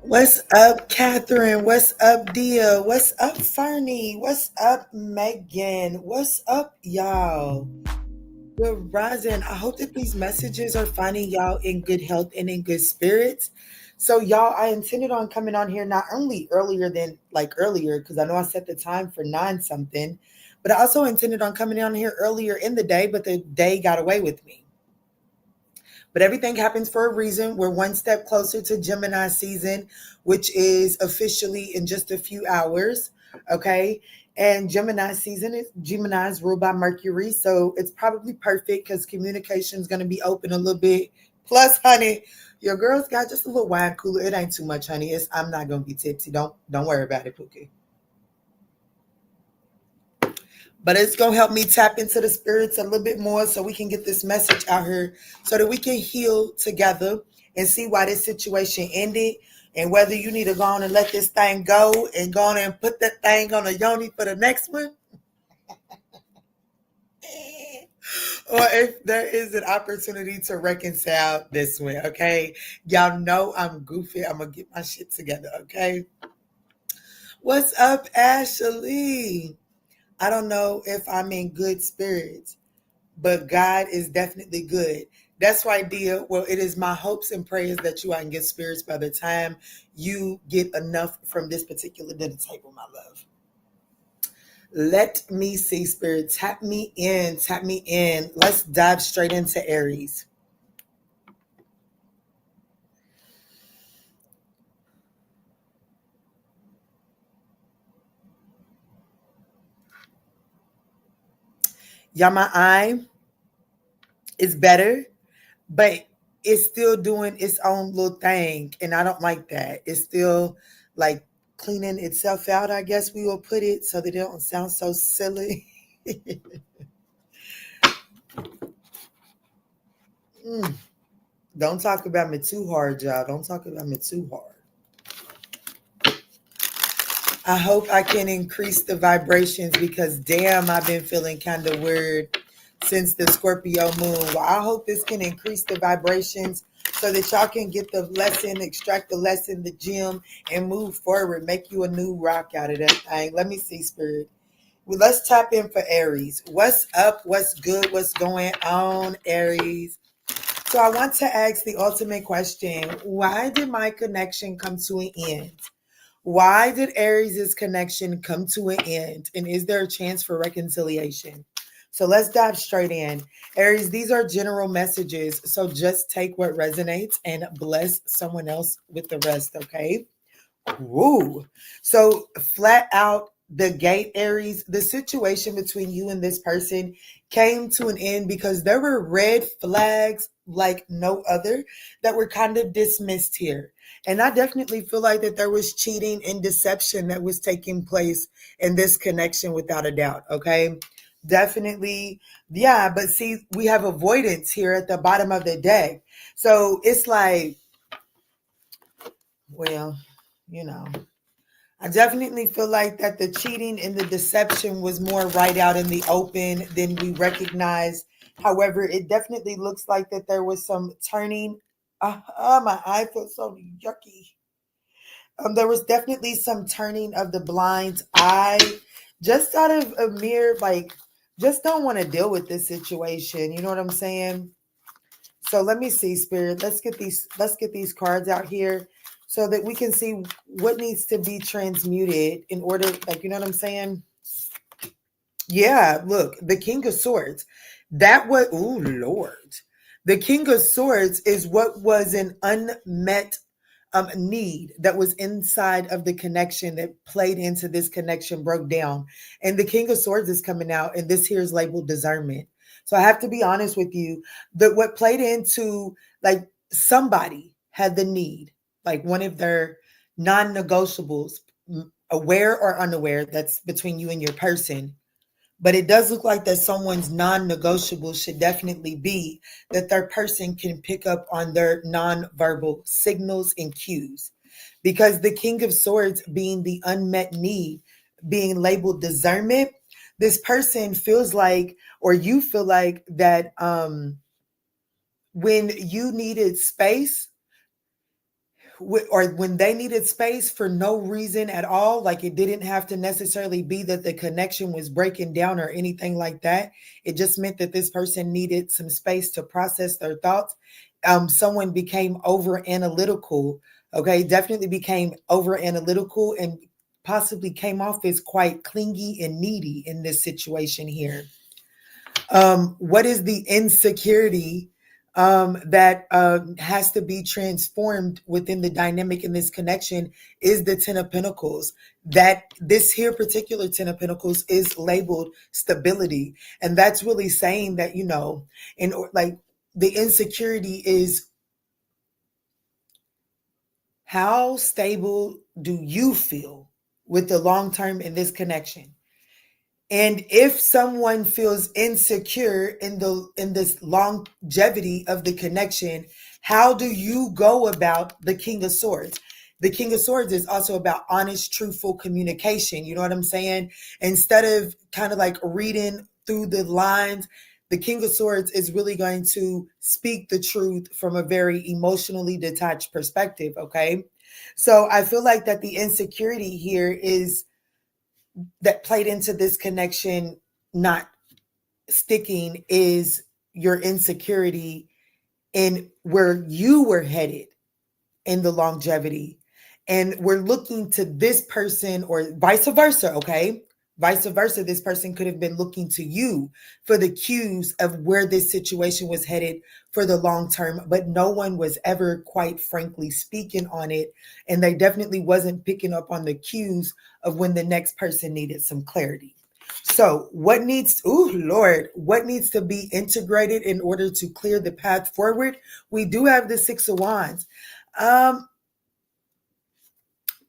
What's up, Catherine? What's up, Dia? What's up, Fernie? What's up, Megan? What's up, y'all? Good rising. I hope that these messages are finding y'all in good health and in good spirits. So, y'all, I intended on coming on here not only earlier than like earlier, because I know I set the time for 9 something, but I also intended on coming on here earlier in the day, but the day got away with me. But everything happens for a reason. We're one step closer to Gemini season, which is officially in just a few hours. Okay. And Gemini season is Gemini is ruled by Mercury. So it's probably perfect because communication is going to be open a little bit. Plus, honey, your girl's got just a little wine cooler. It ain't too much, honey. I'm not gonna be tipsy. Don't worry about it, Pookie. But it's going to help me tap into the spirits a little bit more so we can get this message out here so that we can heal together and see why this situation ended and whether you need to go on and let this thing go and go on and put that thing on a yoni for the next one. Or if there is an opportunity to reconcile this one, okay? Y'all know I'm goofy. I'm going to get my shit together, okay? What's up, Ashley? I don't know if I'm in good spirits, but God is definitely good. That's right, dear. Well, it is my hopes and prayers that you are in good spirits by the time you get enough from this particular dinner table, my love. Let me see, Spirit. Tap me in. Tap me in. Let's dive straight into Aries. Y'all, my eye is better, but it's still doing its own little thing. And I don't like that. It's still like cleaning itself out, I guess we will put it, so that it don't sound so silly. Mm. Don't talk about me too hard, y'all. Don't talk about me too hard. I hope I can increase the vibrations because damn, I've been feeling kind of weird since the Scorpio moon. Well, I hope this can increase the vibrations so that y'all can get the lesson, extract the lesson, the gem, and move forward. Make you a new rock out of that thing. Let me see, Spirit. Well, let's tap in for Aries. What's up? What's good? What's going on, Aries? So I want to ask the ultimate question. Why did my connection come to an end? Why did Aries' connection come to an end? And is there a chance for reconciliation? So let's dive straight in. Aries, these are general messages. So just take what resonates and bless someone else with the rest, okay? Woo. So flat out the gate, Aries, the situation between you and this person came to an end because there were red flags like no other that were kind of dismissed here. And I definitely feel like that there was cheating and deception that was taking place in this connection without a doubt. Okay. Definitely. Yeah. But see, we have avoidance here at the bottom of the deck. So it's like, well, you know, I definitely feel like that the cheating and the deception was more right out in the open than we recognize. However, it definitely looks like that there was some turning. My eye feels so yucky. There was definitely some turning of the blind eye, just out of a mere like, just don't want to deal with this situation. You know what I'm saying? So let me see, Spirit. Let's get these cards out here so that we can see what needs to be transmuted in order, like, you know what I'm saying? Yeah, look, the King of Swords. That was, oh Lord. The King of Swords is what was an unmet need that was inside of the connection that played into this connection, broke down. And the King of Swords is coming out, and this here is labeled discernment. So I have to be honest with you that what played into, like, somebody had the need, like one of their non-negotiables, aware or unaware, that's between you and your person, But it does look like that someone's non-negotiable should definitely be that their person can pick up on their non-verbal signals and cues. Because the King of Swords being the unmet need, being labeled discernment, this person feels like, or you feel like that when you needed space, or when they needed space for no reason at all, like it didn't have to necessarily be that the connection was breaking down or anything like that. It just meant that this person needed some space to process their thoughts. Someone became over analytical. Okay, definitely became over analytical and possibly came off as quite clingy and needy in this situation here. What is the insecurity that has to be transformed within the dynamic in this connection is the Ten of Pentacles. That this here particular Ten of Pentacles is labeled stability. And that's really saying that, you know, like the insecurity is how stable do you feel with the long term in this connection? And if someone feels insecure in this longevity of the connection, how do you go about the King of Swords? The King of Swords is also about honest, truthful communication. You know what I'm saying? Instead of kind of like reading through the lines, the King of Swords is really going to speak the truth from a very emotionally detached perspective. Okay. So I feel like that the insecurity here is that played into this connection not sticking is your insecurity in where you were headed in the longevity. And we're looking to this person or vice versa, okay? Vice versa, this person could have been looking to you for the cues of where this situation was headed for the long term, but no one was ever quite frankly speaking on it. And they definitely wasn't picking up on the cues of when the next person needed some clarity. So what needs, oh Lord, what needs to be integrated in order to clear the path forward? We do have the Six of Wands.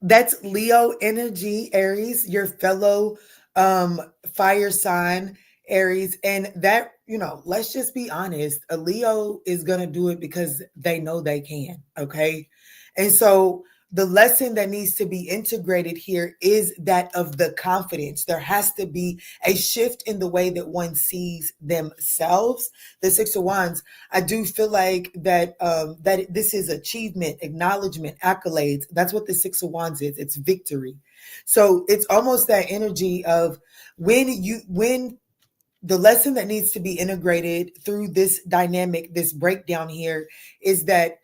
That's Leo energy, Aries, your fellow fire sign, Aries. And that, you know, let's just be honest, a Leo is going to do it because they know they can. Okay. And so the lesson that needs to be integrated here is that of the confidence. There has to be a shift in the way that one sees themselves. The Six of Wands, I do feel like that that this is achievement, acknowledgement, accolades. That's what the Six of Wands is. It's victory. So it's almost that energy of when the lesson that needs to be integrated through this dynamic, this breakdown here, is that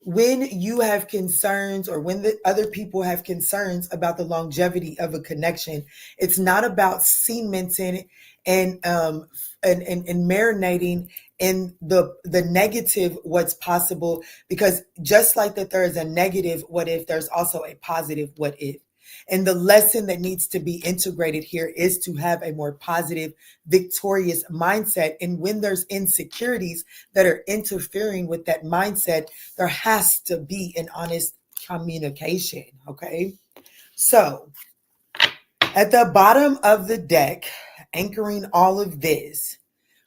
when you have concerns or when the other people have concerns about the longevity of a connection, it's not about cementing and marinating in the negative what's possible, because just like that there is a negative what if, there's also a positive what if. And the lesson that needs to be integrated here is to have a more positive, victorious mindset. And when there's insecurities that are interfering with that mindset, there has to be an honest communication. Okay. So at the bottom of the deck, anchoring all of this,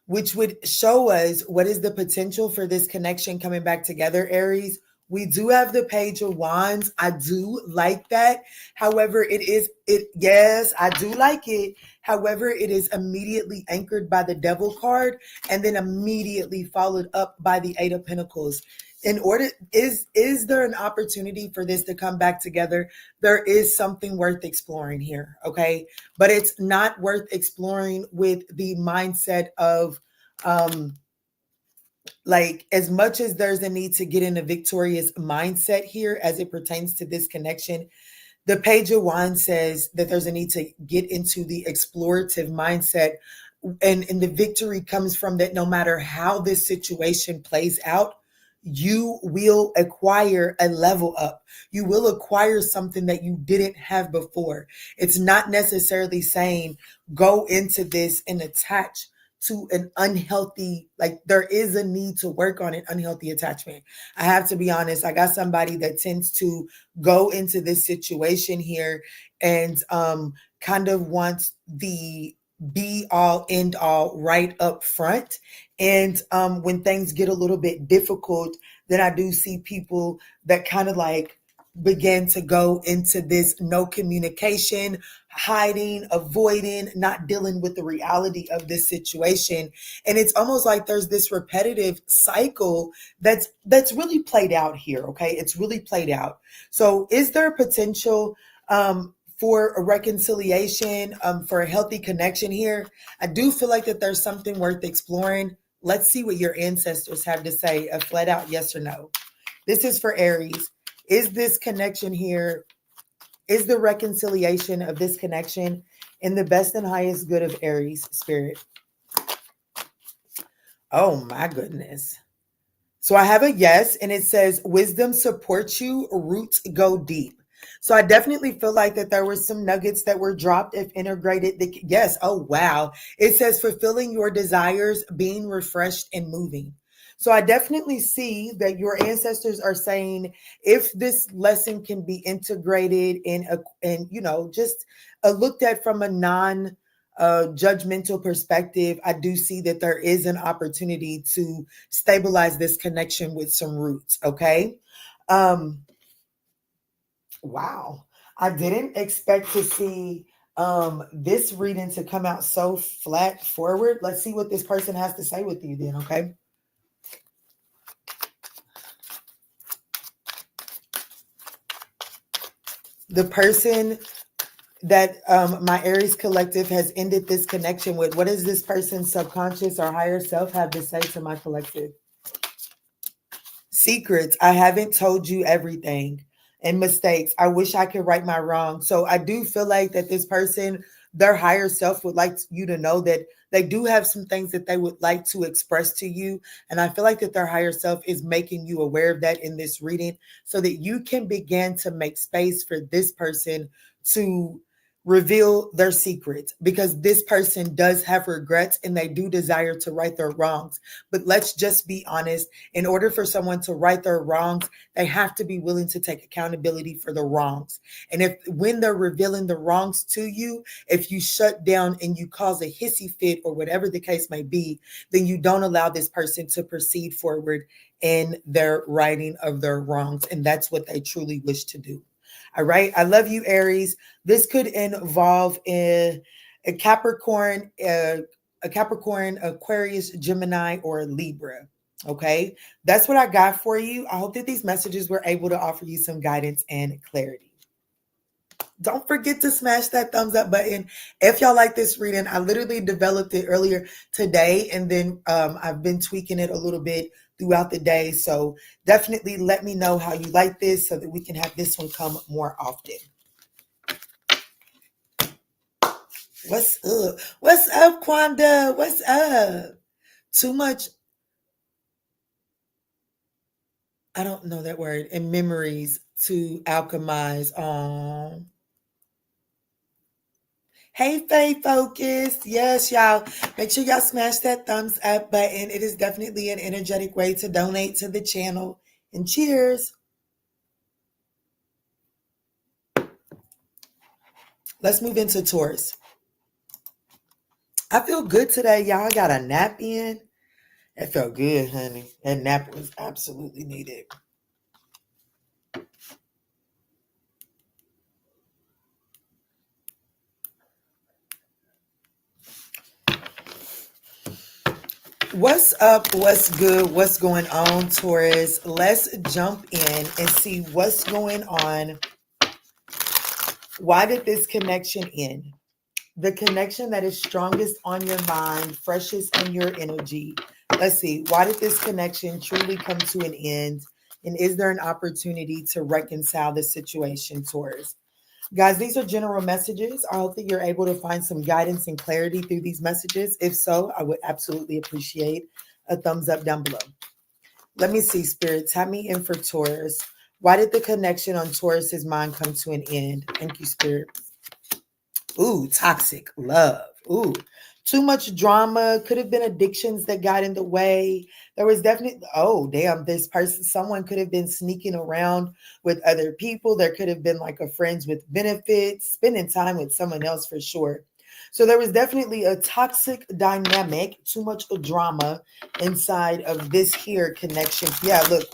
which would show us what is the potential for this connection coming back together, Aries. We do have the Page of Wands. I do like that. However, yes, I do like it. However, it is immediately anchored by the Devil card and then immediately followed up by the Eight of Pentacles. Is there an opportunity for this to come back together? There is something worth exploring here, okay? But it's not worth exploring with the mindset of like, as much as there's a need to get in a victorious mindset here as it pertains to this connection, the Page of Wands says that there's a need to get into the explorative mindset. And the victory comes from that no matter how this situation plays out, you will acquire a level up. You will acquire something that you didn't have before. It's not necessarily saying go into this and attach to an unhealthy, like there is a need to work on an unhealthy attachment. I have to be honest. I got somebody that tends to go into this situation here and kind of wants the be all end all right up front. And when things get a little bit difficult, then I do see people that kind of like begin to go into this no communication, hiding, avoiding, not dealing with the reality of this situation. And it's almost like there's this repetitive cycle that's really played out here. Okay, it's really played out. So is there potential for a reconciliation, for a healthy connection here? I do feel like that there's something worth exploring. Let's see what your ancestors have to say. A flat out yes or no. This is for Aries. Is this connection here, is the reconciliation of this connection in the best and highest good of Aries spirit? Oh my goodness. So I have a yes, and it says wisdom supports you, roots go deep. So I definitely feel like that there were some nuggets that were dropped if integrated. Yes. Oh, wow. It says fulfilling your desires, being refreshed and moving. So I definitely see that your ancestors are saying if this lesson can be integrated and just looked at from a non judgmental perspective, I do see that there is an opportunity to stabilize this connection with some roots. Okay. Wow. I didn't expect to see this reading to come out so flat forward. Let's see what this person has to say with you then. Okay. The person that my Aries collective has ended this connection with, what does this person's subconscious or higher self have to say to my collective? Secrets. I haven't told you everything. And mistakes. I wish I could right my wrong. So I do feel like that this person, their higher self would like you to know that they do have some things that they would like to express to you. And I feel like that their higher self is making you aware of that in this reading so that you can begin to make space for this person to reveal their secrets, because this person does have regrets and they do desire to right their wrongs. But let's just be honest. In order for someone to right their wrongs, they have to be willing to take accountability for the wrongs. And if when they're revealing the wrongs to you, if you shut down and you cause a hissy fit or whatever the case may be, then you don't allow this person to proceed forward in their righting of their wrongs. And that's what they truly wish to do. All right. I love you, Aries. This could involve a Capricorn, Aquarius, Gemini, or Libra. Okay. That's what I got for you. I hope that these messages were able to offer you some guidance and clarity. Don't forget to smash that thumbs up button. If y'all like this reading, I literally developed it earlier today, and then I've been tweaking it a little bit throughout the day. So definitely let me know how you like this so that we can have this one come more often. What's up? What's up, Quanda? What's up? Too much. I don't know that word. And memories to alchemize. Hey, Faye Focus. Yes, y'all. Make sure y'all smash that thumbs up button. It is definitely an energetic way to donate to the channel. And cheers. Let's move into Taurus. I feel good today, y'all. I got a nap in. It felt good, honey. That nap was absolutely needed. What's up? What's good? What's going on, Taurus? Let's jump in and see what's going on. Why did this connection end? The connection that is strongest on your mind, freshest in your energy. Let's see. Why did this connection truly come to an end? And is there an opportunity to reconcile the situation, Taurus? Guys, these are general messages. I hope that you're able to find some guidance and clarity through these messages. If so, I would absolutely appreciate a thumbs up down below. Let me see, Spirit. Tap me in for Taurus. Why did the connection on Taurus's mind come to an end? Thank you, Spirit. Ooh, toxic love. Ooh, Too much drama, could have been addictions that got in the way. There was definitely, oh, damn, this person, someone could have been sneaking around with other people. There could have been like a friends with benefits, spending time with someone else for sure. So there was definitely a toxic dynamic, too much drama inside of this here connection. Yeah, look,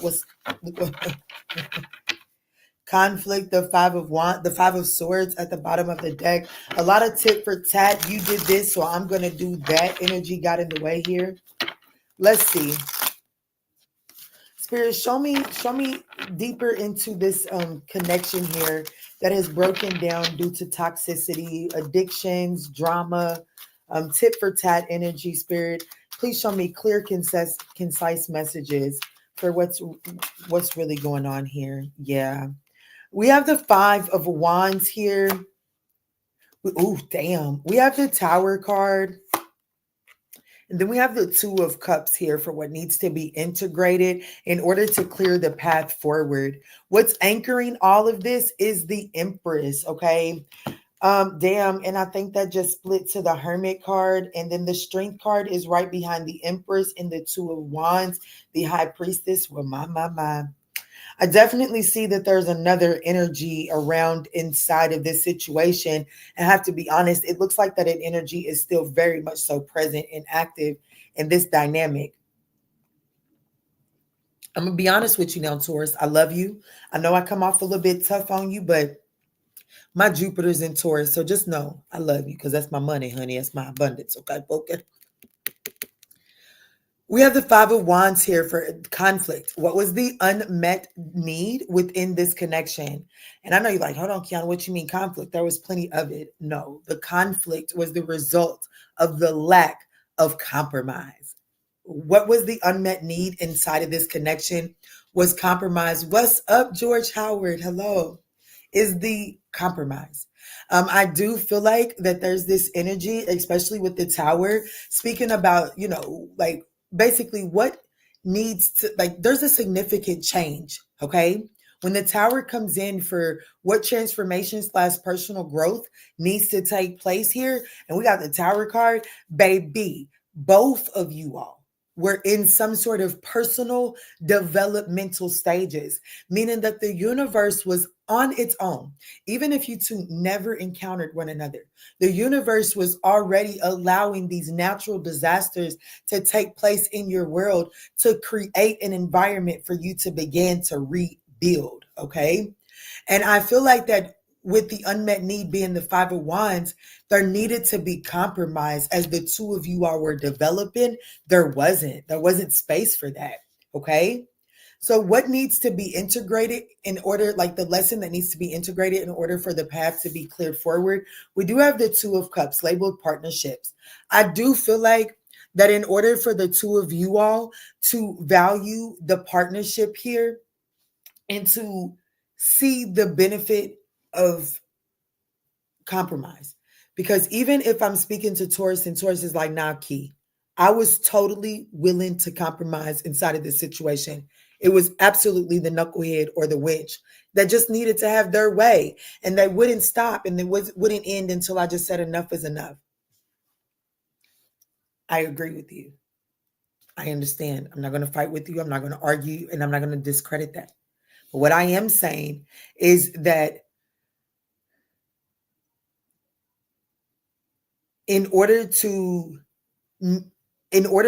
conflict, the the five of swords at the bottom of the deck. A lot of tit for tat. You did this, so I'm gonna do that. Energy got in the way here. Let's see. Spirit, show me deeper into this connection here that has broken down due to toxicity, addictions, drama, tit for tat energy. Spirit, please show me clear, concise messages for what's really going on here. Yeah. We have the Five of Wands here. Oh, damn. We have the Tower card. And then we have the Two of Cups here for what needs to be integrated in order to clear the path forward. What's anchoring all of this is the Empress, okay? Damn, and I think that just split to the Hermit card. And then the Strength card is right behind the Empress and the Two of Wands, the High Priestess. Well, my. I definitely see that there's another energy around inside of this situation. I have to be honest, it looks like that an energy is still very much so present and active in this dynamic. I'm going to be honest with you now, Taurus. I love you. I know I come off a little bit tough on you, but my Jupiter's in Taurus. So just know I love you because that's my money, honey. That's my abundance. Okay, focus. We have the Five of Wands here for conflict. What was the unmet need within this connection? And I know you're like, hold on, Kiana, what you mean conflict? There was plenty of it. No, the conflict was the result of the lack of compromise. What was the unmet need inside of this connection was compromise. What's up, George Howard? Hello. Is the compromise. I do feel like that there's this energy, especially with the Tower, speaking about, like, basically what needs to, like, there's a significant change, okay? When the Tower comes in for what transformation / personal growth needs to take place here, and we got the Tower card, baby, both of you all were in some sort of personal developmental stages, meaning that the universe was on its own. Even if you two never encountered one another, the universe was already allowing these natural disasters to take place in your world to create an environment for you to begin to rebuild, okay? And I feel like that with the unmet need being the Five of Wands, there needed to be compromise as the two of you all were developing. There wasn't space for that, okay? So what needs to be integrated in order, like the lesson that needs to be integrated in order for the path to be cleared forward? We do have the Two of Cups labeled partnerships. I do feel like that in order for the two of you all to value the partnership here and to see the benefit of compromise, because even if I'm speaking to Taurus and Taurus is like, nah, Key, I was totally willing to compromise inside of this situation. It was absolutely the knucklehead or the witch that just needed to have their way, and they wouldn't stop, and it wouldn't end until I just said enough is enough. I agree with you. I understand. I'm not going to fight with you. I'm not going to argue, and I'm not going to discredit that. But what I am saying is that in order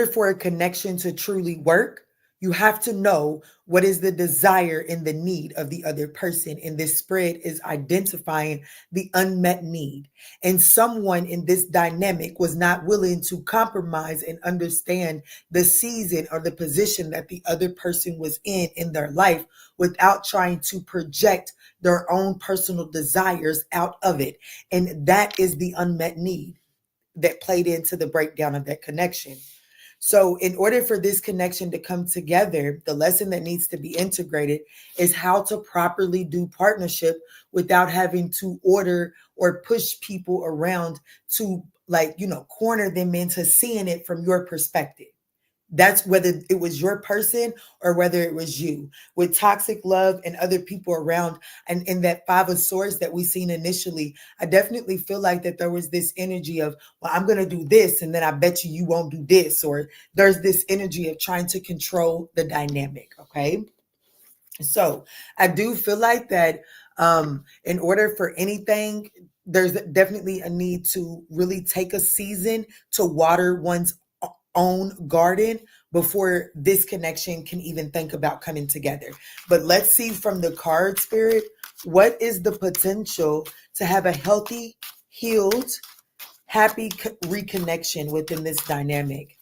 for a connection to truly work, you have to know what is the desire and the need of the other person. And this spread is identifying the unmet need. And someone in this dynamic was not willing to compromise and understand the season or the position that the other person was in their life without trying to project their own personal desires out of it. And that is the unmet need that played into the breakdown of that connection. So in order for this connection to come together, the lesson that needs to be integrated is how to properly do partnership without having to order or push people around to, like, corner them into seeing it from your perspective. That's whether it was your person or whether it was you, with toxic love and other people around. And in that Five of Swords that we seen initially, I definitely feel like that there was this energy of, well, I'm going to do this, and then I bet you won't do this. Or there's this energy of trying to control the dynamic. Okay. So I do feel like that in order for anything, there's definitely a need to really take a season to water one's own garden before this connection can even think about coming together. But let's see from the card, Spirit, what is the potential to have a healthy, healed, happy reconnection within this dynamic?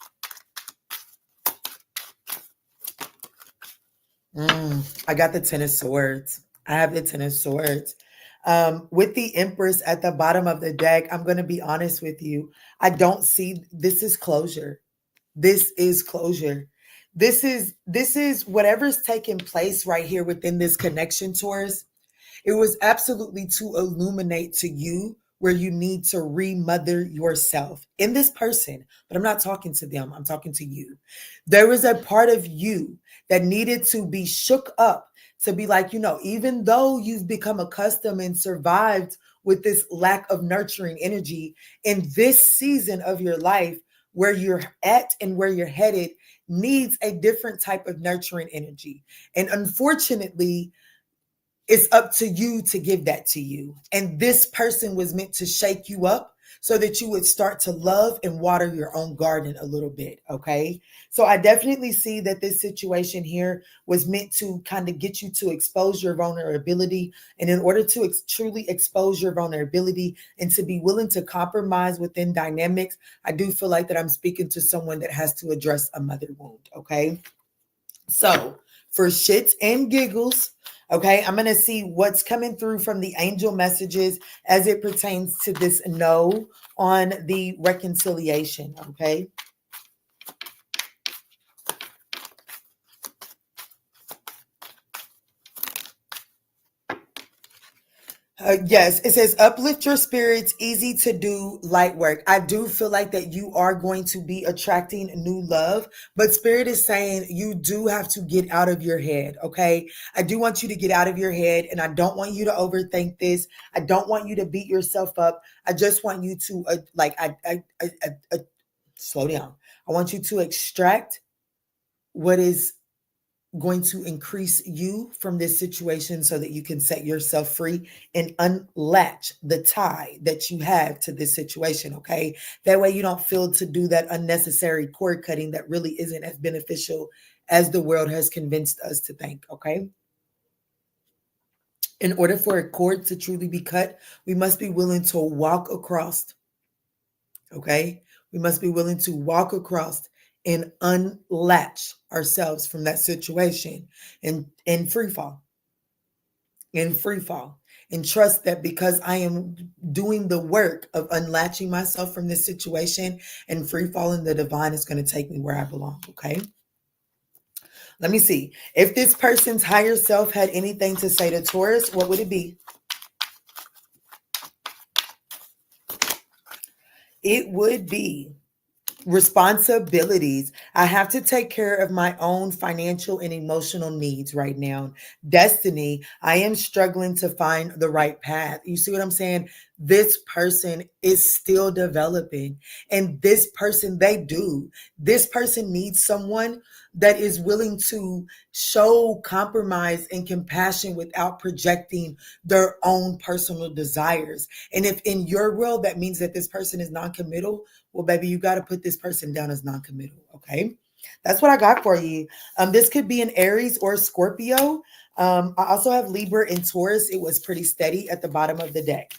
I got the Ten of Swords. I have the Ten of Swords. With the Empress at the bottom of the deck, I'm going to be honest with you. I don't see, this is closure. This is closure. This is whatever's taking place right here within this connection, Taurus. It was absolutely to illuminate to you where you need to remother yourself in this person. But I'm not talking to them. I'm talking to you. There was a part of you that needed to be shook up to be like, even though you've become accustomed and survived with this lack of nurturing energy in this season of your life, where you're at and where you're headed needs a different type of nurturing energy. And unfortunately, it's up to you to give that to you. And this person was meant to shake you up so that you would start to love and water your own garden a little bit. Okay. So I definitely see that this situation here was meant to kind of get you to expose your vulnerability. And in order to truly expose your vulnerability and to be willing to compromise within dynamics, I do feel like that I'm speaking to someone that has to address a mother wound. Okay. So for shits and giggles, okay, I'm going to see what's coming through from the angel messages as it pertains to this no on the reconciliation, okay? Yes, it says uplift your spirits, easy to do, light work. I do feel like that you are going to be attracting new love, but Spirit is saying you do have to get out of your head, okay? I do want you to get out of your head, and I don't want you to overthink this. I don't want you to beat yourself up. I just want you to slow down. I want you to extract what is going to increase you from this situation so that you can set yourself free and unlatch the tie that you have to this situation, okay? That way you don't feel to do that unnecessary cord cutting that really isn't as beneficial as the world has convinced us to think, okay? In order for a cord to truly be cut, we must be willing to walk across, okay? We must be willing to walk across and unlatch ourselves from that situation and free fall, and trust that because I am doing the work of unlatching myself from this situation and free falling, the divine is going to take me where I belong. Okay. Let me see. If this person's higher self had anything to say to Taurus, what would it be? It would be responsibilities. I have to take care of my own financial and emotional needs right now. Destiny, I am struggling to find the right path. You see what I'm saying? This person is still developing, and this person, this person needs someone that is willing to show compromise and compassion without projecting their own personal desires. And if in your world that means that this person is non-committal, well, baby, you got to put this person down as non-committal, okay? That's what I got for you. This could be an Aries or Scorpio. I also have Libra and Taurus. It was pretty steady at the bottom of the deck.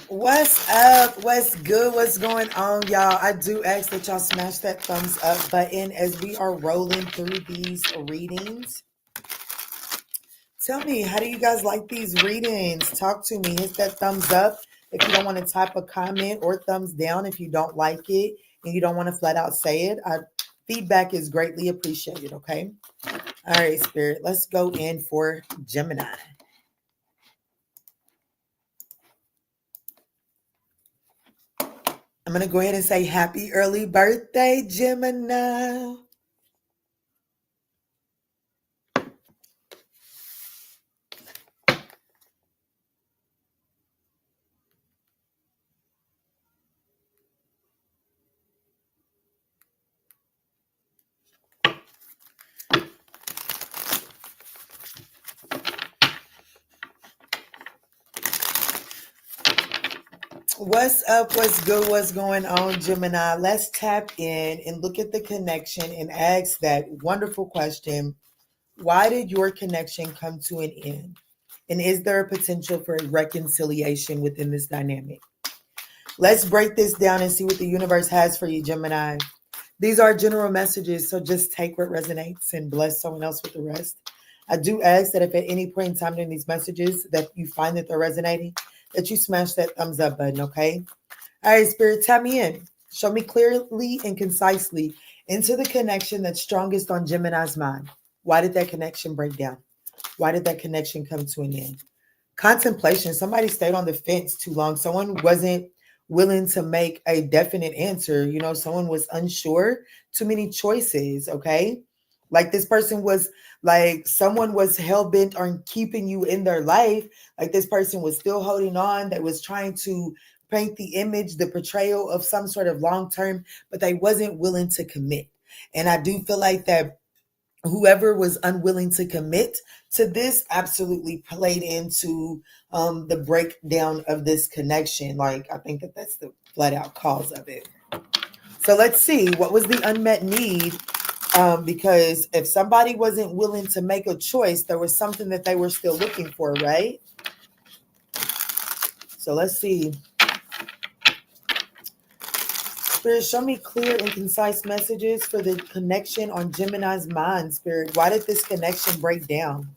What's up? What's good? What's going on, y'all? I do ask that y'all smash that thumbs up button as we are rolling through these readings. Tell me, how do you guys like these readings? Talk to me. Hit that thumbs up if you don't want to type a comment, or thumbs down if you don't like it and you don't want to flat out say it. Feedback is greatly appreciated, okay? All right, Spirit, let's go in for Gemini. I'm going to go ahead and say happy early birthday, Gemini. What's up? What's good? What's going on, Gemini? Let's tap in and look at the connection and ask that wonderful question. Why did your connection come to an end? And is there a potential for a reconciliation within this dynamic? Let's break this down and see what the universe has for you, Gemini. These are general messages, so just take what resonates and bless someone else with the rest. I do ask that if at any point in time during these messages that you find that they're resonating, that you smash that thumbs up button, okay? All right, Spirit, tap me in. Show me clearly and concisely into the connection that's strongest on Gemini's mind. Why did that connection break down? Why did that connection come to an end? Contemplation. Somebody stayed on the fence too long. Someone wasn't willing to make a definite answer. You know, someone was unsure. Too many choices, okay? Like this person was like, someone was hell-bent on keeping you in their life. Like this person was still holding on. That was trying to paint the image, the portrayal of some sort of long-term, but they wasn't willing to commit. And I do feel like that whoever was unwilling to commit to this absolutely played into the breakdown of this connection. Like, I think that that's the flat out cause of it. So let's see, what was the unmet need? Because if somebody wasn't willing to make a choice, there was something that they were still looking for, right? So let's see. Spirit, show me clear and concise messages for the connection on Gemini's mind, Spirit. Why did this connection break down?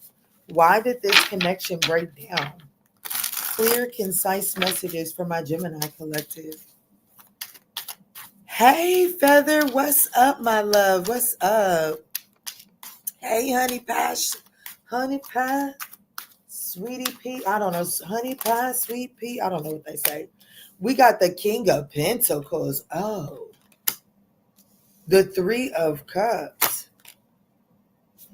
Why did this connection break down? Clear, concise messages for my Gemini collective. Hey, Feather, what's up, my love? What's up? Hey, honey pie, sweetie pea. I don't know, honey pie, sweet pea. I don't know what they say. We got the King of Pentacles. Oh. The Three of Cups.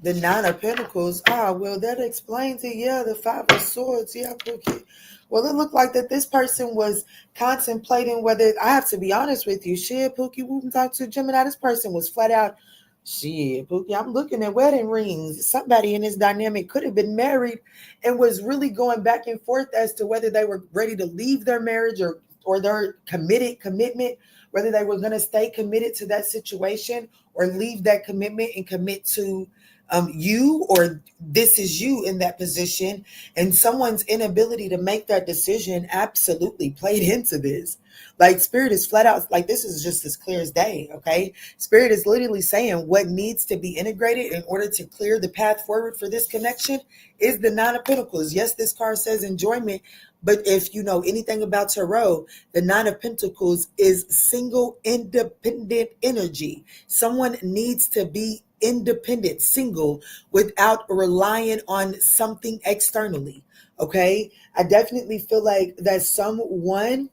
The Nine of Pentacles. Ah, well, that explains it. Yeah, the Five of Swords. Yeah, okay. Well, it looked like that this person was contemplating whether, I have to be honest with you, shit, Pookie, we can talk to Gemini. This person was flat out, shit, Pookie, I'm looking at wedding rings. Somebody in this dynamic could have been married and was really going back and forth as to whether they were ready to leave their marriage or their commitment, whether they were going to stay committed to that situation or leave that commitment and commit to you, or this is you in that position. And someone's inability to make that decision absolutely played into this. Like Spirit is flat out, like this is just as clear as day, okay? Spirit is literally saying what needs to be integrated in order to clear the path forward for this connection is the Nine of Pentacles. Yes, this card says enjoyment, but if you know anything about Tarot, the Nine of Pentacles is single, independent energy. Someone needs to be independent, single, without relying on something externally. Okay. I definitely feel like that someone,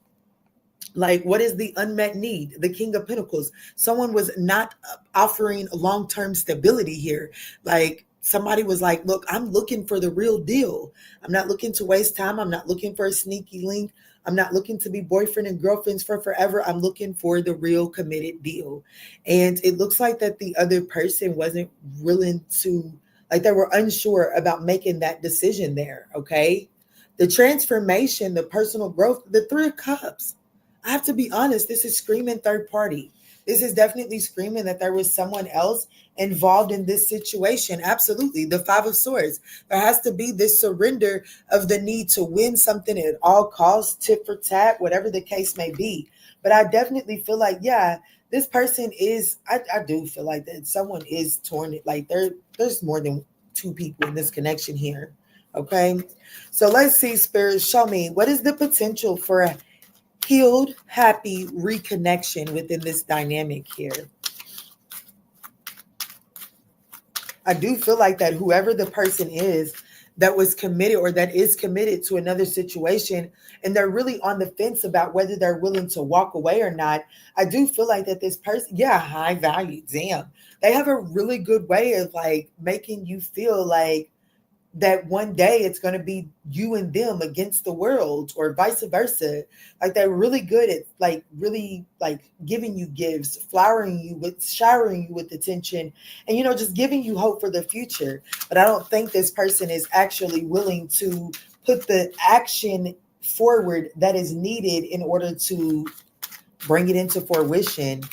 like, what is the unmet need? The King of Pentacles. Someone was not offering long-term stability here. Like somebody was like, look, I'm looking for the real deal. I'm not looking to waste time. I'm not looking for a sneaky link. I'm not looking to be boyfriend and girlfriends for forever. I'm looking for the real committed deal. And it looks like that the other person wasn't willing to, like they were unsure about making that decision there, okay? The transformation, the personal growth, the Three of Cups. I have to be honest, this is screaming third party. This is definitely screaming that there was someone else involved in this situation. Absolutely. The Five of Swords. There has to be this surrender of the need to win something at all costs, tit for tat, whatever the case may be. But I definitely feel like, yeah, this person is, I do feel like that someone is torn. Like there's more than two people in this connection here. Okay. So let's see, Spirit, show me what is the potential for a healed, happy reconnection within this dynamic here. I do feel like that whoever the person is, that was committed or that is committed to another situation, and they're really on the fence about whether they're willing to walk away or not. I do feel like that this person, yeah, high value, damn, they have a really good way of like making you feel like that one day it's going to be you and them against the world or vice versa. Like they're really good at like really like giving you gifts, showering you with attention, and just giving you hope for the future. But I don't think this person is actually willing to put the action forward that is needed in order to bring it into fruition.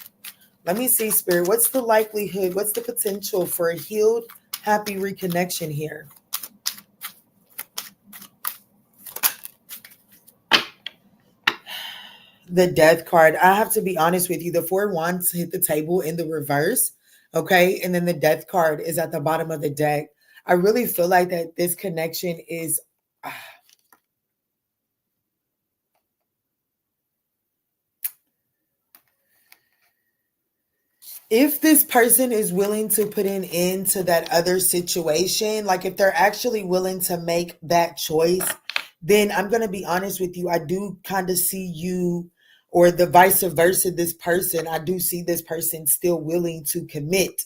Let me see, Spirit, what's the likelihood, what's the potential for a healed, happy reconnection here? The Death card. I have to be honest with you. The Four Wands hit the table in the reverse. Okay. And then the Death card is at the bottom of the deck. I really feel like that this connection is... if this person is willing to put an end to that other situation, like if they're actually willing to make that choice, then I'm going to be honest with you. I do kind of see you, or the vice versa, this person, I do see this person still willing to commit.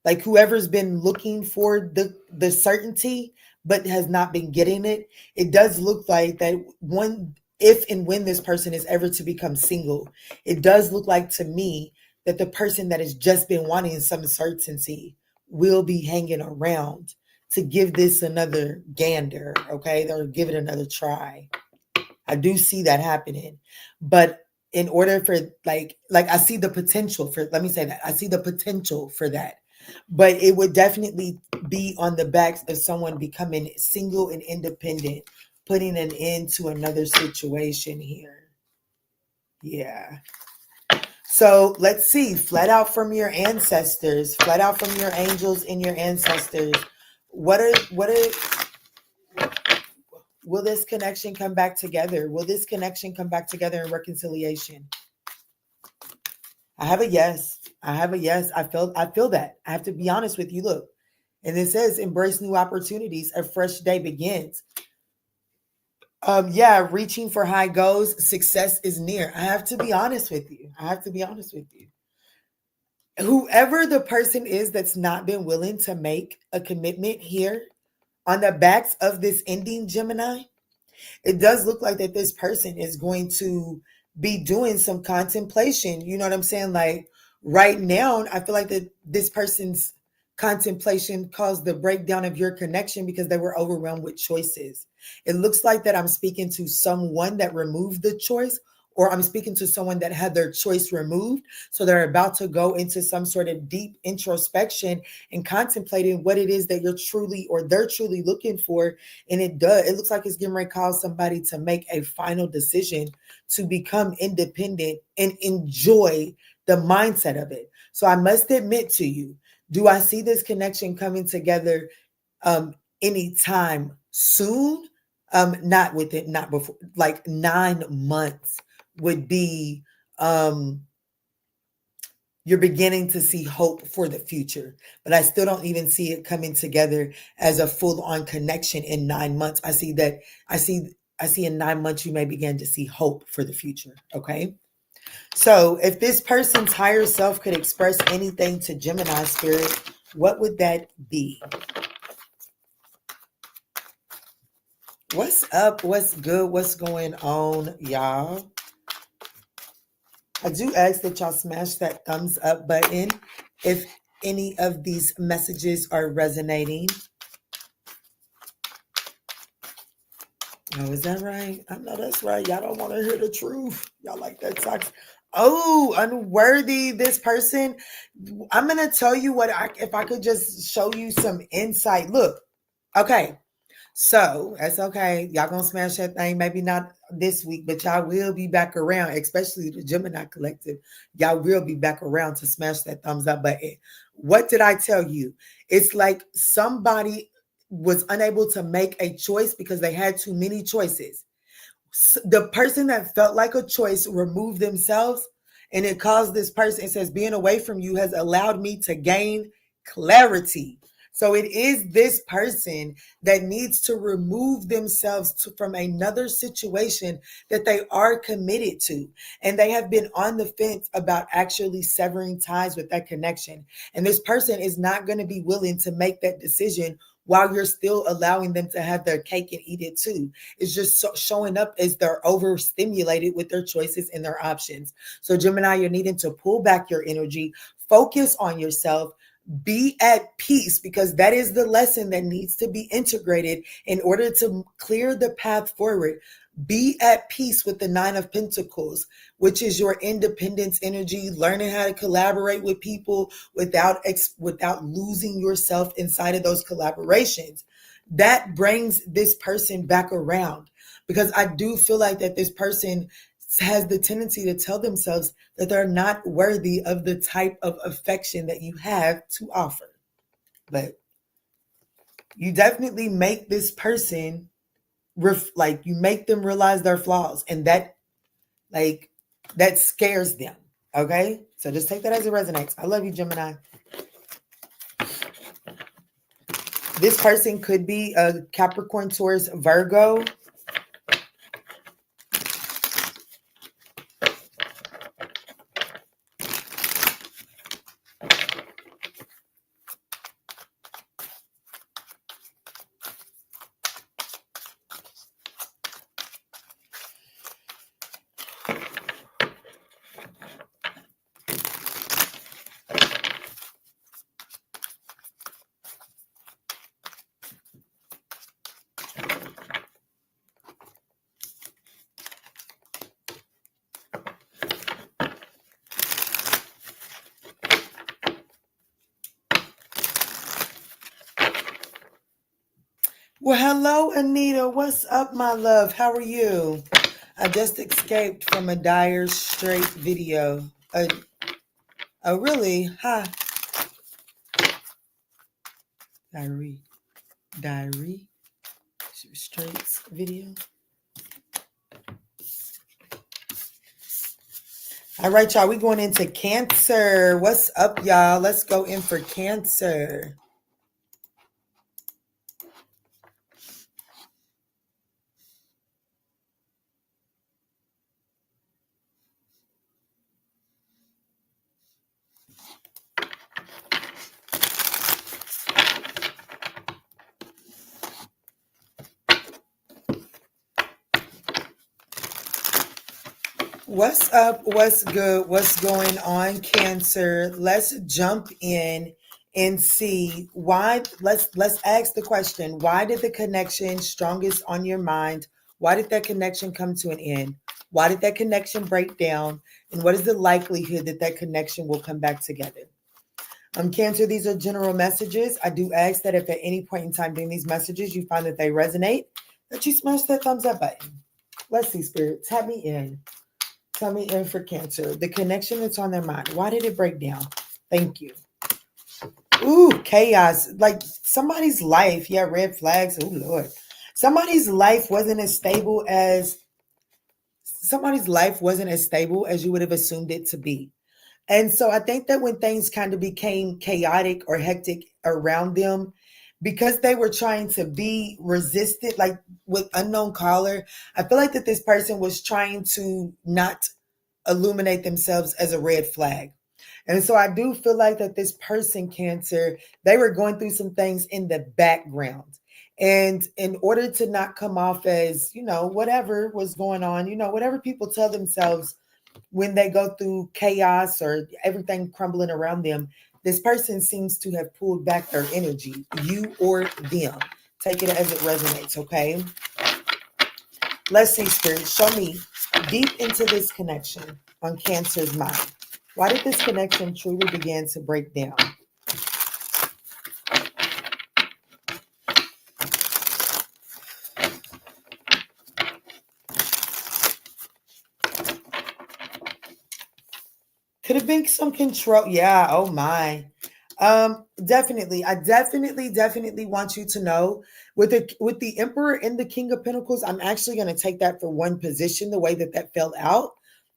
Like whoever's been looking for the certainty, but has not been getting it, it does look like that if and when this person is ever to become single, it does look like to me that the person that has just been wanting some certainty will be hanging around to give this another gander, okay? They'll give it another try. I do see that happening. But in order for, like I see the potential for, let me say that, I see the potential for that. But it would definitely be on the backs of someone becoming single and independent, putting an end to another situation here. Yeah. So let's see, flat out from your ancestors, flat out from your angels and your ancestors. Will this connection come back together? Will this connection come back together in reconciliation? I have a yes. I have a yes. I feel that. I have to be honest with you. Look, and it says embrace new opportunities. A fresh day begins. Reaching for high goals, success is near. I have to be honest with you. Whoever the person is that's not been willing to make a commitment here on the backs of this ending, Gemini, it does look like that this person is going to be doing some contemplation. You know what I'm saying? Like right now, I feel like that this person's contemplation caused the breakdown of your connection because they were overwhelmed with choices. It looks like that I'm speaking to someone that removed the choice, or I'm speaking to someone that had their choice removed. So they're about to go into some sort of deep introspection and contemplating what it is that they're truly looking for. And it looks like it's getting ready to cause somebody to make a final decision to become independent and enjoy the mindset of it. So I must admit to you, do I see this connection coming together anytime soon? Not before, like 9 months would be, you're beginning to see hope for the future, but I still don't even see it coming together as a full-on connection in 9 months. I see in 9 months, you may begin to see hope for the future. Okay. So if this person's higher self could express anything to Gemini spirit, what would that be? What's up? What's good? What's going on, y'all? I do ask that y'all smash that thumbs up button if any of these messages are resonating. Oh, is that right? I know that's right. Y'all don't want to hear the truth. Y'all like that sucks. Oh, unworthy, this person. I'm going to tell you if I could just show you some insight. Look, okay. So that's okay. Y'all gonna smash that thing. Maybe not this week, but y'all will be back around, especially the Gemini collective. Y'all will be back around to smash that thumbs up button. What did I tell you? It's like somebody was unable to make a choice because they had too many choices. The person that felt like a choice removed themselves, and it caused this person, it says, being away from you has allowed me to gain clarity. So it is this person that needs to remove themselves from another situation that they are committed to. And they have been on the fence about actually severing ties with that connection. And this person is not going to be willing to make that decision while you're still allowing them to have their cake and eat it too. It's just showing up as they're overstimulated with their choices and their options. So Gemini, you're needing to pull back your energy, focus on yourself, be at peace, because that is the lesson that needs to be integrated in order to clear the path forward. Be at peace with the Nine of Pentacles, which is your independence energy, learning how to collaborate with people without losing yourself inside of those collaborations. That brings this person back around, because I do feel like that this person has the tendency to tell themselves that they're not worthy of the type of affection that you have to offer. But you definitely make this person you make them realize their flaws, and that scares them. Okay, so just take that as it resonates. I love you, Gemini. This person could be a Capricorn, Taurus, Virgo. Well, hello, Anita. What's up, my love? How are you? I just escaped from a Dire Straits video. Oh, really? Hi. Dire Straits video. All right, y'all. We going into Cancer. What's up, y'all? Let's go in for Cancer. What's up? What's good? What's going on, Cancer? Let's jump in and see why. Let's ask the question: why did the connection strongest on your mind? Why did that connection come to an end? Why did that connection break down? And what is the likelihood that that connection will come back together? Cancer, these are general messages. I do ask that if at any point in time during these messages you find that they resonate, that you smash that thumbs up button. Let's see, Spirit. Tap me in. Tell me in for Cancer. The connection that's on their mind. Why did it break down? Thank you. Ooh, chaos. Like somebody's life. Yeah, red flags. Oh, Lord. Somebody's life wasn't as stable as you would have assumed it to be. And so I think that when things kind of became chaotic or hectic around them, because they were trying to be resistant, like with unknown caller, I feel like that this person was trying to not illuminate themselves as a red flag. And so I do feel like that this person, Cancer, they were going through some things in the background. And in order to not come off as, whatever was going on, whatever people tell themselves when they go through chaos or everything crumbling around them, this person seems to have pulled back their energy, you or them. Take it as it resonates, okay? Let's see, Spirit. Show me deep into this connection on Cancer's mind. Why did this connection truly begin to break down? Could have been some control. Yeah. Oh my. Definitely. I definitely want you to know with the Emperor and the King of Pentacles, I'm actually going to take that for one position, the way that fell out.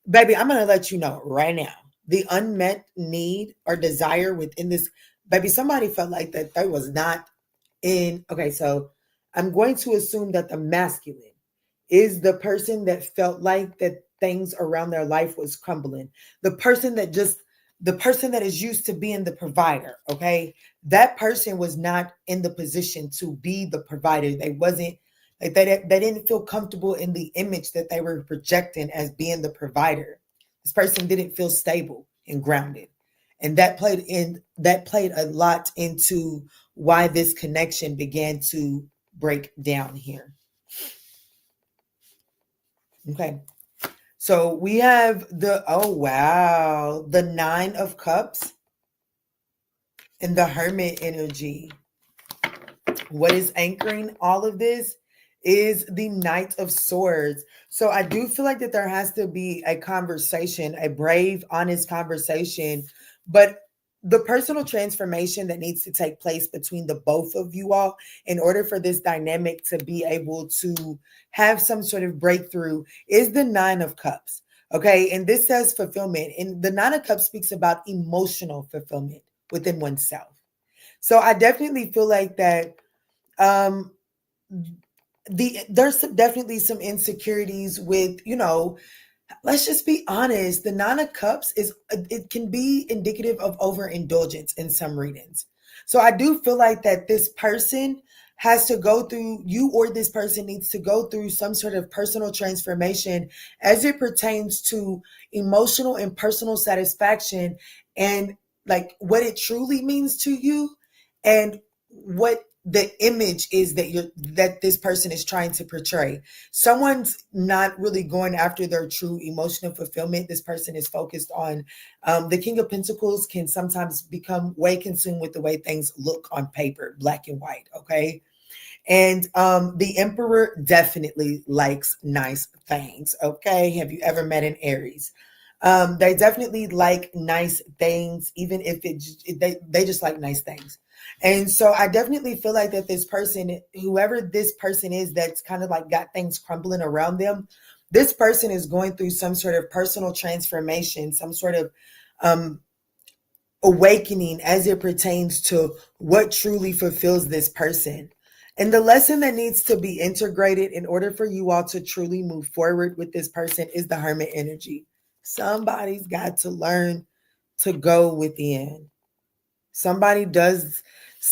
Baby, I'm going to let you know right now. The unmet need or desire within Baby, somebody felt like that they was not in. Okay, so I'm going to assume that the masculine is the person that felt like that things around their life was crumbling. The person that just, the person that is used to being the provider, okay? That person was not in the position to be the provider. They wasn't, like they didn't feel comfortable in the image that they were projecting as being the provider. This person didn't feel stable and grounded. And that played a lot into why this connection began to break down here. Okay. So we have the, oh wow, the 9 of Cups and the Hermit energy. What is anchoring all of this is the Knight of Swords. So I do feel like that there has to be a conversation, a brave, honest conversation, but the personal transformation that needs to take place between the both of you all in order for this dynamic to be able to have some sort of breakthrough is the 9 of Cups. Okay. And this says fulfillment. And the 9 of Cups speaks about emotional fulfillment within oneself. So I definitely feel like that um there's definitely some insecurities with, let's just be honest. The 9 of Cups is, it can be indicative of overindulgence in some readings. So I do feel like that this person has to go through, you or this person needs to go through some sort of personal transformation as it pertains to emotional and personal satisfaction, and like what it truly means to you, and what the image is that this person is trying to portray. Someone's not really going after their true emotional fulfillment. This person is focused on the King of Pentacles can sometimes become way consumed with the way things look on paper, black and white. Okay. And the Emperor definitely likes nice things. Okay. Have you ever met an Aries? They definitely like nice things, even if they just like nice things. And so I definitely feel like that this person, whoever this person is, that's kind of like got things crumbling around them, this person is going through some sort of personal transformation, some sort of awakening as it pertains to what truly fulfills this person. And the lesson that needs to be integrated in order for you all to truly move forward with this person is the Hermit energy. Somebody's got to learn to go within.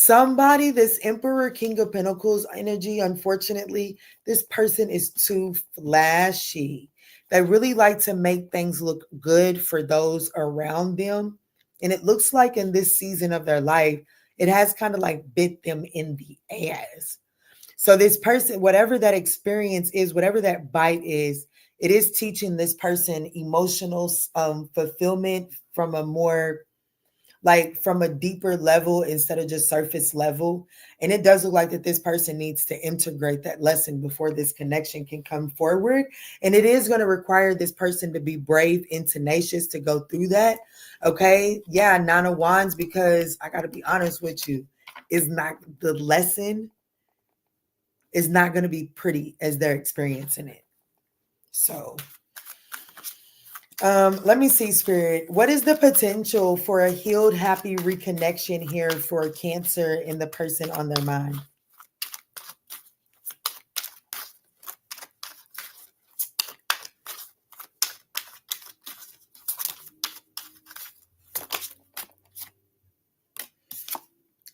This Emperor, King of Pentacles energy, unfortunately, this person is too flashy. They really like to make things look good for those around them. And it looks like in this season of their life, it has kind of like bit them in the ass. So this person, whatever that experience is, whatever that bite is, it is teaching this person emotional fulfillment from a more, like from a deeper level instead of just surface level. And it does look like that this person needs to integrate that lesson before this connection can come forward. And it is going to require this person to be brave and tenacious to go through that. Okay. Yeah. 9 of Wands, because I got to be honest with you, the lesson is not going to be pretty as they're experiencing it. So let me see, Spirit. What is the potential for a healed, happy reconnection here for Cancer and the person on their mind?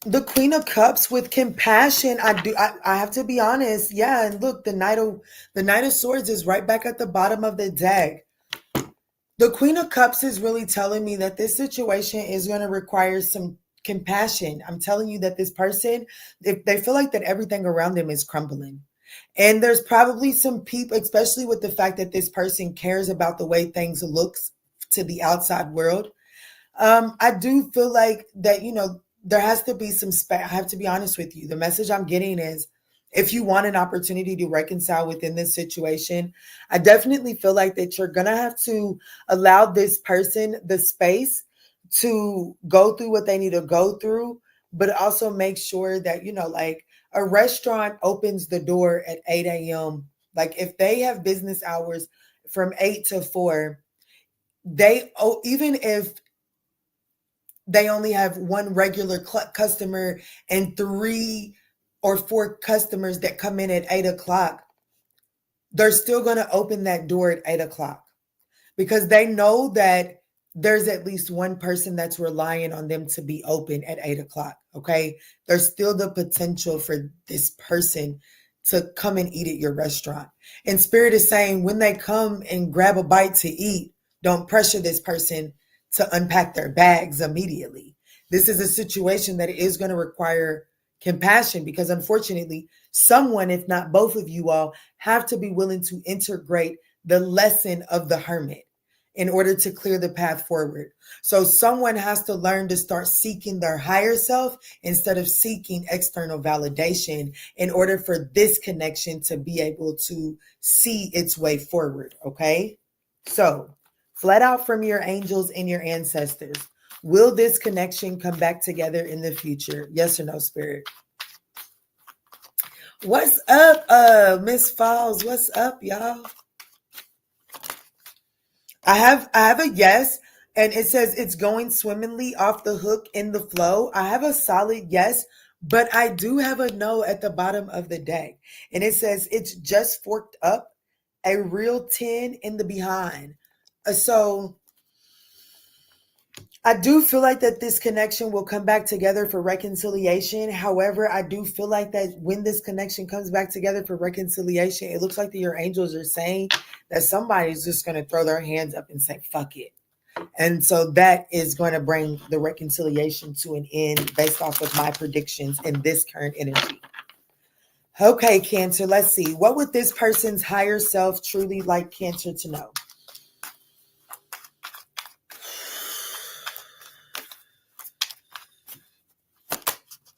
The Queen of Cups with compassion. I have to be honest. Yeah, and look, the Knight of Swords is right back at the bottom of the deck. The Queen of Cups is really telling me that this situation is going to require some compassion. I'm telling you that this person, if they feel like that everything around them is crumbling. And there's probably some people, especially with the fact that this person cares about the way things looks to the outside world. I do feel like that, there has to be some space. I have to be honest with you. The message I'm getting is, if you want an opportunity to reconcile within this situation, I definitely feel like that you're going to have to allow this person the space to go through what they need to go through, but also make sure that, like a restaurant opens the door at 8 a.m. Like if they have business hours from 8 to 4, even if they only have one regular customer and 3 or 4 customers that come in at 8 o'clock, they're still going to open that door at 8 o'clock because they know that there's at least one person that's relying on them to be open at 8 o'clock. Okay. There's still the potential for this person to come and eat at your restaurant. And Spirit is saying when they come and grab a bite to eat, don't pressure this person to unpack their bags immediately. This is a situation that is going to require compassion because unfortunately, someone, if not both of you all, have to be willing to integrate the lesson of the hermit in order to clear the path forward. So someone has to learn to start seeking their higher self instead of seeking external validation in order for this connection to be able to see its way forward. Okay. So flat out from your angels and your ancestors, will this connection come back together in the future? Yes or no, Spirit? What's up, Miss Falls? What's up, y'all? I have a yes, and it says it's going swimmingly off the hook in the flow. I have a solid yes, but I do have a no at the bottom of the deck. And it says it's just forked up, a real 10 in the behind. So I do feel like that this connection will come back together for reconciliation. However, I do feel like that when this connection comes back together for reconciliation, it looks like your angels are saying that somebody's just going to throw their hands up and say, fuck it. And so that is going to bring the reconciliation to an end based off of my predictions in this current energy. Okay, Cancer, let's see. What would this person's higher self truly like Cancer to know?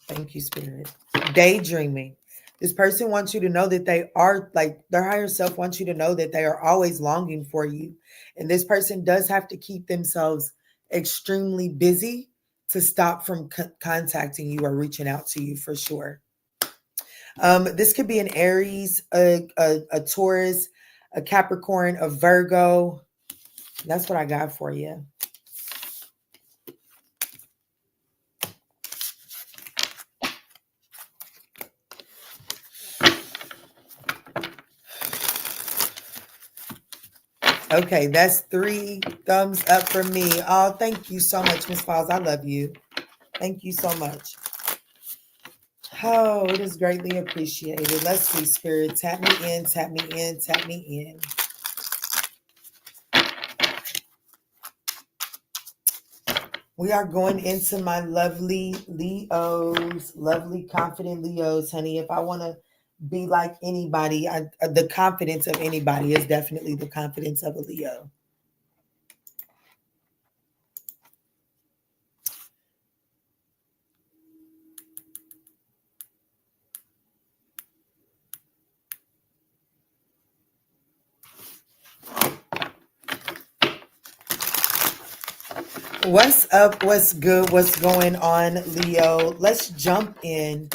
Thank you, Spirit. Daydreaming. This person wants you to know that they are, like, their higher self wants you to know that they are always longing for you. And this person does have to keep themselves extremely busy to stop from contacting you or reaching out to you for sure. This could be an Aries, a Taurus, a Capricorn, a Virgo. That's what I got for you. Okay, that's 3 thumbs up for me. Oh, thank you so much, Miss Falls. I love you. Thank you so much. Oh, it is greatly appreciated. Let's see, Spirit. Tap me in, tap me in, tap me in. We are going into my lovely Leos, lovely confident Leos, honey. If I want to be like anybody, the confidence of anybody is definitely the confidence of a Leo. What's up? What's good? What's going on, Leo? Let's jump in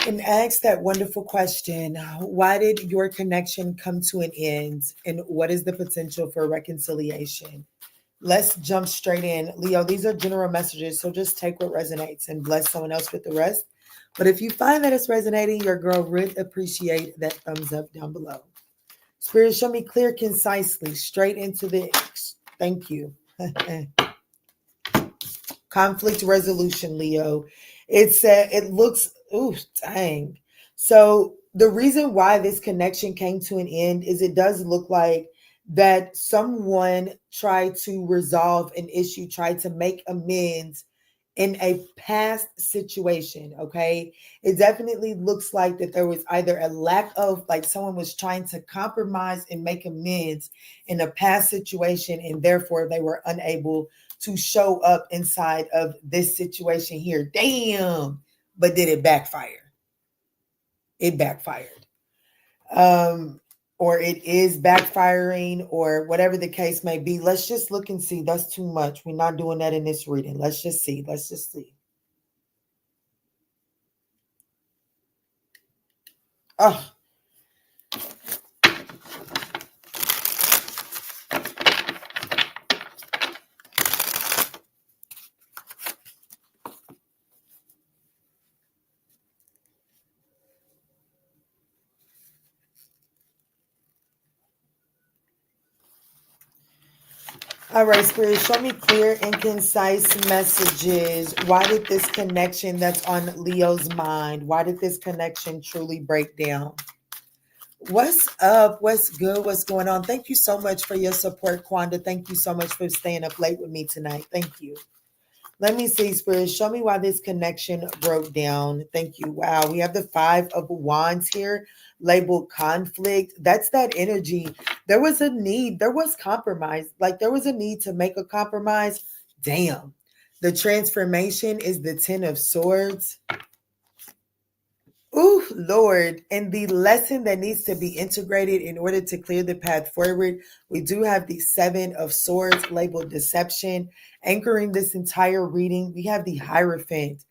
and ask that wonderful question. Why did your connection come to an end? And what is the potential for reconciliation? Let's jump straight in. Leo, these are general messages, so just take what resonates and bless someone else with the rest. But if you find that it's resonating, your girl would appreciate that thumbs up down below. Spirit, show me clear, concisely, straight into the... Thank you. Conflict resolution, Leo. It looks, ooh, dang. So the reason why this connection came to an end is it does look like that someone tried to resolve an issue, tried to make amends in a past situation. Okay. It definitely looks like that there was either a lack of, like, someone was trying to compromise and make amends in a past situation, and therefore they were unable to show up inside of this situation here. Damn. But did it backfire? It backfired. Or it is backfiring, or whatever the case may be. Let's just look and see. That's too much. We're not doing that in this reading. Let's just see. Let's just see. Oh. All right, Spirit, show me clear and concise messages. Why did this connection that's on Leo's mind, why did this connection truly break down? What's up? What's good? What's going on? Thank you so much for your support, Kwanda. Thank you so much for staying up late with me tonight. Thank you. Let me see, Spirit. Show me why this connection broke down. Thank you. Wow. We have the 5 of Wands here, labeled conflict. That's that energy. There was a need. There was compromise. Like there was a need to make a compromise. Damn. The transformation is the 10 of Swords. Ooh, Lord. And the lesson that needs to be integrated in order to clear the path forward, we do have the 7 of Swords labeled deception. Anchoring this entire reading, we have the Hierophant.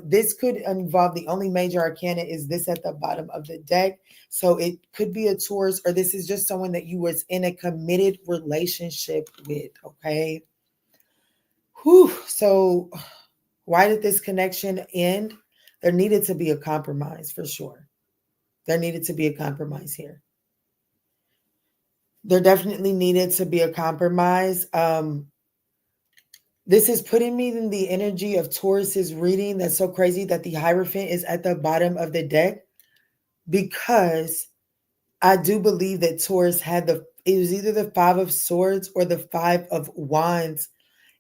This could involve the only major arcana is this at the bottom of the deck. So it could be a Taurus, or this is just someone that you was in a committed relationship with, okay? Whew. So why did this connection end? There needed to be a compromise for sure. There needed to be a compromise here. There definitely needed to be a compromise. This is putting me in the energy of Taurus's reading. That's so crazy that the Hierophant is at the bottom of the deck, because I do believe that Taurus had it was either the 5 of Swords or the 5 of Wands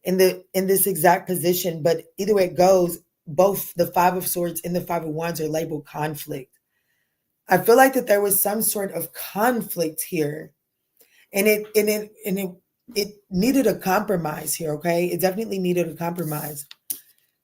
in this exact position. But either way it goes, both the 5 of Swords and the 5 of Wands are labeled conflict. I feel like that there was some sort of conflict here, and it needed a compromise here. Okay, it definitely needed a compromise.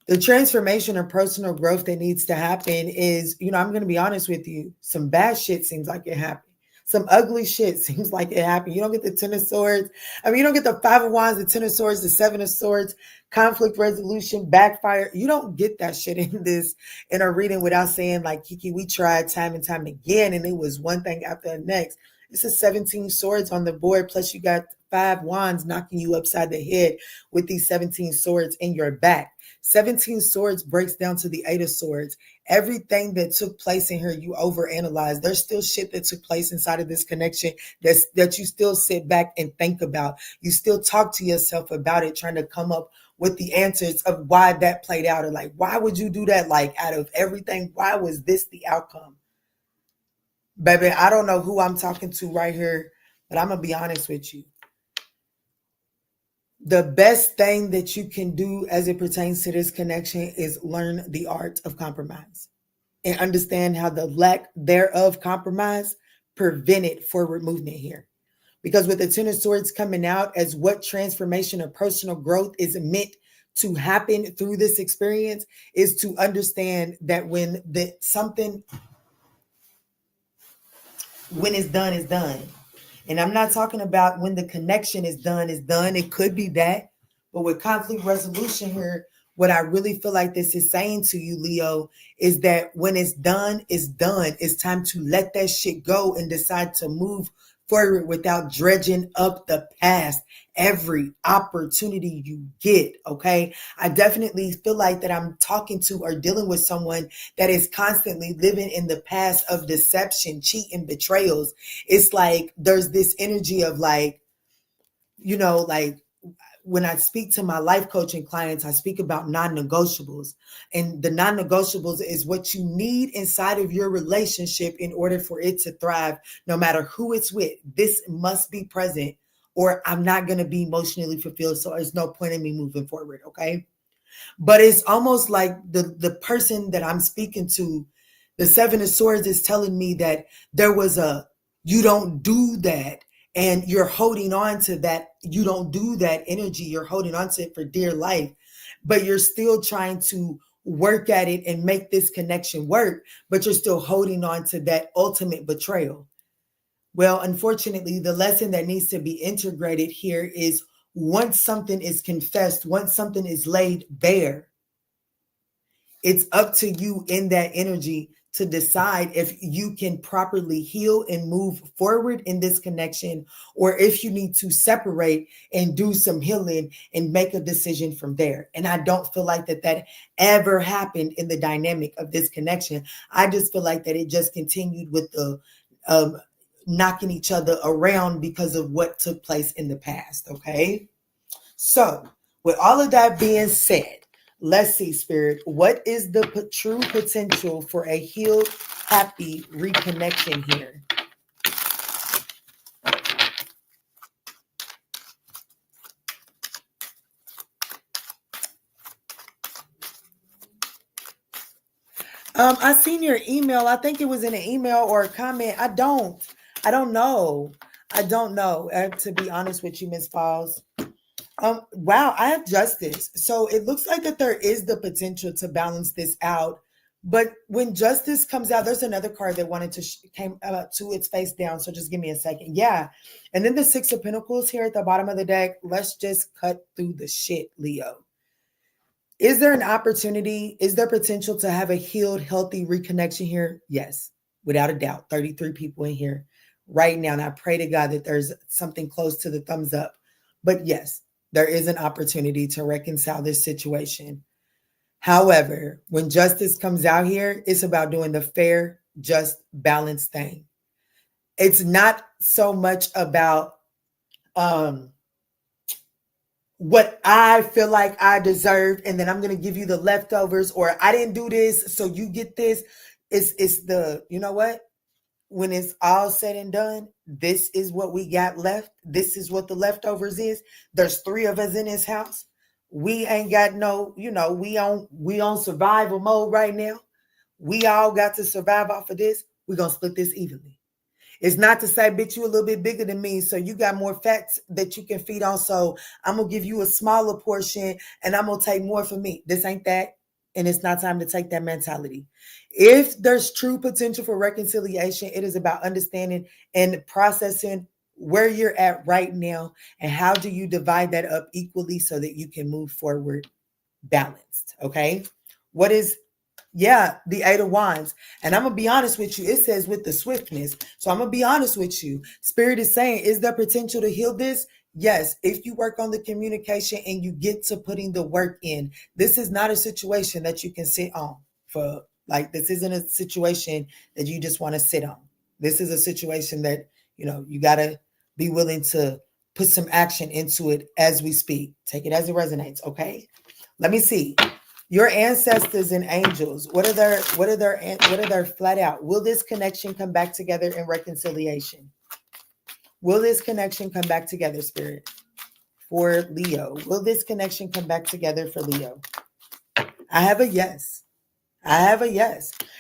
The transformation or personal growth that needs to happen is, I'm going to be honest with you. Some bad shit seems like it happened. Some ugly shit seems like it happened. You don't get the 10 of Swords. I mean, you don't get the 5 of Wands, the 10 of Swords, the 7 of Swords, conflict resolution, backfire. You don't get that shit in a reading without saying, like, Kiki, we tried time and time again, and it was one thing after the next. It's a 17 swords on the board, plus you got 5 wands knocking you upside the head with these 17 swords in your back. 17 swords breaks down to the 8 of swords. Everything that took place in here, you overanalyze. There's still shit that took place inside of this connection that you still sit back and think about. You still talk to yourself about it, trying to come up with the answers of why that played out, or like, why would you do that? Like, out of everything, why was this the outcome? Baby, I don't know who I'm talking to right here, but I'm going to be honest with you. The best thing that you can do as it pertains to this connection is learn the art of compromise and understand how the lack thereof compromise prevented forward movement here. Because with the 10 of Swords coming out as what transformation or personal growth is meant to happen through this experience is to understand that when it's done, it's done. And I'm not talking about when the connection is done, it's done. It could be that. But with conflict resolution here, what I really feel like this is saying to you, Leo, is that when it's done, it's done. It's time to let that shit go and decide to move forward without dredging up the past every opportunity you get, okay? I definitely feel like that I'm talking to or dealing with someone that is constantly living in the past of deception, cheating, betrayals. It's like there's this energy of like, like when I speak to my life coaching clients, I speak about non-negotiables. And the non-negotiables is what you need inside of your relationship in order for it to thrive, no matter who it's with. This must be present, or I'm not going to be emotionally fulfilled. So there's no point in me moving forward, okay? But it's almost like the person that I'm speaking to, the 7 of Swords, is telling me that there was you don't do that. And you're holding on to that. You don't do that energy. You're holding on to it for dear life, but you're still trying to work at it and make this connection work, but you're still holding on to that ultimate betrayal. Well, unfortunately, the lesson that needs to be integrated here is once something is confessed, once something is laid bare, it's up to you in that energy to decide if you can properly heal and move forward in this connection, or if you need to separate and do some healing and make a decision from there. And I don't feel like that ever happened in the dynamic of this connection. I just feel like that it just continued with the knocking each other around because of what took place in the past, okay? So, with all of that being said, let's see, Spirit, what is the true potential for a healed, happy reconnection here? I seen your email. I think it was in an email or a comment. I don't know. To be honest with you, Miss Falls. Wow, I have justice. So it looks like that there is the potential to balance this out. But when justice comes out, there's another card that wanted to came to its face down. So just give me a second. Yeah. And then the Six of Pentacles here at the bottom of the deck. Let's just cut through the shit, Leo. Is there an opportunity? Is there potential to have a healed, healthy reconnection here? Yes, without a doubt. 33 people in here right now. And I pray to God that there's something close to the thumbs up. But yes, there is an opportunity to reconcile this situation. However, when justice comes out here, it's about doing the fair, just, balanced thing. It's not so much about what I feel like I deserved, and then I'm going to give you the leftovers, or I didn't do this, so you get this. It's the, you know what? When it's all said and done, this is what we got left. This is what the leftovers is. There's 3 of us in this house. We ain't got no, we on survival mode right now. We all got to survive off of this. We're going to split this evenly. It's not to say, bitch, you a little bit bigger than me, so you got more fats that you can feed on. So I'm going to give you a smaller portion and I'm going to take more for me. This ain't that. And it's not time to take that mentality. If there's true potential for reconciliation, it is about understanding and processing where you're at right now and how do you divide that up equally so that you can move forward balanced. Okay. What is the 8 of Wands. And I'm going to be honest with you. It says with the swiftness. So I'm going to be honest with you. Spirit is saying, is there potential to heal this? Yes. If you work on the communication and you get to putting the work in, this is not a situation that you can sit on for. Like, this isn't a situation that you just want to sit on. This is a situation that, you got to be willing to put some action into it as we speak. Take it as it resonates. Okay. Let me see. Your ancestors and angels, what are their flat out? Will this connection come back together in reconciliation? Will this connection come back together, Spirit, for Leo? Will this connection come back together for Leo? I have a yes.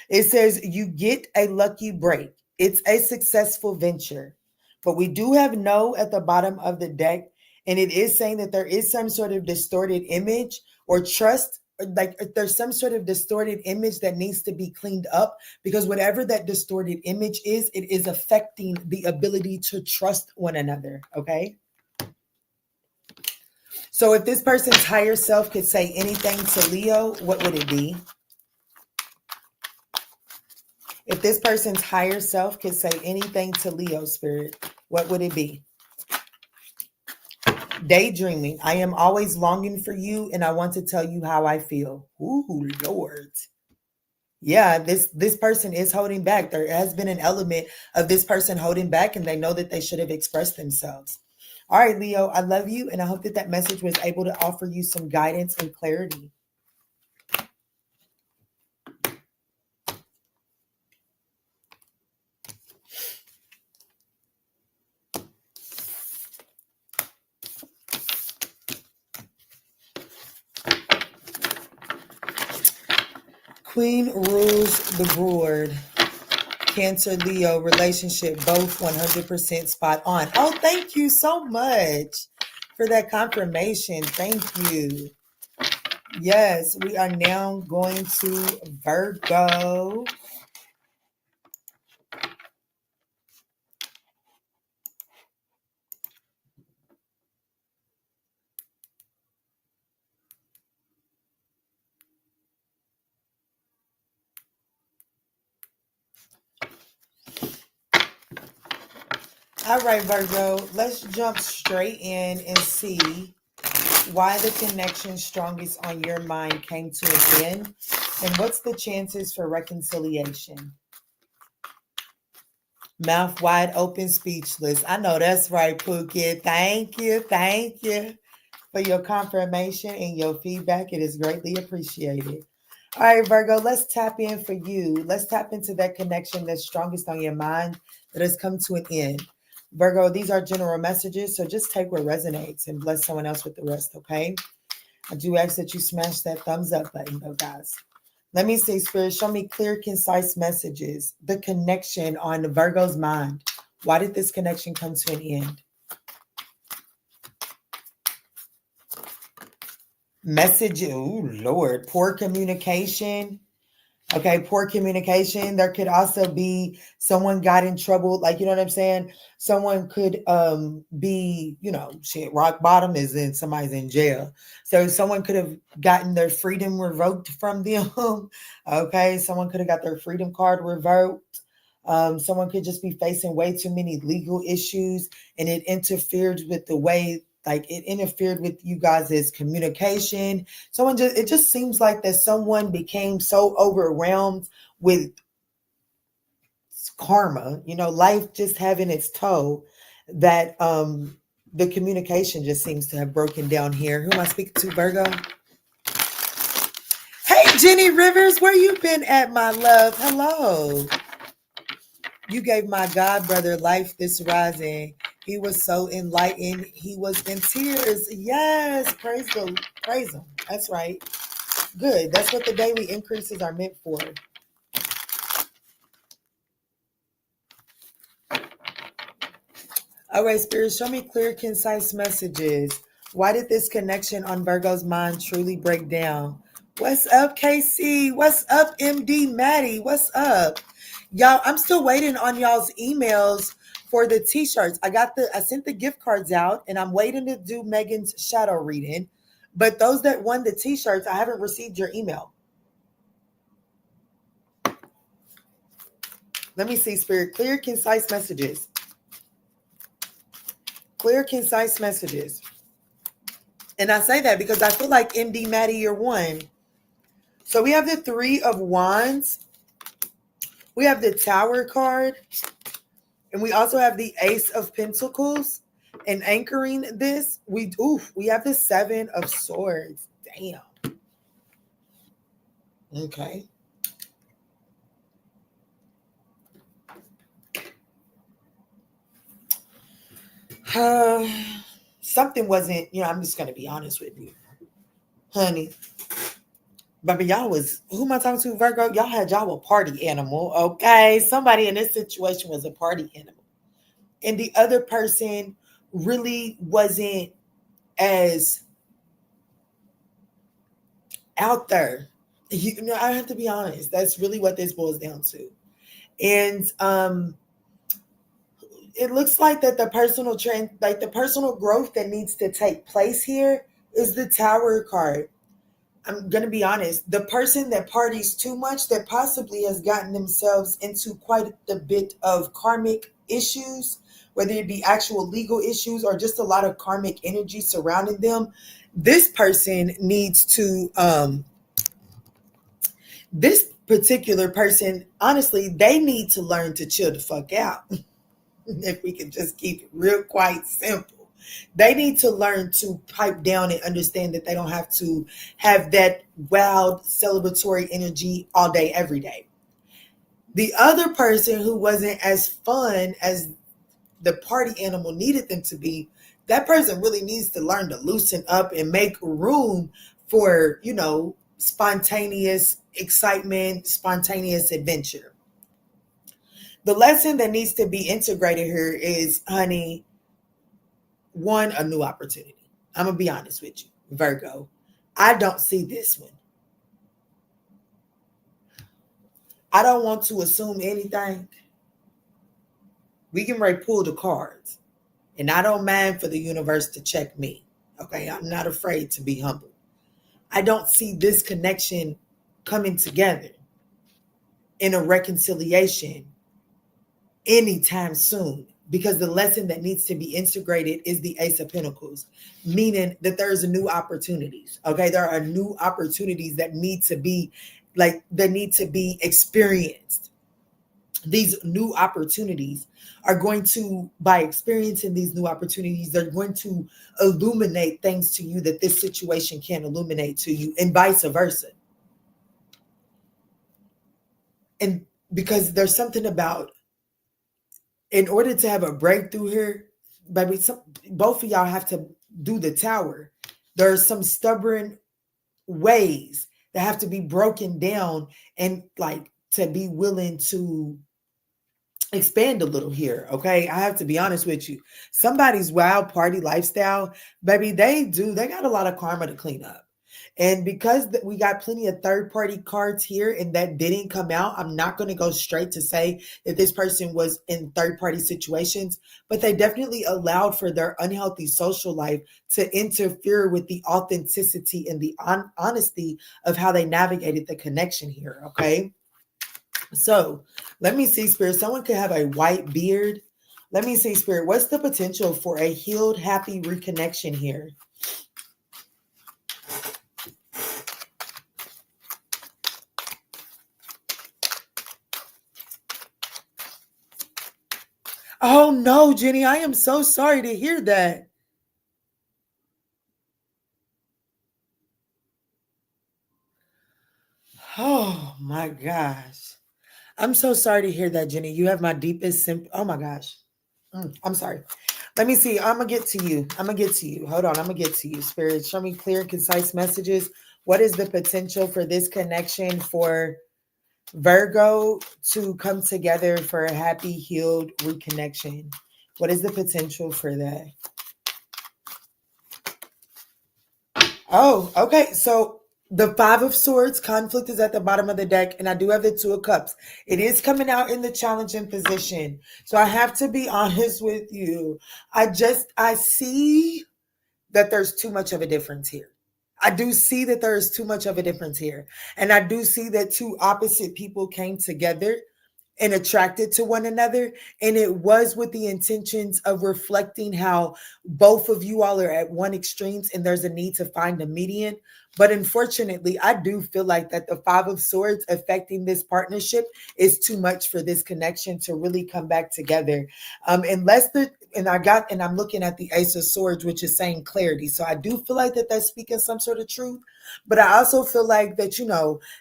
It says you get a lucky break. It's a successful venture. But we do have no at the bottom of the deck. And it is saying that there is some sort of distorted image or trust. Like there's some sort of distorted image that needs to be cleaned up, because whatever that distorted image is, it is affecting the ability to trust one another. Okay. So if this person's higher self could say anything to Leo, what would it be? If this person's higher self could say anything to Leo, Spirit, what would it be? Daydreaming. I am always longing for you, and I want to tell you how I feel. Ooh, Lord. Yeah, this person is holding back. There has been an element of this person holding back, and they know that they should have expressed themselves. All right, Leo, I love you, and I hope that that message was able to offer you some guidance and clarity. Queen rules the board. Cancer, Leo, relationship, both 100% spot on. Oh, thank you so much for that confirmation. Thank you. Yes, we are now going to Virgo. All right, Virgo, let's jump straight in and see why the connection strongest on your mind came to an end, and what's the chances for reconciliation. Mouth wide open, speechless. I know that's right, Pookie. Thank you. Thank you for your confirmation and your feedback. It is greatly appreciated. All right, Virgo, let's tap in for you. Let's tap into that connection that's strongest on your mind that has come to an end. Virgo, these are general messages, so just take what resonates and bless someone else with the rest, okay? I do ask that you smash that thumbs up button, though, guys. Let me see, Spirit, show me clear, concise messages. The connection on Virgo's mind. Why did this connection come to an end? Message, oh Lord, poor communication. Okay, poor communication. There could also be someone got in trouble, like, you know what I'm saying? Someone could be, shit, rock bottom is in somebody's in jail. So someone could have gotten their freedom revoked from them. Okay, someone could have got their freedom card revoked. Someone could just be facing way too many legal issues, and it interfered with the way, like it interfered with you guys' communication. It just seems like that someone became so overwhelmed with karma, life just having its toe, that the communication just seems to have broken down here. Who am I speaking to, Virgo? Hey, Jenny Rivers, where you been at, my love? Hello. You gave my god brother life this rising. He was so enlightened. He was in tears. Yes, praise him. That's right. Good. That's what the daily increases are meant for. All right, Spirit, show me clear, concise messages. Why did this connection on Virgo's mind truly break down? What's up, KC? What's up, MD Maddie? What's up? Y'all, I'm still waiting on y'all's emails for the t-shirts. I sent the gift cards out, and I'm waiting to do Megan's shadow reading. But those that won the t-shirts, I haven't received your email. Let me see, Spirit. Clear, concise messages. Clear, concise messages. And I say that because I feel like MD Maddie, you're one. So we have the Three of Wands. We have the Tower card. And we also have the Ace of Pentacles. And anchoring this, we have the Seven of Swords. Damn. Okay. Something wasn't, I'm just going to be honest with you. Honey. But y'all who am I talking to, Virgo? Y'all had y'all a party animal, okay? Somebody in this situation was a party animal. And the other person really wasn't as out there. I have to be honest. That's really what this boils down to. And it looks like that the personal growth that needs to take place here is the Tower card. I'm going to be honest. The person that parties too much, that possibly has gotten themselves into quite a bit of karmic issues, whether it be actual legal issues or just a lot of karmic energy surrounding them. This person needs to, this particular person, honestly, they need to learn to chill the fuck out. If we can just keep it real quite simple. They need to learn to pipe down and understand that they don't have to have that wild celebratory energy all day, every day. The other person who wasn't as fun as the party animal needed them to be, that person really needs to learn to loosen up and make room for, spontaneous excitement, spontaneous adventure. The lesson that needs to be integrated here is, honey, one, a new opportunity. I'm going to be honest with you, Virgo. I don't see this one. I don't want to assume anything. We can pull the cards. And I don't mind for the universe to check me. Okay, I'm not afraid to be humble. I don't see this connection coming together in a reconciliation anytime soon, because the lesson that needs to be integrated is the Ace of Pentacles, meaning that there's new opportunities. Okay, there are new opportunities that need to be experienced. these new opportunities are going to, by experiencing these new opportunities, they're going to illuminate things to you that this situation can't illuminate to you, and vice versa. And because there's something about, in order to have a breakthrough here, baby, both of y'all have to do the tower. There are some stubborn ways that have to be broken down, and like to be willing to expand a little here. Okay, I have to be honest with you. Somebody's wild party lifestyle, baby, they got a lot of karma to clean up. And because we got plenty of third party cards here and that didn't come out, I'm not going to go straight to say that this person was in third party situations, but they definitely allowed for their unhealthy social life to interfere with the authenticity and the honesty of how they navigated the connection here. Okay. So let me see, Spirit. Someone could have a white beard. Let me see, Spirit. What's the potential for a healed, happy reconnection here? Oh no, Jenny, I am so sorry to hear that. Oh my gosh. I'm so sorry to hear that, Jenny. You have my deepest sympathy. Oh my gosh. I'm sorry. Let me see. I'm going to get to you. Hold on. I'm going to get to you. Spirit, show me clear and concise messages. What is the potential for this connection for Virgo to come together for a happy, healed reconnection? What is the potential for that? Oh, okay. So the Five of Swords, conflict is at the bottom of the deck, and I do have the Two of Cups. It is coming out in the challenging position. So I have to be honest with you. I see that there's too much of a difference here. I do see that there is too much of a difference here. And I do see that two opposite people came together and attracted to one another. And it was with the intentions of reflecting how both of you all are at one extremes and there's a need to find a median. But unfortunately, I do feel like that the Five of Swords affecting this partnership is too much for this connection to really come back together. I'm looking at the Ace of Swords, which is saying clarity. So I do feel like that that's speaking some sort of truth. But I also feel like that,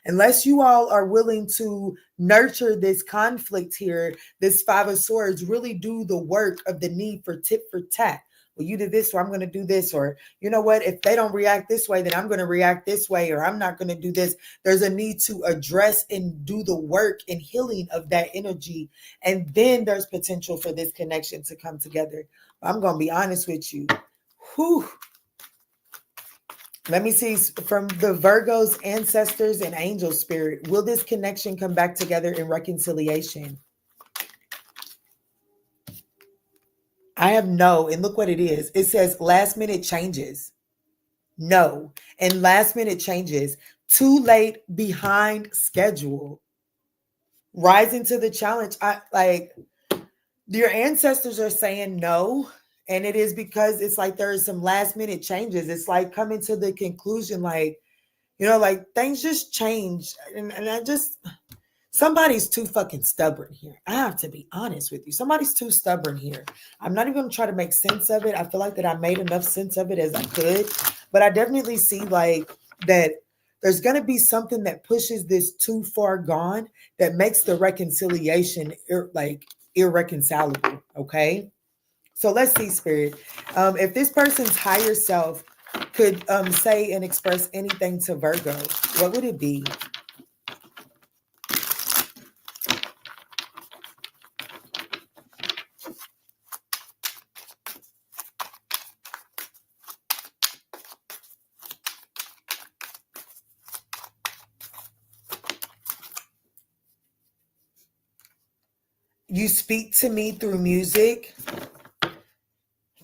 unless you all are willing to nurture this conflict here, this Five of Swords, really do the work of the need for tit for tat. Well, you did this, so I'm going to do this. Or, you know what, if they don't react this way, then I'm going to react this way, or I'm not going to do this. There's a need to address and do the work and healing of that energy. And then there's potential for this connection to come together. I'm going to be honest with you. Whew. Let me see from the Virgo's ancestors and angel spirit. Will this connection come back together in reconciliation? I have no, and look what it is. It says last minute changes. No, and last minute changes. Too late, behind schedule. Rising to the challenge. Your ancestors are saying no. And it is because it's like there is some last minute changes. It's like coming to the conclusion, like things just change. And somebody's too fucking stubborn here. I have to be honest with you. Somebody's too stubborn here. I'm not even going to try to make sense of it. I feel like that I made enough sense of it as I could. But I definitely see that there's going to be something that pushes this too far gone that makes the reconciliation irreconcilable. Okay. So let's see, Spirit. If this person's higher self could say and express anything to Virgo, what would it be? You speak to me through music.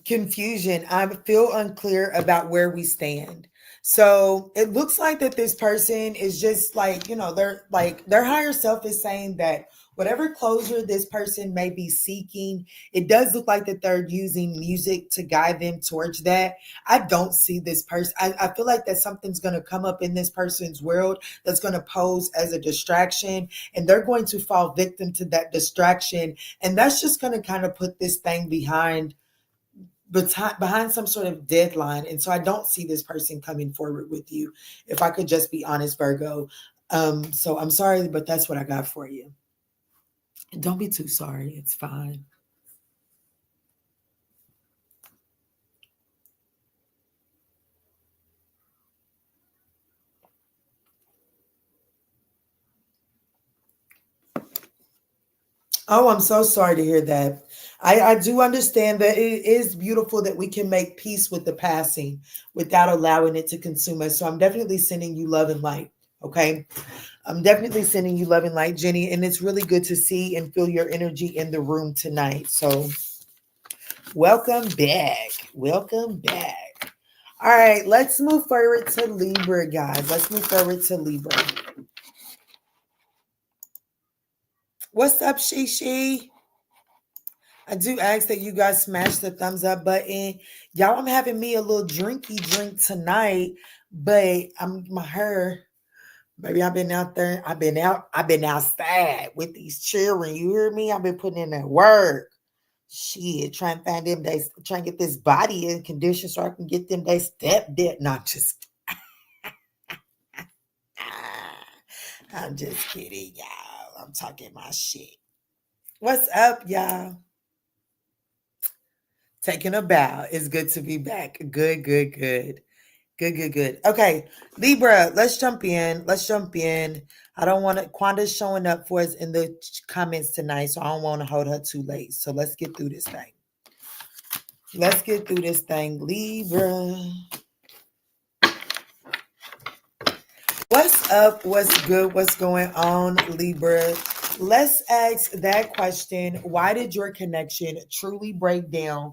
Confusion. I feel unclear about where we stand. So it looks like that this person is just their higher self is saying that Whatever closure this person may be seeking, it does look like that they're using music to guide them towards that. I don't see this person. I feel like that something's going to come up in this person's world that's going to pose as a distraction, and they're going to fall victim to that distraction. And that's just going to kind of put this thing behind some sort of deadline. And so I don't see this person coming forward with you, if I could just be honest, Virgo. So I'm sorry, but that's what I got for you. Don't be too sorry. It's fine. Oh, I'm so sorry to hear that. I do understand that it is beautiful that we can make peace with the passing without allowing it to consume us. So I'm definitely sending you love and light. Okay. I'm definitely sending you love and light, Jenny. And it's really good to see and feel your energy in the room tonight. So welcome back. Welcome back. All right. Let's move forward to Libra, guys. Let's move forward to Libra. What's up, Shishi? I do ask that you guys smash the thumbs up button. Y'all, I'm having me a little drinky drink tonight, but my hair. Baby, I've been out there. I've been outside with these children. You hear me? I've been putting in that work. Shit, trying to find them days, trying to get this body in condition so I can get them they step dead. Not just I'm just kidding, y'all. I'm talking my shit. What's up, y'all? Taking a bow. It's good to be back. Good. Okay, Libra, let's jump in. I don't want to, Quanda's showing up for us in the comments tonight, so I don't want to hold her too late. So let's get through this thing. Libra. What's up? What's good? What's going on, Libra? Let's ask that question. Why did your connection truly break down?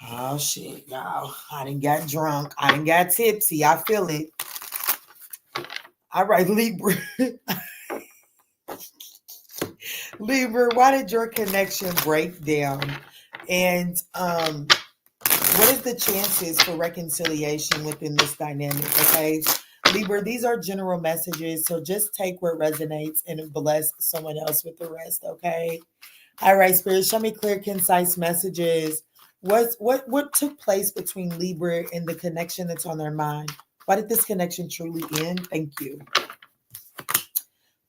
Oh shit, y'all. I done got drunk. I done got tipsy. I feel it. All right, Libra. Libra, why did your connection break down? And what is the chances for reconciliation within this dynamic? Okay. Libra, these are general messages, so just take what resonates and bless someone else with the rest, okay? All right, Spirit, show me clear, concise messages. What took place between Libra and the connection that's on their mind? Why did this connection truly end? Thank you.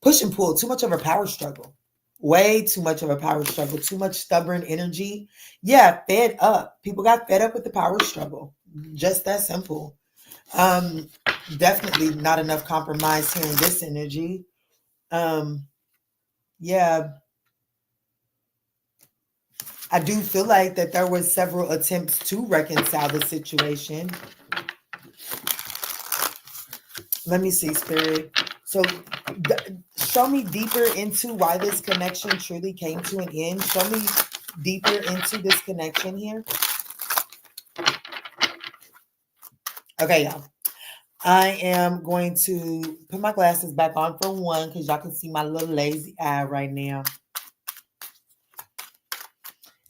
Push and pull, too much of a power struggle. Way too much of a power struggle, too much stubborn energy. Yeah, fed up. People got fed up with the power struggle. Just that simple. Definitely not enough compromise here in this energy. Yeah. I do feel like that there were several attempts to reconcile the situation. Let me see, Spirit. So show me deeper into why this connection truly came to an end. Show me deeper into this connection here. Okay, y'all. I am going to put my glasses back on for one because y'all can see my little lazy eye right now.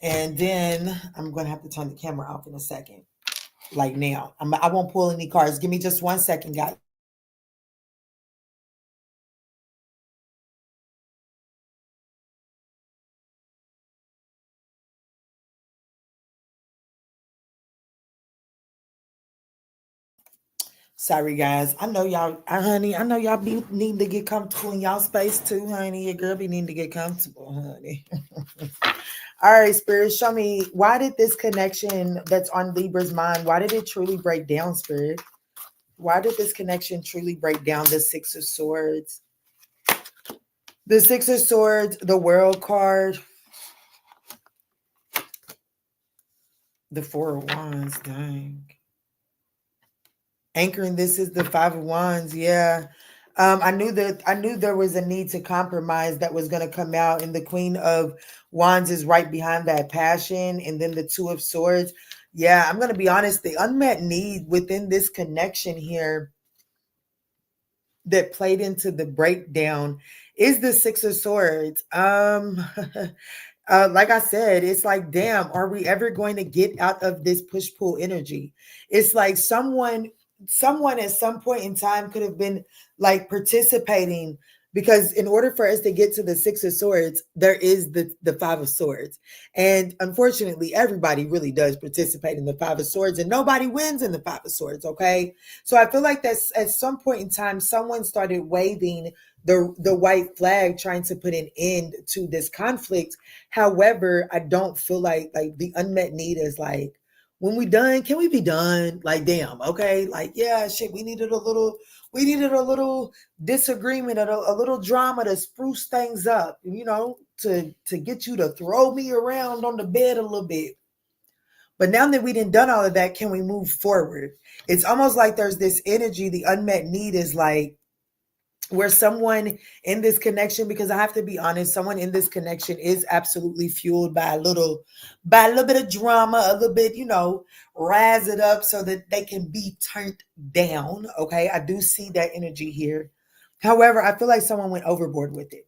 And then I'm going to have to turn the camera off in a second. Like now. I won't pull any cards. Give me just 1 second, guys. Sorry, guys. I know y'all, honey. I know y'all be needing to get comfortable in y'all space too, honey. Your girl be needing to get comfortable, honey. All right, Spirit, show me, why did this connection that's on Libra's mind, why did it truly break down, Spirit? Why did this connection truly break down? The Six of Swords. The Six of Swords, the World card. The Four of Wands, dang. Anchoring, this is the Five of Wands, yeah. I knew there was a need to compromise that was going to come out, and the Queen of Wands is right behind that passion, and then the Two of Swords. Yeah, I'm going to be honest, the unmet need within this connection here, that played into the breakdown is the Six of Swords. Like I said, it's like, damn, are we ever going to get out of this push-pull energy? It's like someone at some point in time could have been like participating, because in order for us to get to the Six of Swords, there is the Five of Swords. And unfortunately, everybody really does participate in the Five of Swords, and nobody wins in the Five of Swords, okay? So I feel like that's at some point in time, someone started waving the white flag, trying to put an end to this conflict. However, I don't feel like the unmet need is like, when we done, can we be done? Like, damn, okay, like, yeah, shit, we needed a little disagreement, a little drama to spruce things up, to get you to throw me around on the bed a little bit. But now that we done all of that, can we move forward? It's almost like there's this energy, the unmet need is like, where someone in this connection, because I have to be honest, someone in this connection is absolutely fueled by a little bit of drama, a little bit, rise it up so that they can be turned down. Okay. I do see that energy here. However, I feel like someone went overboard with it.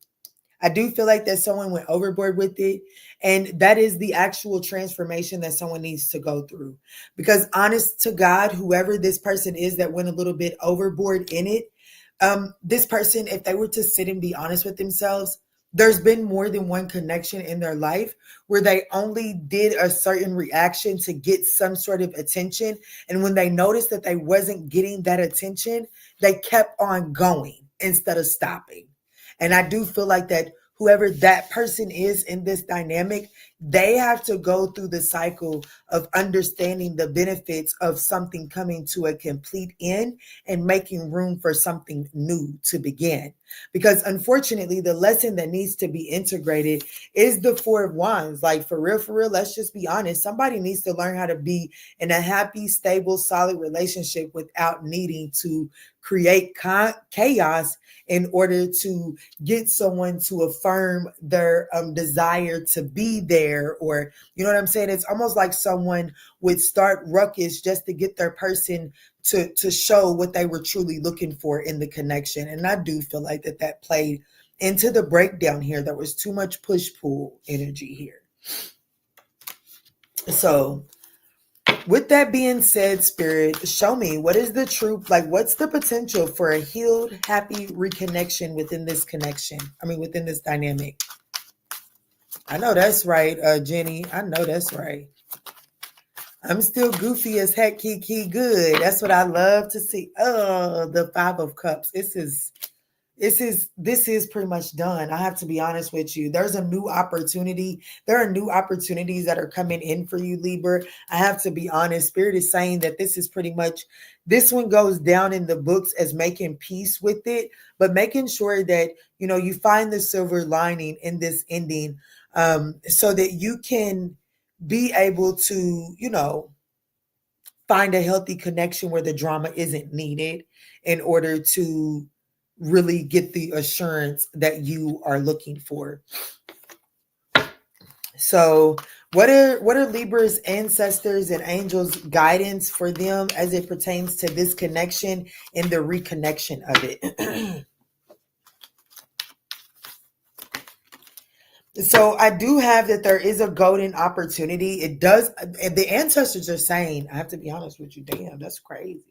I do feel like that someone went overboard with it. And that is the actual transformation that someone needs to go through. Because honest to God, whoever this person is that went a little bit overboard in it, this person, if they were to sit and be honest with themselves, there's been more than one connection in their life where they only did a certain reaction to get some sort of attention. And when they noticed that they wasn't getting that attention, they kept on going instead of stopping. And I do feel like that whoever that person is in this dynamic, they have to go through the cycle of understanding the benefits of something coming to a complete end and making room for something new to begin. Because unfortunately, the lesson that needs to be integrated is the Four of Wands. Like, for real, let's just be honest. Somebody needs to learn how to be in a happy, stable, solid relationship without needing to create chaos in order to get someone to affirm their desire to be there. Or, you know what I'm saying? It's almost like someone would start ruckus just to get their person to show what they were truly looking for in the connection. And I do feel like that played into the breakdown here. There was too much push-pull energy here. So with that being said, Spirit, show me, what is the truth? Like, what's the potential for a healed, happy reconnection within this connection? Within this dynamic. I know that's right, Jenny. I know that's right. I'm still goofy as heck, Kiki. Good. That's what I love to see. Oh, the Five of Cups. This is pretty much done. I have to be honest with you. There's a new opportunity. There are new opportunities that are coming in for you, Libra. I have to be honest. Spirit is saying that this is pretty much, this one goes down in the books as making peace with it, but making sure that, you find the silver lining in this ending, so that you can be able to, find a healthy connection where the drama isn't needed in order to really get the assurance that you are looking for. So what are Libra's ancestors and angels' guidance for them as it pertains to this connection and the reconnection of it? So I do have that there is a golden opportunity. It does. The ancestors are saying, I have to be honest with you. Damn, that's crazy.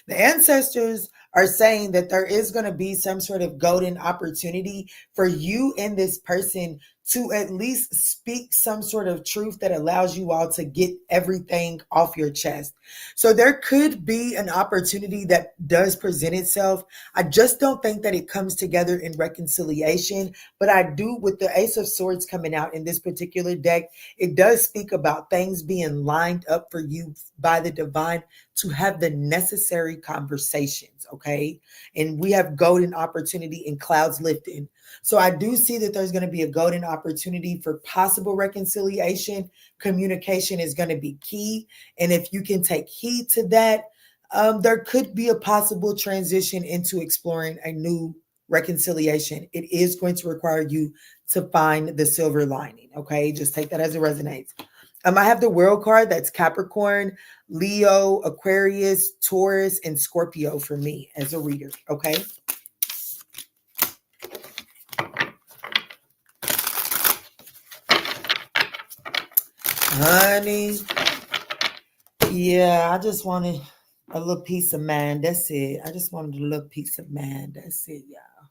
The ancestors are saying that there is going to be some sort of golden opportunity for you and this person to at least speak some sort of truth that allows you all to get everything off your chest. So there could be an opportunity that does present itself. I just don't think that it comes together in reconciliation, but I do, with the Ace of Swords coming out in this particular deck, it does speak about things being lined up for you by the divine to have the necessary conversations, okay? And we have golden opportunity and clouds lifting. So I do see that there's going to be a golden opportunity for possible reconciliation. Communication is going to be key. And if you can take heed to that, there could be a possible transition into exploring a new reconciliation. It is going to require you to find the silver lining, okay? Just take that as it resonates. I have the World card. That's Capricorn, Leo, Aquarius, Taurus, and Scorpio for me as a reader, okay? Honey. Yeah, I just wanted a little peace of mind. That's it. I just wanted a little peace of mind. That's it, y'all.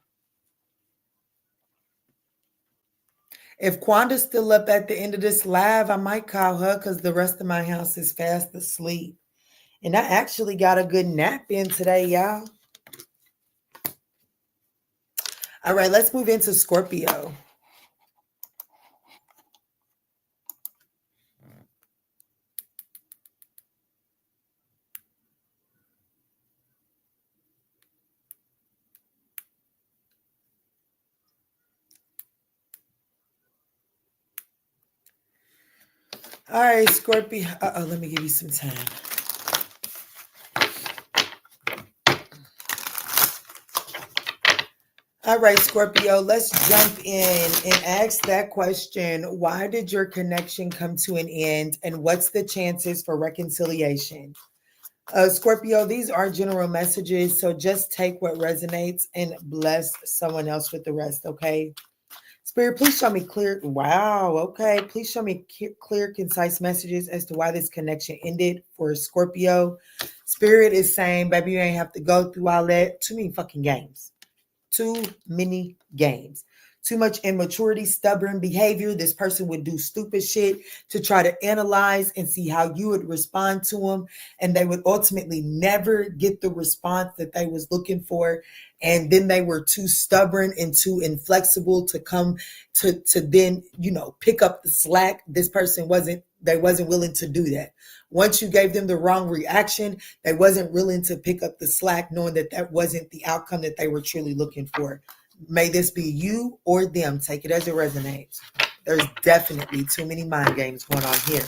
If Quanda's still up at the end of this live, I might call her because the rest of my house is fast asleep. And I actually got a good nap in today, y'all. All right, let's move into Scorpio. All right, Scorpio. Let me give you some time. All right, Scorpio, let's jump in and ask that question. Why did your connection come to an end? And what's the chances for reconciliation? Scorpio, these are general messages, so just take what resonates and bless someone else with the rest, okay? Spirit, please show me clear. Wow, okay. Please show me clear, concise messages as to why this connection ended for Scorpio. Spirit is saying, baby, you ain't have to go through all that. Too many fucking games. Too many games. Too much immaturity, stubborn behavior. This person would do stupid shit to try to analyze and see how you would respond to them. And they would ultimately never get the response that they was looking for. And then they were too stubborn and too inflexible to come to then, pick up the slack. This person wasn't willing to do that. Once you gave them the wrong reaction, they wasn't willing to pick up the slack, knowing that that wasn't the outcome that they were truly looking for. May this be you or them. Take it as it resonates. There's definitely too many mind games going on here.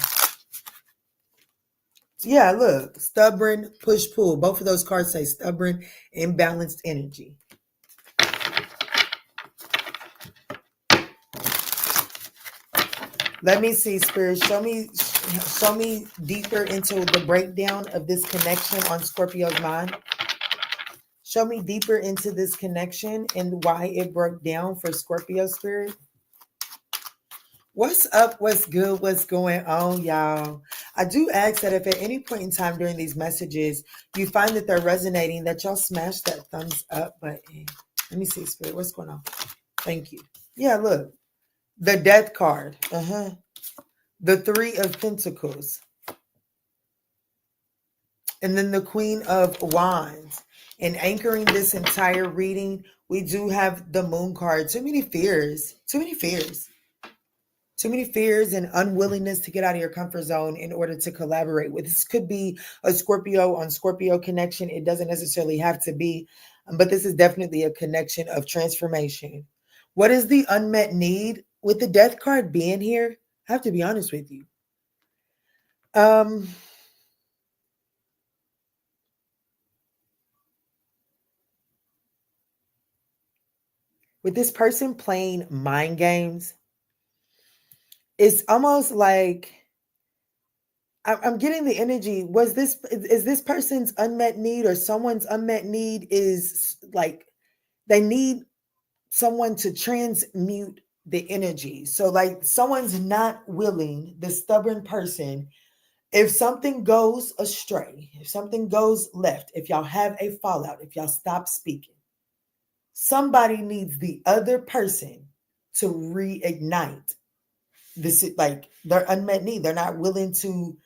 Yeah, look, stubborn, push-pull. Both of those cards say stubborn, imbalanced energy. Let me see, Spirit. Show me deeper into the breakdown of this connection on Scorpio's mind. Show me deeper into this connection and why it broke down for Scorpio, Spirit. What's up? What's good? What's going on, y'all? I do ask that if at any point in time during these messages you find that they're resonating, that y'all smash that thumbs up button. Let me see, Spirit. What's going on? Thank you. Yeah, look. The Death card. The Three of Pentacles. And then the Queen of Wands. And anchoring this entire reading, we do have the Moon card. Too many fears. Too many fears. Too many fears and unwillingness to get out of your comfort zone in order to collaborate with. This could be a Scorpio on Scorpio connection. It doesn't necessarily have to be, but this is definitely a connection of transformation. What is the unmet need? With the Death card being here, I have to be honest with you. With this person playing mind games, it's almost like I'm getting the energy. Is this person's unmet need or someone's unmet need is like they need someone to transmute the energy. So like someone's not willing, the stubborn person, if something goes astray, if something goes left, if y'all have a fallout, if y'all stop speaking, somebody needs the other person to reignite this, like their unmet need. They're not willing to,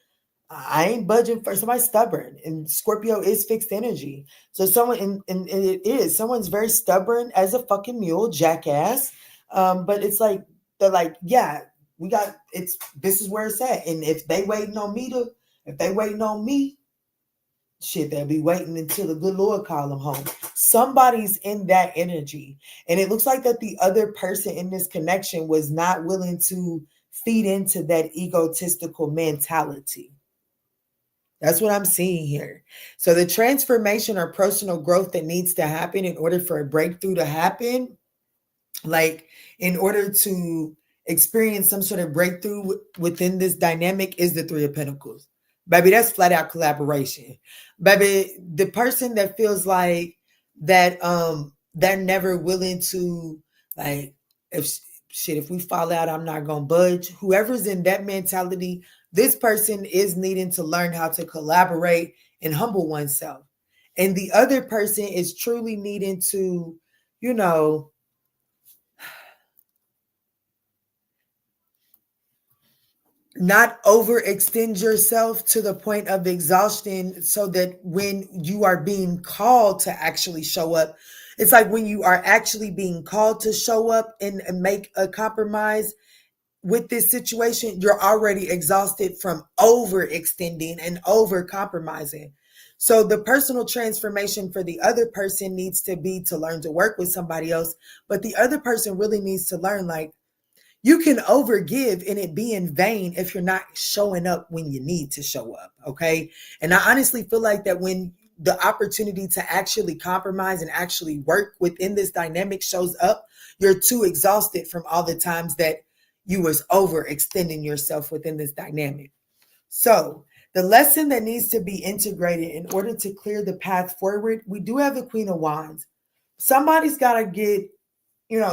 I ain't budging for somebody stubborn, and Scorpio is fixed energy. So someone, and it is, someone's very stubborn as a fucking mule, jackass. But it's like, they're like, yeah, this is where it's at. And if they waiting on me, shit, they'll be waiting until the good Lord call them home. Somebody's in that energy. And it looks like that the other person in this connection was not willing to feed into that egotistical mentality. That's what I'm seeing here. So the transformation or personal growth that needs to happen in order for a breakthrough to happen, like in order to experience some sort of breakthrough within this dynamic, is the Three of Pentacles. Baby, that's flat out collaboration. Baby, the person that feels like that they're never willing to, like, if we fall out, I'm not gonna budge. Whoever's in that mentality, This person is needing to learn how to collaborate and humble oneself. And the other person is truly needing to, you know, not overextend yourself to the point of exhaustion, so that when you are being called to actually show up, it's like when you are actually being called to show up and make a compromise with this situation, you're already exhausted from overextending and over compromising. So the personal transformation for the other person needs to be to learn to work with somebody else, but the other person really needs to learn, like, you can overgive and it be in vain if you're not showing up when you need to show up. Okay. And I honestly feel like that when the opportunity to actually compromise and actually work within this dynamic shows up, you're too exhausted from all the times that you was overextending yourself within this dynamic. So the lesson that needs to be integrated in order to clear the path forward, we do have the Queen of Wands. Somebody's got to get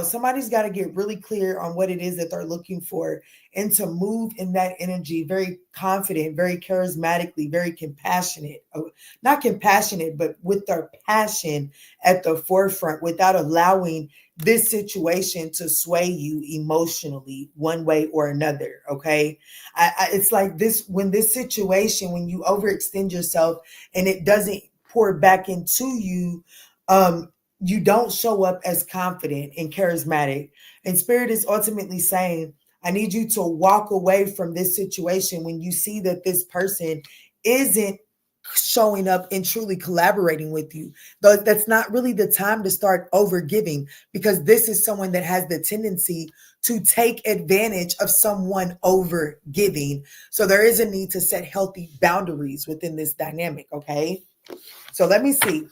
somebody's got to get really clear on what it is that they're looking for, and to move in that energy very confident, very charismatically, very compassionate. Not compassionate, but with their passion at the forefront, without allowing this situation to sway you emotionally one way or another. Okay. It's like this, when this situation, when you overextend yourself and it doesn't pour back into you, you don't show up as confident and charismatic. And Spirit is ultimately saying, I need you to walk away from this situation when you see that this person isn't showing up and truly collaborating with you. Though that's not really the time to start over giving, because this is someone that has the tendency to take advantage of someone over giving. So there is a need to set healthy boundaries within this dynamic. Okay. So let me see.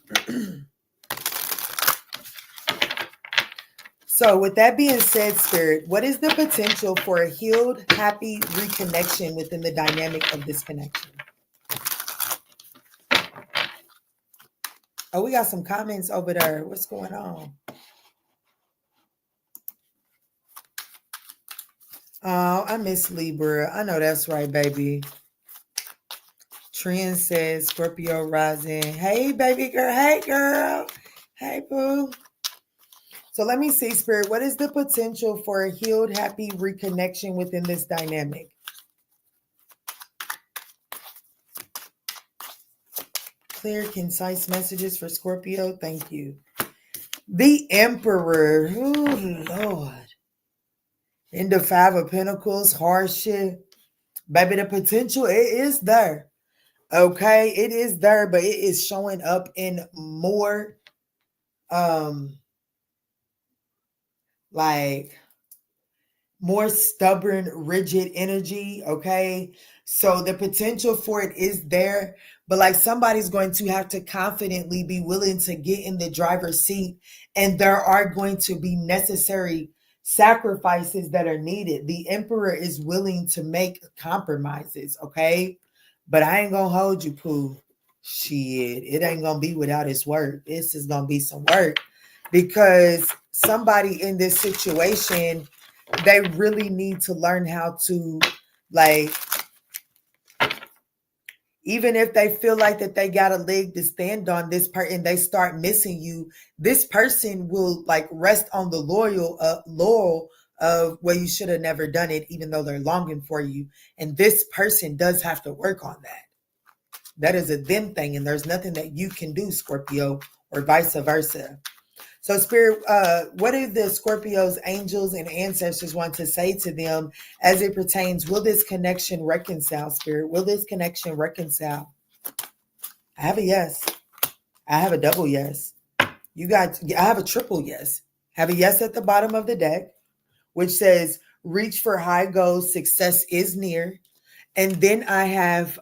So with that being said, Spirit, what is the potential for a healed, happy reconnection within the dynamic of this connection? Oh, we got some comments over there. What's going on? Oh, I miss Libra. I know that's right, baby. Trend says Scorpio rising. Hey, baby girl. Hey, girl. Hey, boo. So let me see, Spirit, what is the potential for a healed, happy reconnection within this dynamic? Clear, concise messages for Scorpio. Thank you. The Emperor. Oh, Lord. In the Five of Pentacles, hardship. Baby, the potential, it is there. Okay, it is there, but it is showing up in more like more stubborn, rigid energy. Okay. So the potential for it is there, but like somebody's going to have to confidently be willing to get in the driver's seat, and there are going to be necessary sacrifices that are needed. The Emperor is willing to make compromises. Okay. But I ain't gonna hold you, Pooh. Shit, it ain't gonna be without its work. This is gonna be some work, because somebody in this situation, they really need to learn how to, like, even if they feel like that they got a leg to stand on, this part and they start missing you, this person will like rest on the laurel of, well, you should have never done it, even though they're longing for you. And this person does have to work on that. That is a them thing, and there's nothing that you can do, Scorpio, or vice versa. So, Spirit, what do the Scorpio's angels and ancestors want to say to them as it pertains? Will this connection reconcile, Spirit? Will this connection reconcile? I have a yes. I have a double yes. I have a triple yes. I have a yes at the bottom of the deck, which says, reach for high goals, success is near. And then I have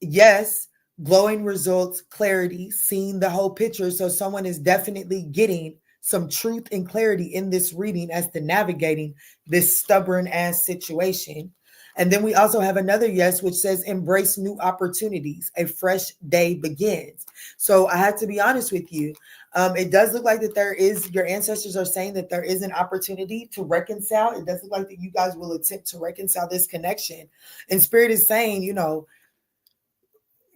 yes, glowing results, clarity, seeing the whole picture. So someone is definitely getting some truth and clarity in this reading as to navigating this stubborn ass situation. And then we also have another yes, which says embrace new opportunities. A fresh day begins. So I have to be honest with you. It does look like that there is, your ancestors are saying that there is an opportunity to reconcile. It does look like that you guys will attempt to reconcile this connection. And Spirit is saying, you know,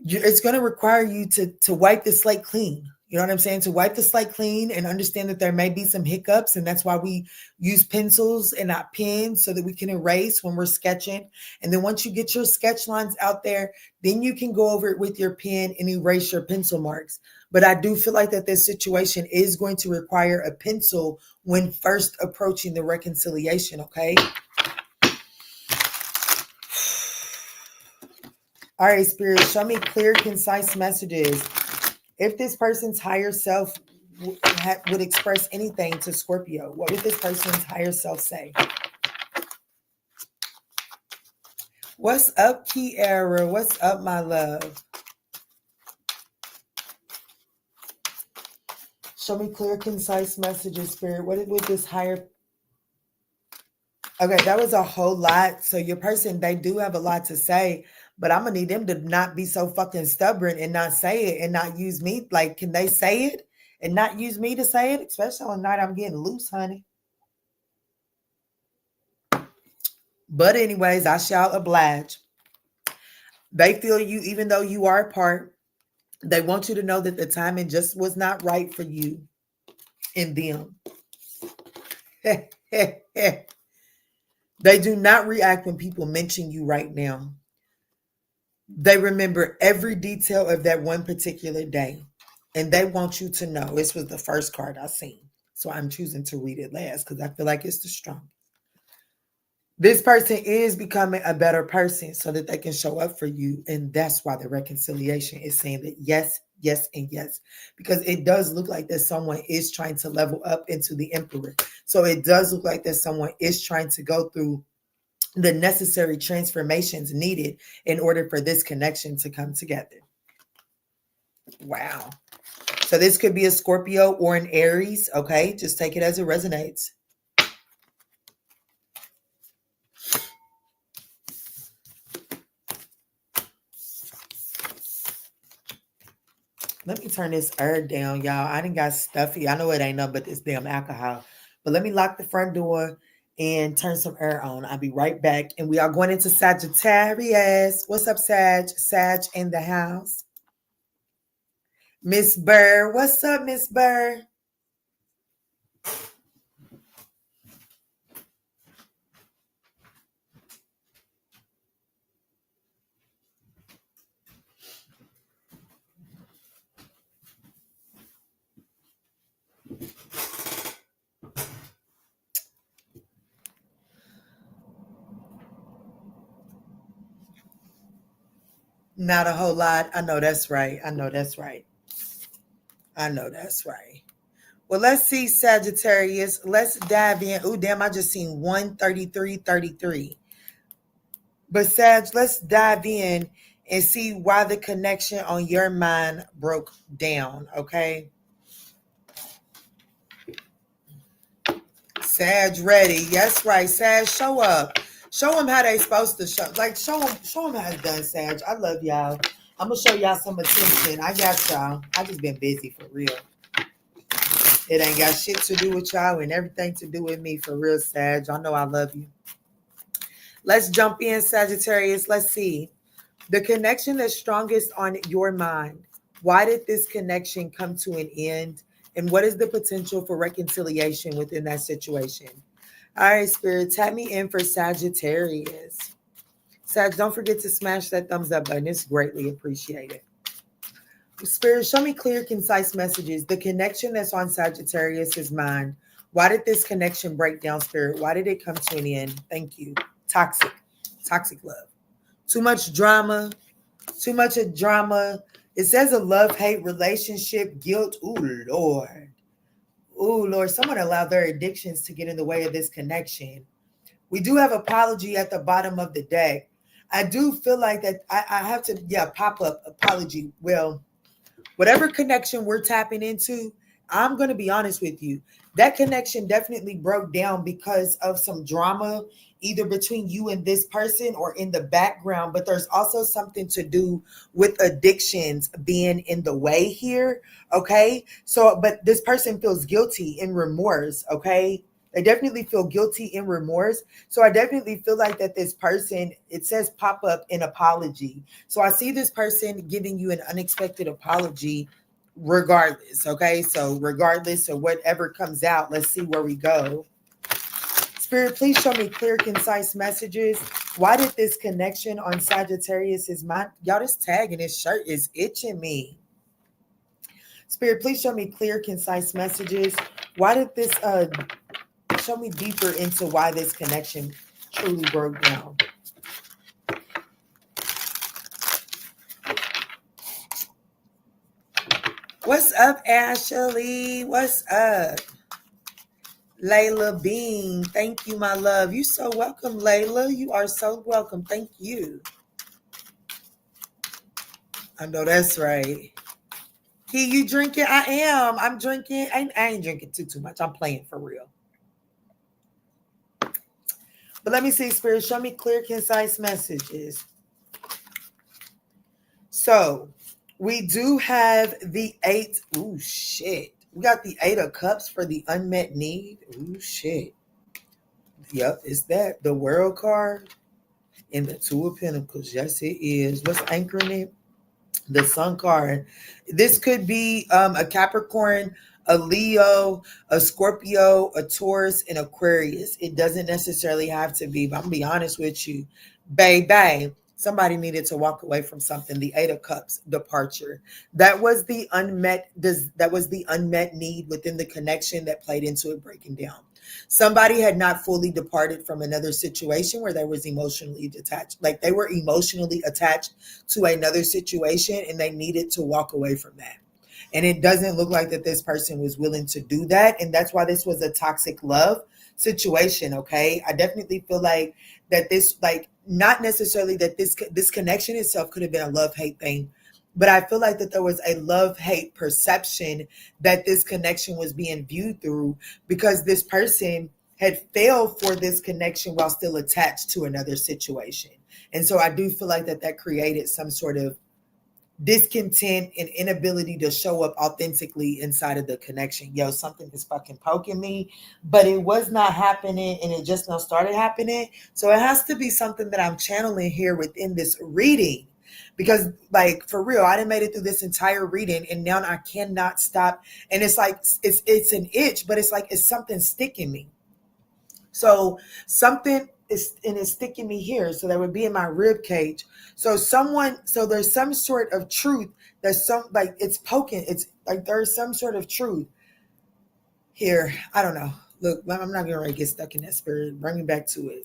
it's going to require you to wipe the slate clean. You know what I'm saying? To wipe the slate clean and understand that there may be some hiccups. And that's why we use pencils and not pens so that we can erase when we're sketching. And then once you get your sketch lines out there, then you can go over it with your pen and erase your pencil marks. But I do feel like that this situation is going to require a pencil when first approaching the reconciliation, okay? All right, Spirit, show me clear, concise messages. If this person's higher self would express anything to Scorpio, what would this person's higher self say? What's up, Kiara? What's up, my love? Show me clear, concise messages, Spirit. What would this higher... Okay, that was a whole lot. So your person, they do have a lot to say, but I'm going to need them to not be so fucking stubborn and not say it and not use me. Like, can they say it and not use me to say it? Especially on the night I'm getting loose, honey. But anyways, I shall oblige. They feel you even though you are apart. They want you to know that the timing just was not right for you and them. They do not react when people mention you right now. They remember every detail of that one particular day. And they want you to know. This was the first card I seen. So I'm choosing to read it last because I feel like it's the strongest. This person is becoming a better person so that they can show up for you. And that's why the reconciliation is saying that yes, yes, and yes. Because it does look like that someone is trying to level up into the Emperor. So it does look like that someone is trying to go through the necessary transformations needed in order for this connection to come together. Wow. So this could be a Scorpio or an Aries. Okay. Just take it as it resonates. Let me turn this herb down, y'all. I done got stuffy. I know it ain't nothing but this damn alcohol. But let me lock the front door and turn some air on. I'll be right back. And we are going into Sagittarius. What's up, Sag? Sag in the house. Miss Burr. What's up, Miss Burr? Not a whole lot. I know that's right. I know that's right. I know that's right. Well, let's see, Sagittarius. Let's dive in. Oh, damn, I just seen 133.33. But Sag, let's dive in and see why the connection on your mind broke down, okay? Sag ready. That's right. Sag, show up. Show them how they supposed to show. Like, show them how it's done, Sag. I love y'all. I'm going to show y'all some attention. I got y'all. I just been busy for real. It ain't got shit to do with y'all and everything to do with me for real, Sag. Y'all know I love you. Let's jump in, Sagittarius. Let's see. The connection that's strongest on your mind. Why did this connection come to an end? And what is the potential for reconciliation within that situation? All right, Spirit, tap me in for Sagittarius. Sag, don't forget to smash that thumbs up button. It's greatly appreciated. Spirit, show me clear, concise messages. The connection that's on Sagittarius' mind. Why did this connection break down, Spirit? Why did it come to an end? Thank you. Toxic love. Too much drama. Too much of drama. It says a love-hate relationship, guilt. Ooh, Lord. Ooh, Lord. Someone allowed their addictions to get in the way of this connection. We do have apology at the bottom of the deck. I do feel like that I have to, pop up apology. Well, whatever connection we're tapping into, I'm going to be honest with you. That connection definitely broke down because of some drama, either between you and this person or in the background. But there's also something to do with addictions being in the way here. Okay. So, but this person feels guilty and remorse. Okay. They definitely feel guilty and remorse. So I definitely feel like that this person, it says pop up an apology. So I see this person giving you an unexpected apology regardless. Okay. So regardless of whatever comes out, let's see where we go. Spirit, please show me clear, concise messages. Why did this connection on Sagittarius is my, y'all, this tag in this shirt is itching me. Spirit, please show me clear, concise messages. Why did this, show me deeper into why this connection truly broke down. What's up, Ashley? What's up? Layla Bean, thank you, my love. You so welcome, Layla. You are so welcome. Thank you. I know that's right. Key, you drinking? I am. I'm drinking. I ain't drinking too much. I'm playing for real. But let me see, Spirit. Show me clear, concise messages. So we do have the 8. Ooh, shit. We got the 8 of Cups for the unmet need. Ooh, shit. Yep, it's that. The World card and the 2 of Pentacles. Yes, it is. What's anchoring it? The Sun card. This could be a Capricorn, a Leo, a Scorpio, a Taurus, and Aquarius. It doesn't necessarily have to be, but I'm going to be honest with you. Baby, somebody needed to walk away from something. The 8 of Cups, departure. That was the unmet need within the connection that played into it breaking down. Somebody had not fully departed from another situation where they was emotionally detached. Like they were emotionally attached to another situation and they needed to walk away from that. And it doesn't look like that this person was willing to do that. And that's why this was a toxic love situation. Okay. I definitely feel like that this, like, not necessarily that this connection itself could have been a love-hate thing, but I feel like that there was a love-hate perception that this connection was being viewed through because this person had failed for this connection while still attached to another situation. And so I do feel like that created some sort of discontent and inability to show up authentically inside of the connection. Yo, something is fucking poking me, but it was not happening and it just now started happening. So it has to be something that I'm channeling here within this reading. Because, like, for real, I done made it through this entire reading and now I cannot stop. And it's like, it's an itch, but it's like, it's something sticking me. So something is, and it's sticking me here. So that would be in my rib cage. So there's some sort of truth. There's like, it's poking. It's like, there's some sort of truth here. I don't know. Look, I'm not going to get stuck in that spirit. Bring me back to it.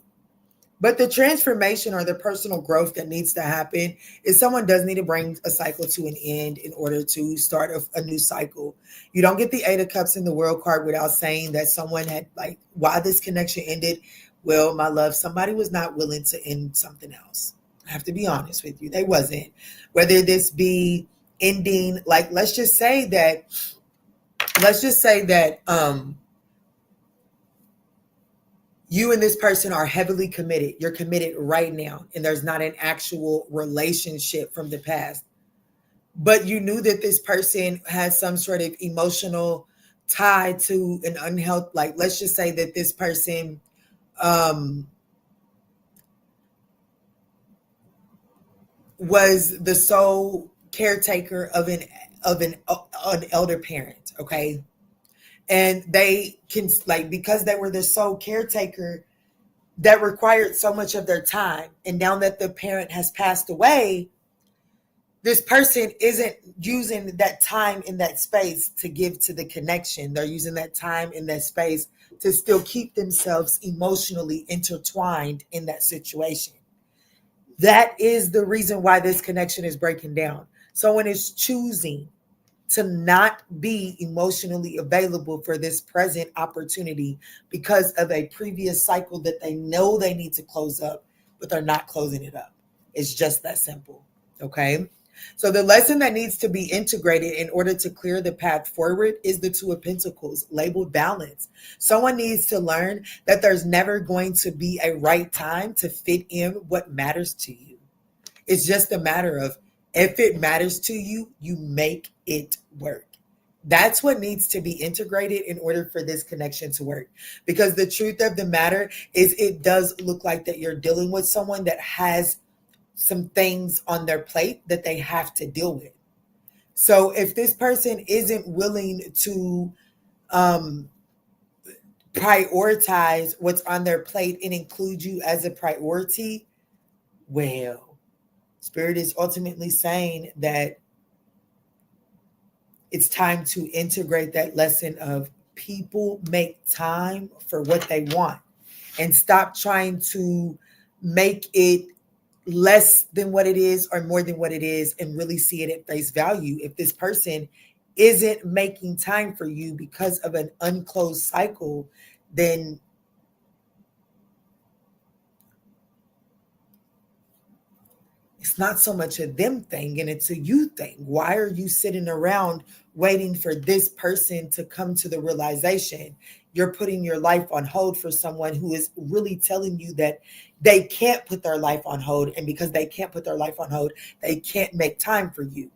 But the transformation or the personal growth that needs to happen is someone does need to bring a cycle to an end in order to start a new cycle. You don't get the 8 of Cups in the World card without saying that someone had, like, why this connection ended. Well, my love, somebody was not willing to end something else. I have to be honest with you. They wasn't. Whether this be ending, like, let's just say that you and this person are heavily committed. You're committed right now, and there's not an actual relationship from the past. But you knew that this person had some sort of emotional tie to an unhealthy, like, let's just say that this person was the sole caretaker of an elder parent, okay? And they can, like, because they were the sole caretaker, that required so much of their time. And now that the parent has passed away, this person isn't using that time in that space to give to the connection. They're using that time in that space to still keep themselves emotionally intertwined in that situation. That is the reason why this connection is breaking down. Someone is choosing to not be emotionally available for this present opportunity because of a previous cycle that they know they need to close up, but they're not closing it up. It's just that simple. Okay. So the lesson that needs to be integrated in order to clear the path forward is the Two of Pentacles, labeled balance. Someone needs to learn that there's never going to be a right time to fit in what matters to you. It's just a matter of, if it matters to you, you make it work. That's what needs to be integrated in order for this connection to work. Because the truth of the matter is, it does look like that you're dealing with someone that has some things on their plate that they have to deal with. So if this person isn't willing to prioritize what's on their plate and include you as a priority, well, Spirit is ultimately saying that it's time to integrate that lesson of people make time for what they want, and stop trying to make it less than what it is or more than what it is, and really see it at face value. If this person isn't making time for you because of an unclosed cycle, then it's not so much a them thing and it's a you thing. Why are you sitting around waiting for this person to come to the realization? You're putting your life on hold for someone who is really telling you that they can't put their life on hold. And because they can't put their life on hold, they can't make time for you.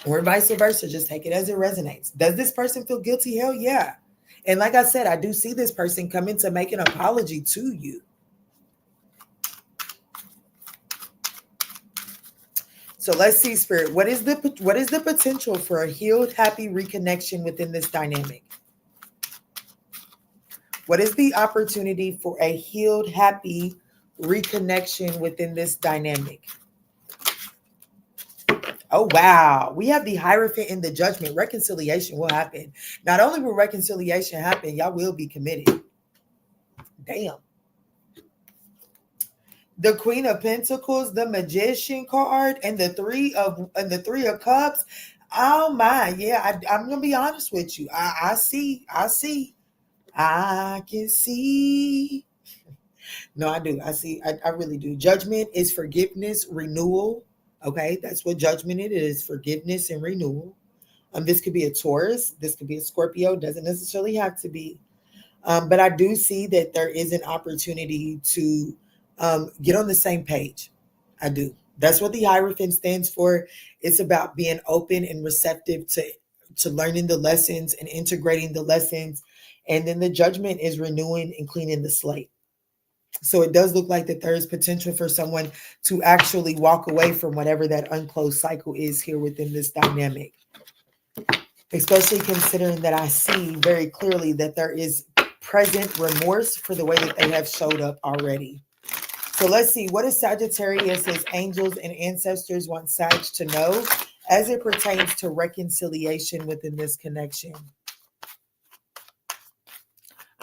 Or vice versa. Just take it as it resonates. Does this person feel guilty? Hell yeah. And like I said, I do see this person coming to make an apology to you. So let's see, Spirit. What is the potential for a healed, happy reconnection within this dynamic? What is the opportunity for a healed, happy reconnection within this dynamic? Oh, wow. We have the Hierophant in the Judgment. Reconciliation will happen. Not only will reconciliation happen, y'all will be committed. Damn. The Queen of Pentacles, the Magician card, and the Three of Cups. Oh my, yeah. I'm gonna be honest with you. I see. I can see. No, I do. I see. I really do. Judgment is forgiveness, renewal. Okay, that's what judgment it is: forgiveness and renewal. This could be a Taurus. This could be a Scorpio. Doesn't necessarily have to be. But I do see that there is an opportunity to get on the same page. I do. That's what the Hierophant stands for. It's about being open and receptive to learning the lessons and integrating the lessons. And then the Judgment is renewing and cleaning the slate. So it does look like that there is potential for someone to actually walk away from whatever that unclosed cycle is here within this dynamic. Especially considering that I see very clearly that there is present remorse for the way that they have showed up already. So let's see, what does Sagittarius' angels and ancestors want Sag to know as it pertains to reconciliation within this connection?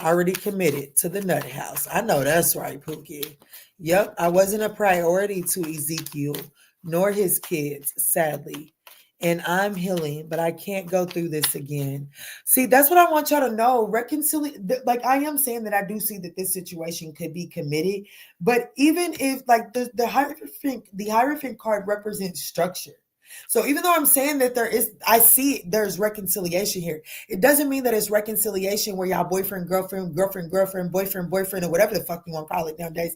Already committed to the nut house. I know that's right, Pookie. Yep, I wasn't a priority to Ezekiel nor his kids, sadly. And I'm healing, but I can't go through this again. See, that's what I want y'all to know. Like I am saying that I do see that this situation could be committed, but even if like the Hierophant card represents structure. So even though I'm saying that there's reconciliation here, it doesn't mean that it's reconciliation where y'all boyfriend, girlfriend, boyfriend, or whatever the fuck you want to call it nowadays.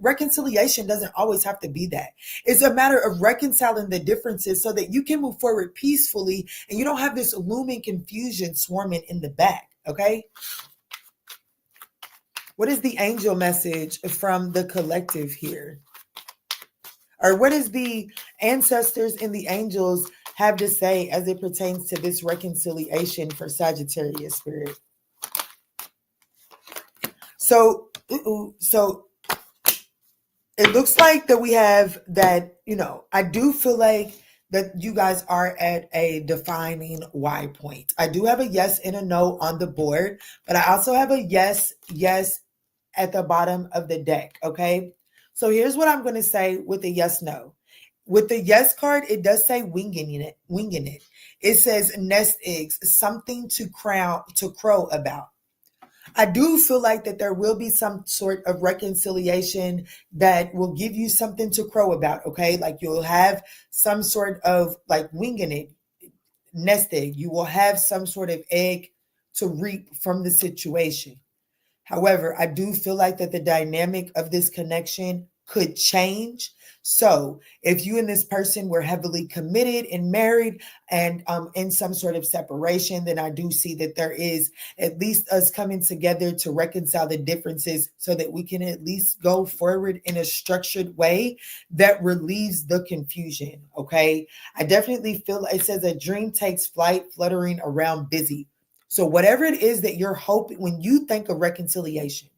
Reconciliation doesn't always have to be that. It's a matter of reconciling the differences so that you can move forward peacefully and you don't have this looming confusion swarming in the back, okay? What is the angel message from the collective here? Or what does the ancestors and the angels have to say as it pertains to this reconciliation for Sagittarius, Spirit? So it looks like that we have that, I do feel like that you guys are at a defining Y point. I do have a yes and a no on the board, but I also have a yes at the bottom of the deck, okay? So here's what I'm going to say with the yes, no. With the yes card, it does say winging it. It says nest eggs, something to crow about. I do feel like that there will be some sort of reconciliation that will give you something to crow about, okay? Like you'll have some sort of like winging it, nest egg. You will have some sort of egg to reap from the situation. However, I do feel like that the dynamic of this connection could change. So, if you and this person were heavily committed and married and in some sort of separation, then I do see that there is at least us coming together to reconcile the differences so that we can at least go forward in a structured way that relieves the confusion. Okay. I definitely feel it says a dream takes flight, fluttering around busy. So, whatever it is that you're hoping, when you think of reconciliation,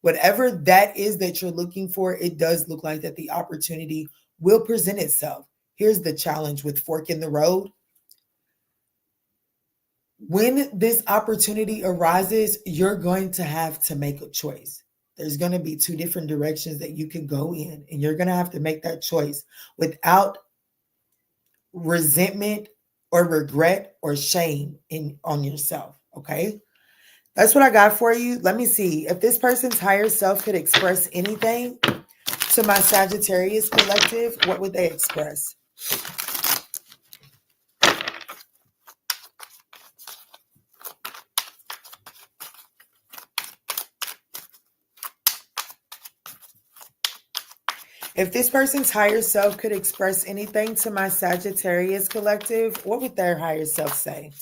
whatever that is that you're looking for, it does look like that the opportunity will present itself. Here's the challenge with fork in the road. When this opportunity arises, you're going to have to make a choice. There's going to be two different directions that you can go in, and you're going to have to make that choice without resentment or regret or shame on yourself. Okay. That's what I got for you. Let me see. If this person's higher self could express anything to my Sagittarius collective, what would they express? If this person's higher self could express anything to my Sagittarius collective, what would their higher self say?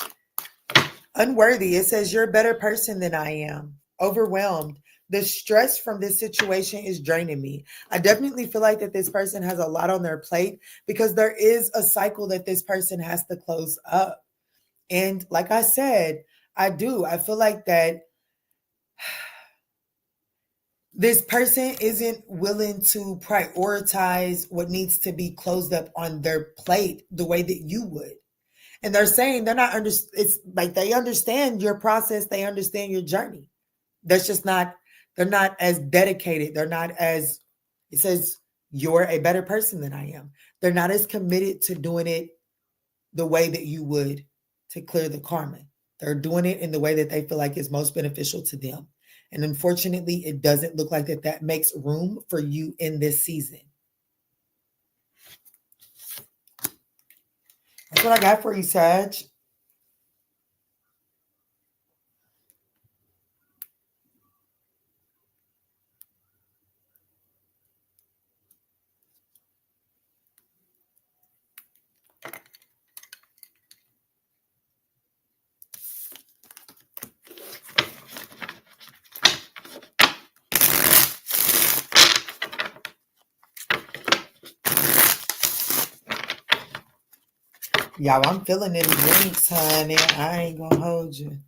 Unworthy. It says, you're a better person than I am. Overwhelmed. The stress from this situation is draining me. I definitely feel like that this person has a lot on their plate because there is a cycle that this person has to close up. And like I said, I feel like that this person isn't willing to prioritize what needs to be closed up on their plate the way that you would. And they're saying they're not it's like they understand your process, they understand your journey. That's just not, they're not as dedicated. They're not as, it says, you're a better person than I am. They're not as committed to doing it the way that you would to clear the karma. They're doing it in the way that they feel like is most beneficial to them. And unfortunately, it doesn't look like that makes room for you in this season. That's what I got for you, Sag. Y'all, I'm feeling them drinks, honey. I ain't gonna hold you.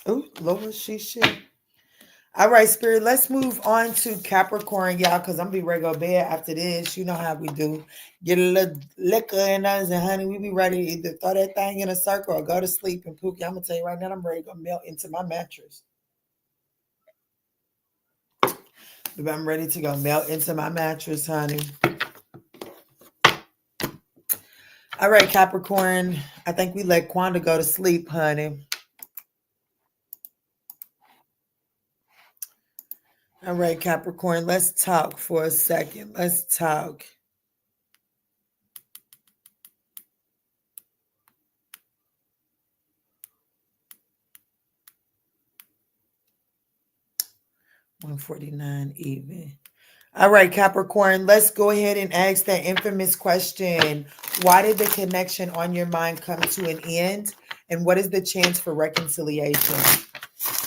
Oh, Lord, she should. All right, Spirit, let's move on to Capricorn, y'all, because I'm be ready to go to bed after this. You know how we do. Get a little liquor in us, and honey, we be ready to either throw that thing in a circle or go to sleep. And Pookie, I'm going to tell you right now, I'm ready to go melt into my mattress. I'm ready to go melt into my mattress, honey. All right, Capricorn, I think we let Quanda go to sleep, honey. All right, Capricorn, let's talk for a second. Let's talk. $149 even. All right, Capricorn, let's go ahead and ask that infamous question. Why did the connection on your mind come to an end? And what is the chance for reconciliation?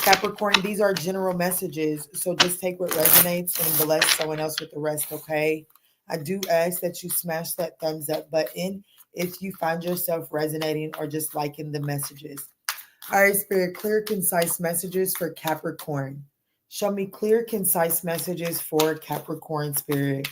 Capricorn, these are general messages, so just take what resonates and bless someone else with the rest, okay? I do ask that you smash that thumbs up button if you find yourself resonating or just liking the messages. All right, Spirit, clear, concise messages for Capricorn. Show me clear, concise messages for Capricorn, Spirit.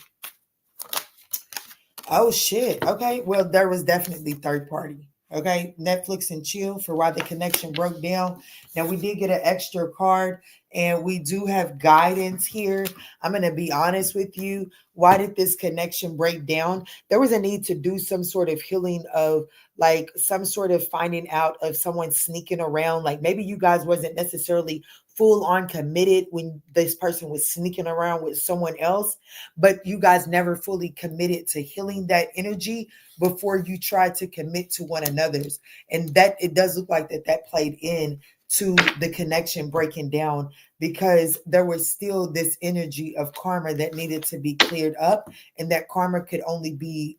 Oh, shit. Okay, well, there was definitely third party. Okay, Netflix and chill for why the connection broke down. Now we did get an extra card and we do have guidance here. I'm going to be honest with you. Why did this connection break down? There was a need to do some sort of healing of like some sort of finding out of someone sneaking around. Like maybe you guys wasn't necessarily full on committed when this person was sneaking around with someone else, but you guys never fully committed to healing that energy before you try to commit to one another's. And that it does look like that played in to the connection breaking down because there was still this energy of karma that needed to be cleared up, and that karma could only be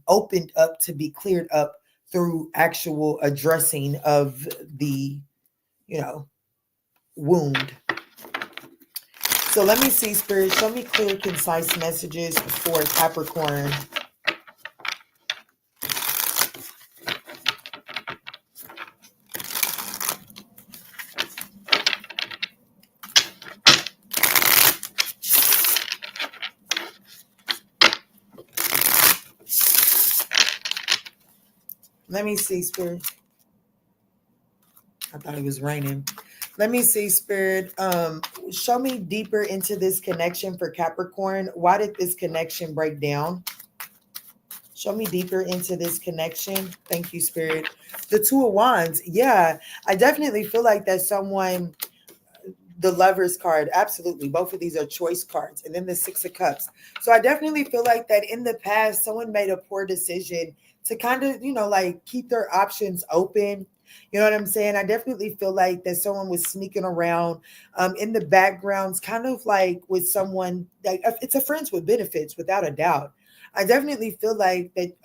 opened up to be cleared up through actual addressing of the, wound. So let me see, Spirit, show me clear, concise messages for Capricorn. Let me see, Spirit. I thought it was raining. Let me see, Spirit. Show me deeper into this connection for Capricorn. Why did this connection break down? Show me deeper into this connection. Thank you, Spirit. The Two of Wands. Yeah, I definitely feel like that someone, the Lovers card, absolutely. Both of these are choice cards. And then the Six of Cups. So I definitely feel like that in the past, someone made a poor decision to kind of, like keep their options open. You know what I'm saying? I definitely feel like that someone was sneaking around in the backgrounds, kind of like with someone, like it's a friends with benefits, without a doubt. I definitely feel like that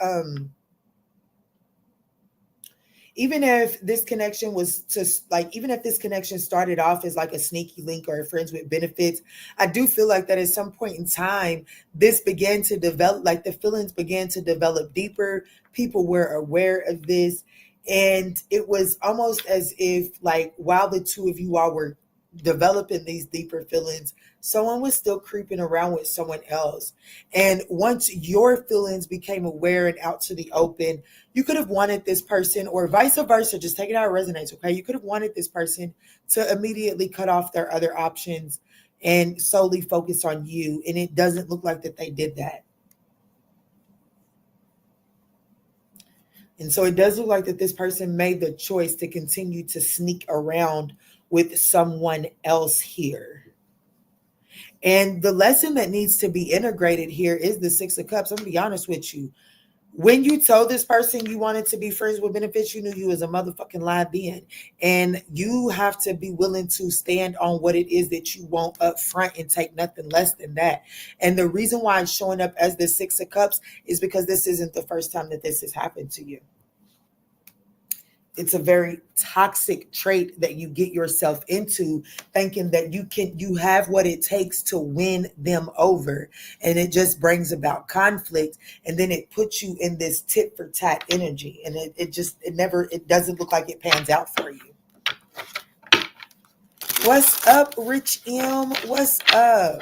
even if this connection was just like, even if this connection started off as like a sneaky link or a friends with benefits, I do feel like that at some point in time, this began to develop, like the feelings began to develop deeper. People were aware of this. And it was almost as if, like, while the two of you all were developing these deeper feelings, someone was still creeping around with someone else. And once your feelings became aware and out to the open, you could have wanted this person, or vice versa, just take it how it resonates, okay? You could have wanted this person to immediately cut off their other options and solely focus on you. And it doesn't look like that they did that. And so it does look like that this person made the choice to continue to sneak around with someone else here. And the lesson that needs to be integrated here is the Six of Cups. I'm going to be honest with you. When you told this person you wanted to be friends with benefits, you knew you was a motherfucking live being. And you have to be willing to stand on what it is that you want up front and take nothing less than that. And the reason why it's showing up as the Six of Cups is because this isn't the first time that this has happened to you. It's a very toxic trait that you get yourself into, thinking that you have what it takes to win them over. And it just brings about conflict. And then it puts you in this tit for tat energy. And it doesn't look like it pans out for you. What's up, Rich M? What's up?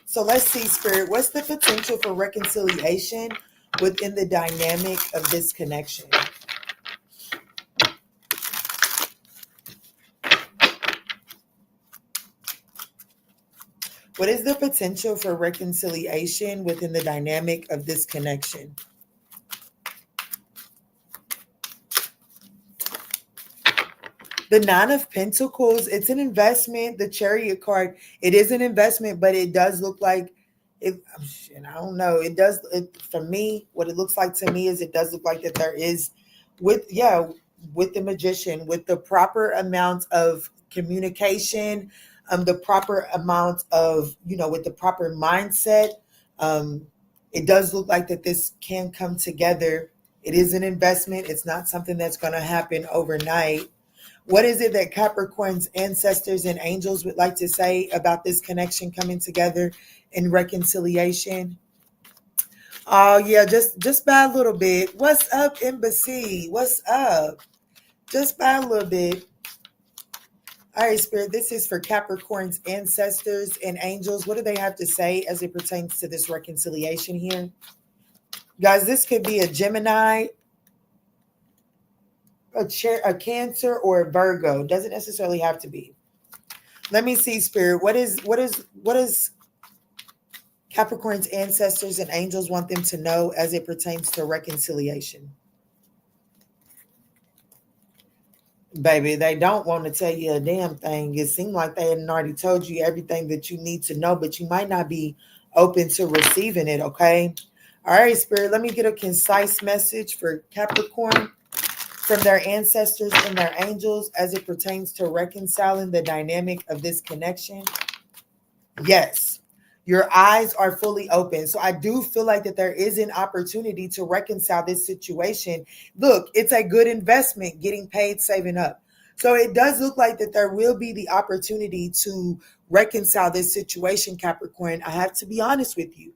So let's see, Spirit. What's the potential for reconciliation within the dynamic of this connection? What is the potential for reconciliation within the dynamic of this connection? The Nine of Pentacles, it's an investment. The Chariot card, it is an investment, but it does look like it. And I don't know. For me, what it looks like to me is it does look like that there is with the Magician, with the proper amount of communication, the proper amount of, with the proper mindset. It does look like that this can come together. It is an investment. It's not something that's going to happen overnight. What is it that Capricorn's ancestors and angels would like to say about this connection coming together in reconciliation? Oh yeah, just by a little bit. What's up, Embassy? What's up? Just by a little bit. All right, Spirit, this is for Capricorn's ancestors and angels. What do they have to say as it pertains to this reconciliation here? Guys, this could be a Gemini. a Cancer or a Virgo. Doesn't necessarily have to be. Let me see, Spirit. What is Capricorn's ancestors and angels want them to know as it pertains to reconciliation? Baby, they don't want to tell you a damn thing. It seemed like they had already told you everything that you need to know, but you might not be open to receiving it, okay? All right, Spirit, let me get a concise message for Capricorn from their ancestors and their angels as it pertains to reconciling the dynamic of this connection. Yes, your eyes are fully open. So I do feel like that there is an opportunity to reconcile this situation. Look, it's a good investment getting paid, saving up. So it does look like that there will be the opportunity to reconcile this situation, Capricorn. I have to be honest with you.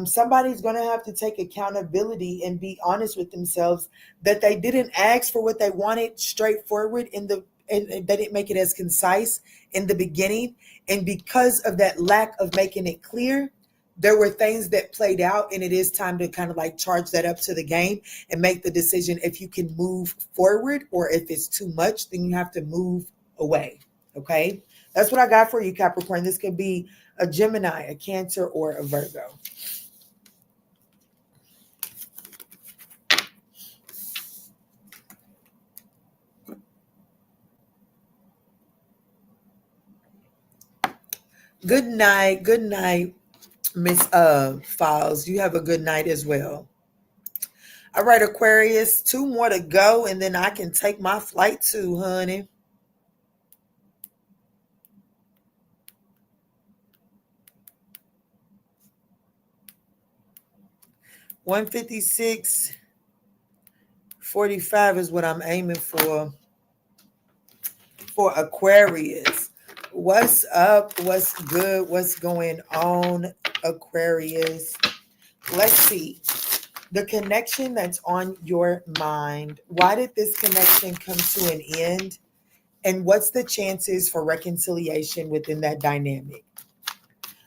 Somebody's going to have to take accountability and be honest with themselves that they didn't ask for what they wanted straightforward and they didn't make it as concise in the beginning. And because of that lack of making it clear, there were things that played out, and it is time to kind of like charge that up to the game and make the decision if you can move forward, or if it's too much, then you have to move away. Okay. That's what I got for you, Capricorn. This could be a Gemini, a Cancer, or a Virgo. Good night, Miss Files. You have a good night as well. All right, Aquarius, 2 more to go, and then I can take my flight too, honey. $156.45 is what I'm aiming for Aquarius. What's up? What's good? What's going on, Aquarius? Let's see. The connection that's on your mind. Why did this connection come to an end? And what's the chances for reconciliation within that dynamic?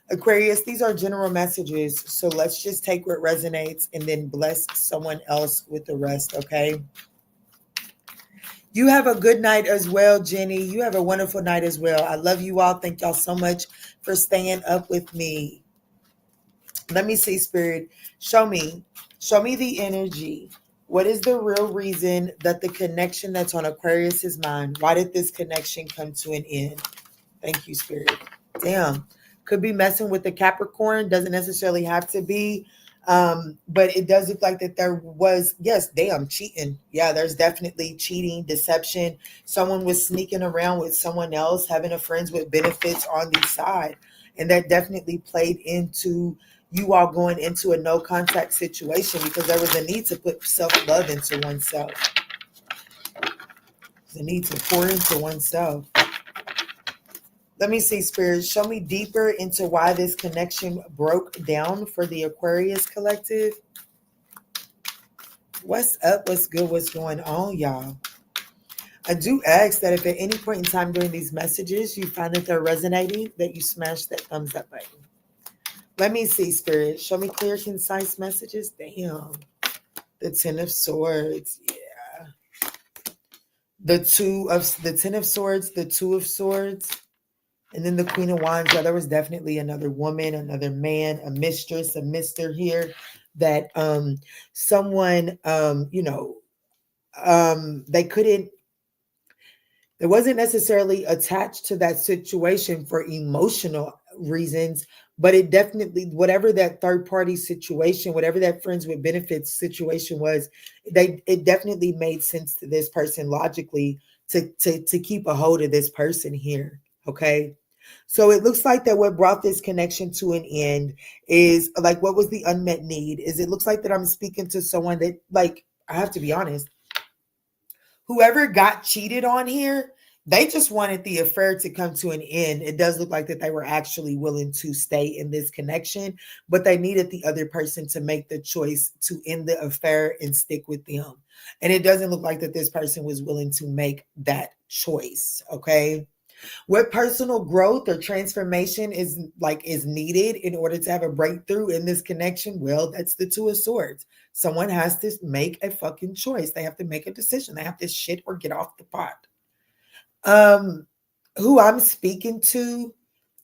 Aquarius, these are general messages. So let's just take what resonates and then bless someone else with the rest, okay? You have a good night as well, Jenny. You have a wonderful night as well. I love you all. Thank y'all so much for staying up with me. Let me see, Spirit. Show me the energy. What is the real reason that the connection that's on Aquarius's mind? Why did this connection come to an end? Thank you, Spirit. Damn. Could be messing with the Capricorn. Doesn't necessarily have to be. But it does look like that there was, yes, damn, cheating. Yeah, there's definitely cheating, deception. Someone was sneaking around with someone else, having a friends with benefits on the side. And that definitely played into you all going into a no contact situation because there was a need to put self-love into oneself. The need to pour into oneself. Let me see, Spirit. Show me deeper into why this connection broke down for the Aquarius collective. What's up? What's good? What's going on, y'all? I do ask that if at any point in time during these messages you find that they're resonating, that you smash that thumbs up button. Let me see, Spirit. Show me clear, concise messages. Damn. The 10 of Swords. Yeah. The 10 of Swords, the 2 of Swords. And then the Queen of Wands. Yeah, there was definitely another woman, another man, a mistress, a mister here that someone they wasn't necessarily attached to that situation for emotional reasons, but it definitely, whatever that third party situation, whatever that friends with benefits situation was, it definitely made sense to this person logically to keep a hold of this person here. Okay. So it looks like that what brought this connection to an end is like, what was the unmet need? Is it looks like that I'm speaking to someone that, like, I have to be honest, whoever got cheated on here, they just wanted the affair to come to an end. It does look like that they were actually willing to stay in this connection, but they needed the other person to make the choice to end the affair and stick with them. And it doesn't look like that this person was willing to make that choice. Okay. What personal growth or transformation is needed in order to have a breakthrough in this connection? Well, that's the Two of Swords. Someone has to make a fucking choice. They have to make a decision. They have to shit or get off the pot. Who I'm speaking to,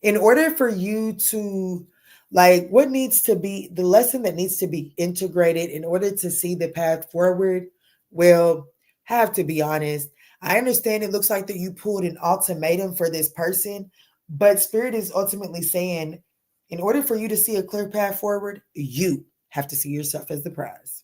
in order for you to what needs to be the lesson that needs to be integrated in order to see the path forward, well, have to be honest. I understand it looks like that you pulled an ultimatum for this person, but Spirit is ultimately saying, in order for you to see a clear path forward, you have to see yourself as the prize.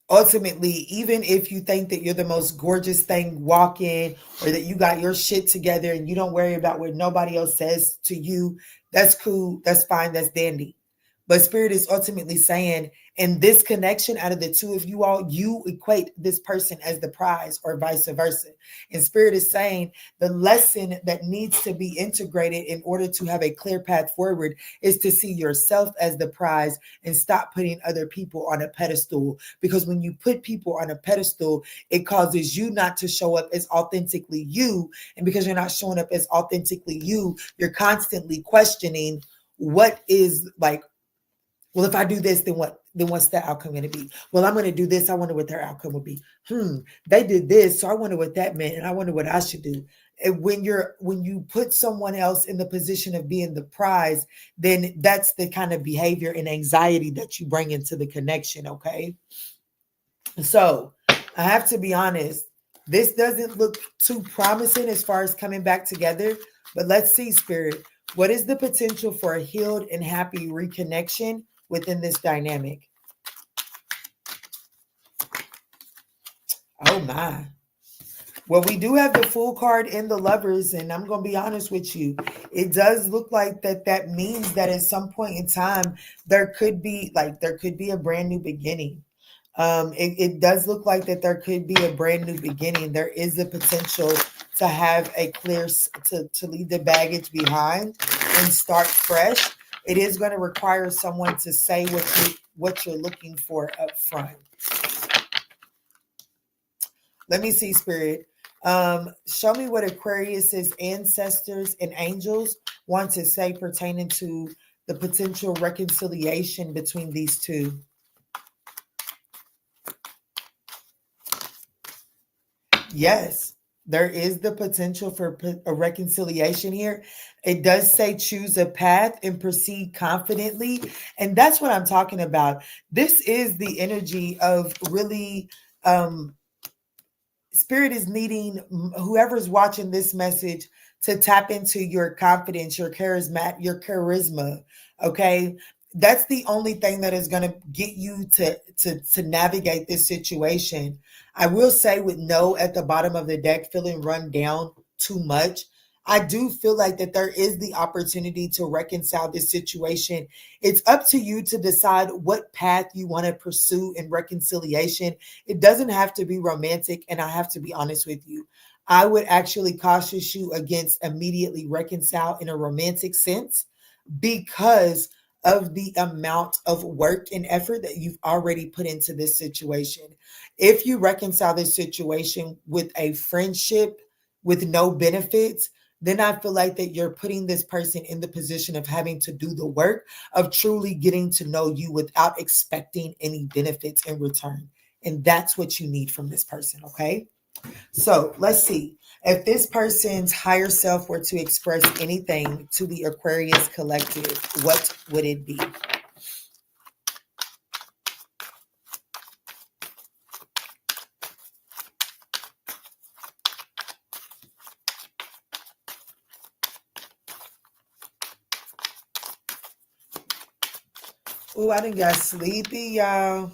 Ultimately, even if you think that you're the most gorgeous thing walking, or that you got your shit together and you don't worry about what nobody else says to you, that's cool, that's fine, that's dandy. But Spirit is ultimately saying, in this connection, out of the two of you all, you equate this person as the prize, or vice versa. And Spirit is saying the lesson that needs to be integrated in order to have a clear path forward is to see yourself as the prize and stop putting other people on a pedestal. Because when you put people on a pedestal, it causes you not to show up as authentically you. And because you're not showing up as authentically you, you're constantly questioning what is well, if I do this, then what? Then what's the outcome going to be? Well, I'm going to do this. I wonder what their outcome would be. They did this, so I wonder what that meant, and I wonder what I should do. And when you put someone else in the position of being the prize, then that's the kind of behavior and anxiety that you bring into the connection. Okay. So I have to be honest. This doesn't look too promising as far as coming back together, but let's see, Spirit. What is the potential for a healed and happy reconnection within this dynamic? Oh my. Well, we do have the Fool card in the Lovers, and I'm going to be honest with you. It does look like that means that at some point in time, there could be a brand new beginning. It does look like that there could be a brand new beginning. There is a potential to have a clear, to leave the baggage behind and start fresh. It is going to require someone to say what you're looking for up front. Let me see, Spirit. Show me what Aquarius's ancestors and angels want to say pertaining to the potential reconciliation between these two. Yes, there is the potential for a reconciliation here. It does say choose a path and proceed confidently. And that's what I'm talking about. This is the energy of really, Spirit is needing whoever's watching this message to tap into your confidence, your charisma. Okay. That's the only thing that is going to get you to navigate this situation. I will say, with no at the bottom of the deck feeling run down too much, I do feel like that there is the opportunity to reconcile this situation. It's up to you to decide what path you want to pursue in reconciliation. It doesn't have to be romantic. And I have to be honest with you, I would actually caution you against immediately reconcile in a romantic sense, because of the amount of work and effort that you've already put into this situation. If you reconcile this situation with a friendship with no benefits, then I feel like that you're putting this person in the position of having to do the work of truly getting to know you without expecting any benefits in return. And that's what you need from this person, okay? So let's see. If this person's higher self were to express anything to the Aquarius collective, what would it be? Oh, I done got sleepy, y'all.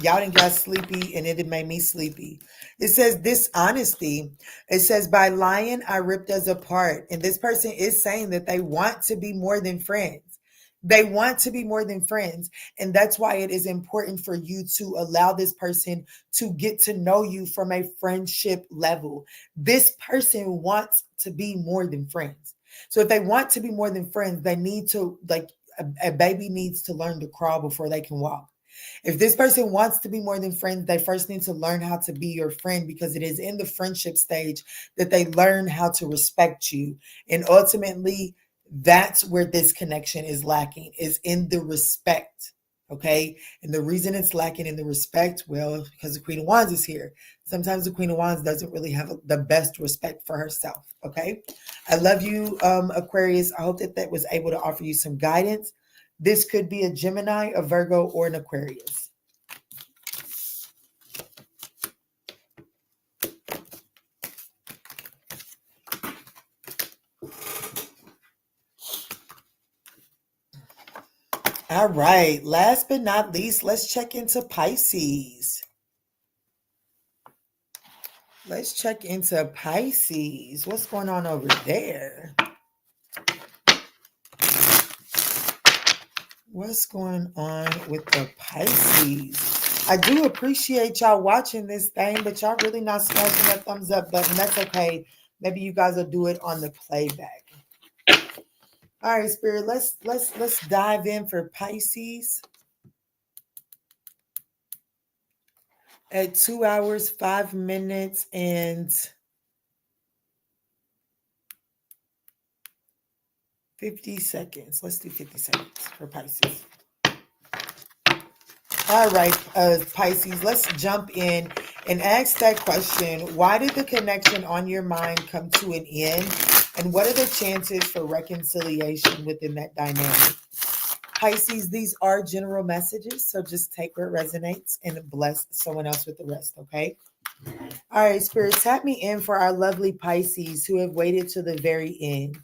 Y'all done got sleepy, and it made me sleepy. It says dishonesty. It says, by lying, I ripped us apart. And this person is saying that they want to be more than friends. They want to be more than friends. And that's why it is important for you to allow this person to get to know you from a friendship level. This person wants to be more than friends. So if they want to be more than friends, they need to, a baby needs to learn to crawl before they can walk. If this person wants to be more than friends, they first need to learn how to be your friend, because it is in the friendship stage that they learn how to respect you. And ultimately, that's where this connection is lacking, is in the respect. Okay. And the reason it's lacking in the respect, well, because the Queen of Wands is here. Sometimes the Queen of Wands doesn't really have the best respect for herself. Okay. I love you, Aquarius. I hope that was able to offer you some guidance. This could be a Gemini, a Virgo, or an Aquarius. All right. Last but not least, let's check into Pisces. Let's check into Pisces. What's going on over there? What's going on with the Pisces? I do appreciate y'all watching this thing, but y'all really not smashing that thumbs up button. That's okay. Maybe you guys will do it on the playback. All right, Spirit, let's dive in for Pisces. At 2 hours, 5 minutes, and 50 seconds. Let's do 50 seconds for Pisces. All right, Pisces, let's jump in and ask that question. Why did the connection on your mind come to an end? And what are the chances for reconciliation within that dynamic? Pisces, these are general messages, so just take where it resonates and bless someone else with the rest, okay? All right, Spirit, tap me in for our lovely Pisces who have waited to the very end.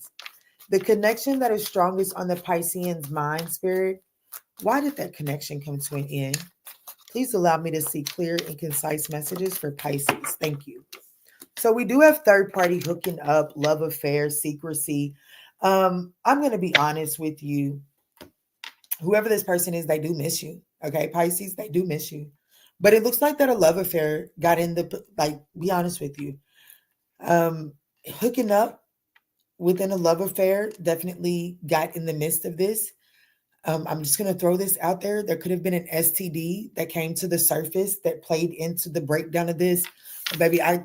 The connection that is strongest on the Piscean's mind, Spirit, why did that connection come to an end? Please allow me to see clear and concise messages for Pisces. Thank you. So we do have third party hooking up, love affair, secrecy. I'm going to be honest with you. Whoever this person is, they do miss you. Okay, Pisces, they do miss you. But it looks like that a love affair got in the, like, be honest with you. Hooking up within a love affair definitely got in the midst of this. I'm just going to throw this out there. There could have been an STD that came to the surface that played into the breakdown of this. Baby, I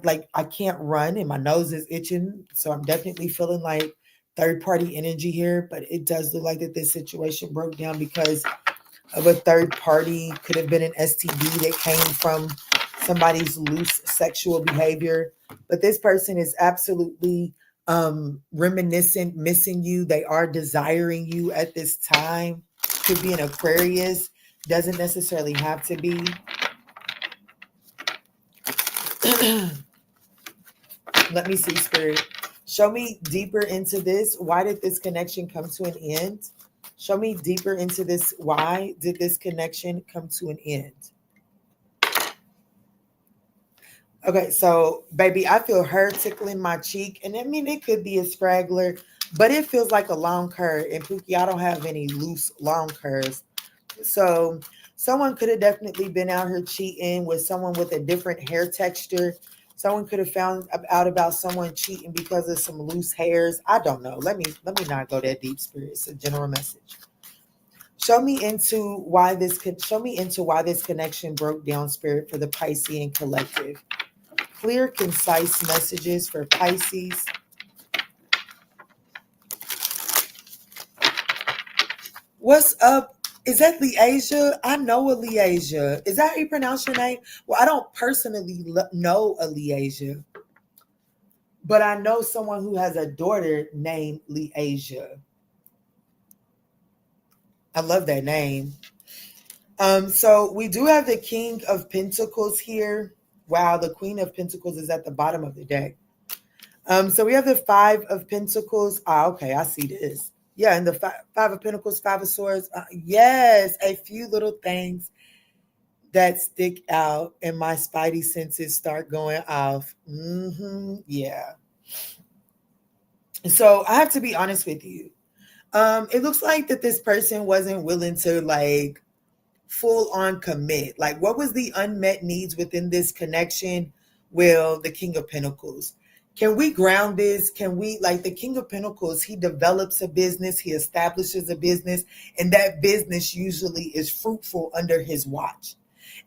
can't run and my nose is itching. So I'm definitely feeling like third party energy here, but it does look like that this situation broke down because of a third party. Could have been an STD that came from somebody's loose sexual behavior. But this person is absolutely reminiscent, missing you. They are desiring you at this time. Could be an Aquarius, doesn't necessarily have to be. Let me see, Spirit. Show me deeper into this. Why did this connection come to an end? Show me deeper into this. Why did this connection come to an end? Okay, so baby, I feel her tickling my cheek. And I mean, it could be a straggler, but it feels like a long curve. And Pookie, I don't have any loose long curves. So someone could have definitely been out here cheating with someone with a different hair texture. Someone could have found out about someone cheating because of some loose hairs. I don't know. Let me not go that deep, Spirit. It's a general message. Show me into why this connection broke down, Spirit, for the Piscean collective. Clear, concise messages for Pisces. What's up? Is that Leasia? I know a Leasia. Is that how you pronounce your name? Well, I don't personally know a Leasia, but I know someone who has a daughter named Leasia. I love that name. So we do have the King of Pentacles here. Wow, the Queen of Pentacles is at the bottom of the deck. So we have the Five of Pentacles. Okay, I see this. Yeah, and the Five of Pentacles, Five of Swords. Yes, a few little things that stick out and my spidey senses start going off. Yeah. So I have to be honest with you. It looks like that this person wasn't willing to like full on commit. Like, what was the unmet needs within this connection? Well, the King of Pentacles. Can we ground this? Can we, like the King of Pentacles, he develops a business, he establishes a business, and that business usually is fruitful under his watch.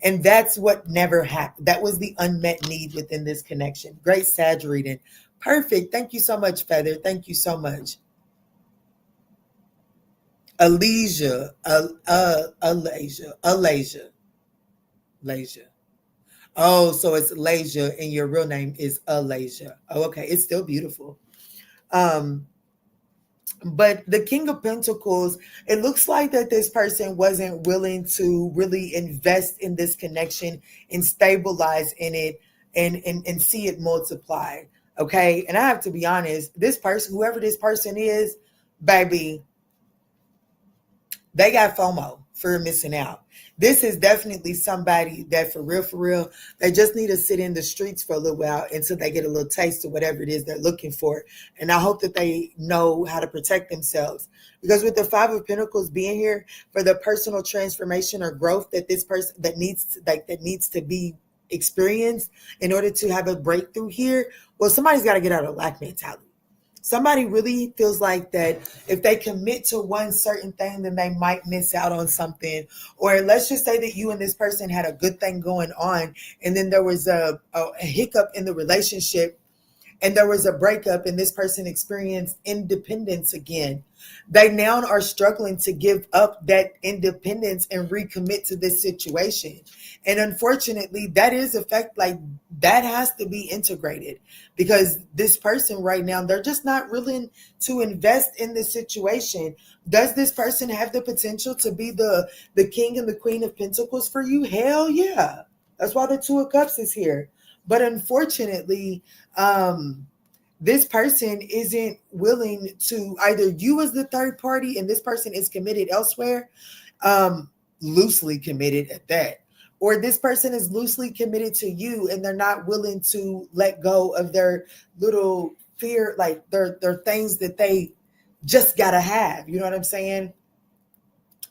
And that's what never happened. That was the unmet need within this connection. Great Sag reading. Perfect. Thank you so much, Feather. Thank you so much. Alasia. Alasia. Oh, so it's Alasia and your real name is Alasia. Oh, okay. It's still beautiful. But the King of Pentacles, it looks like that this person wasn't willing to really invest in this connection and stabilize in it and see it multiply. Okay. And I have to be honest, this person, whoever this person is, baby, they got FOMO for missing out. This is definitely somebody that for real, they just need to sit in the streets for a little while until they get a little taste of whatever it is they're looking for. And I hope that they know how to protect themselves. Because with the Five of Pentacles being here for the personal transformation or growth that this person that needs to be experienced in order to have a breakthrough here, well, somebody's got to get out of lack mentality. Somebody really feels like that if they commit to one certain thing, then they might miss out on something. Or let's just say that you and this person had a good thing going on, and then there was a hiccup in the relationship, and there was a breakup, and this person experienced independence again. They now are struggling to give up that independence and recommit to this situation. And unfortunately, that is that has to be integrated, because this person right now, they're just not willing to invest in this situation. Does this person have the potential to be the King and the Queen of Pentacles for you? Hell yeah. That's why the Two of Cups is here. But unfortunately, this person isn't willing to, either you as the third party and this person is committed elsewhere, loosely committed at that, or this person is loosely committed to you and they're not willing to let go of their little fear, like their things that they just gotta have. You know what I'm saying?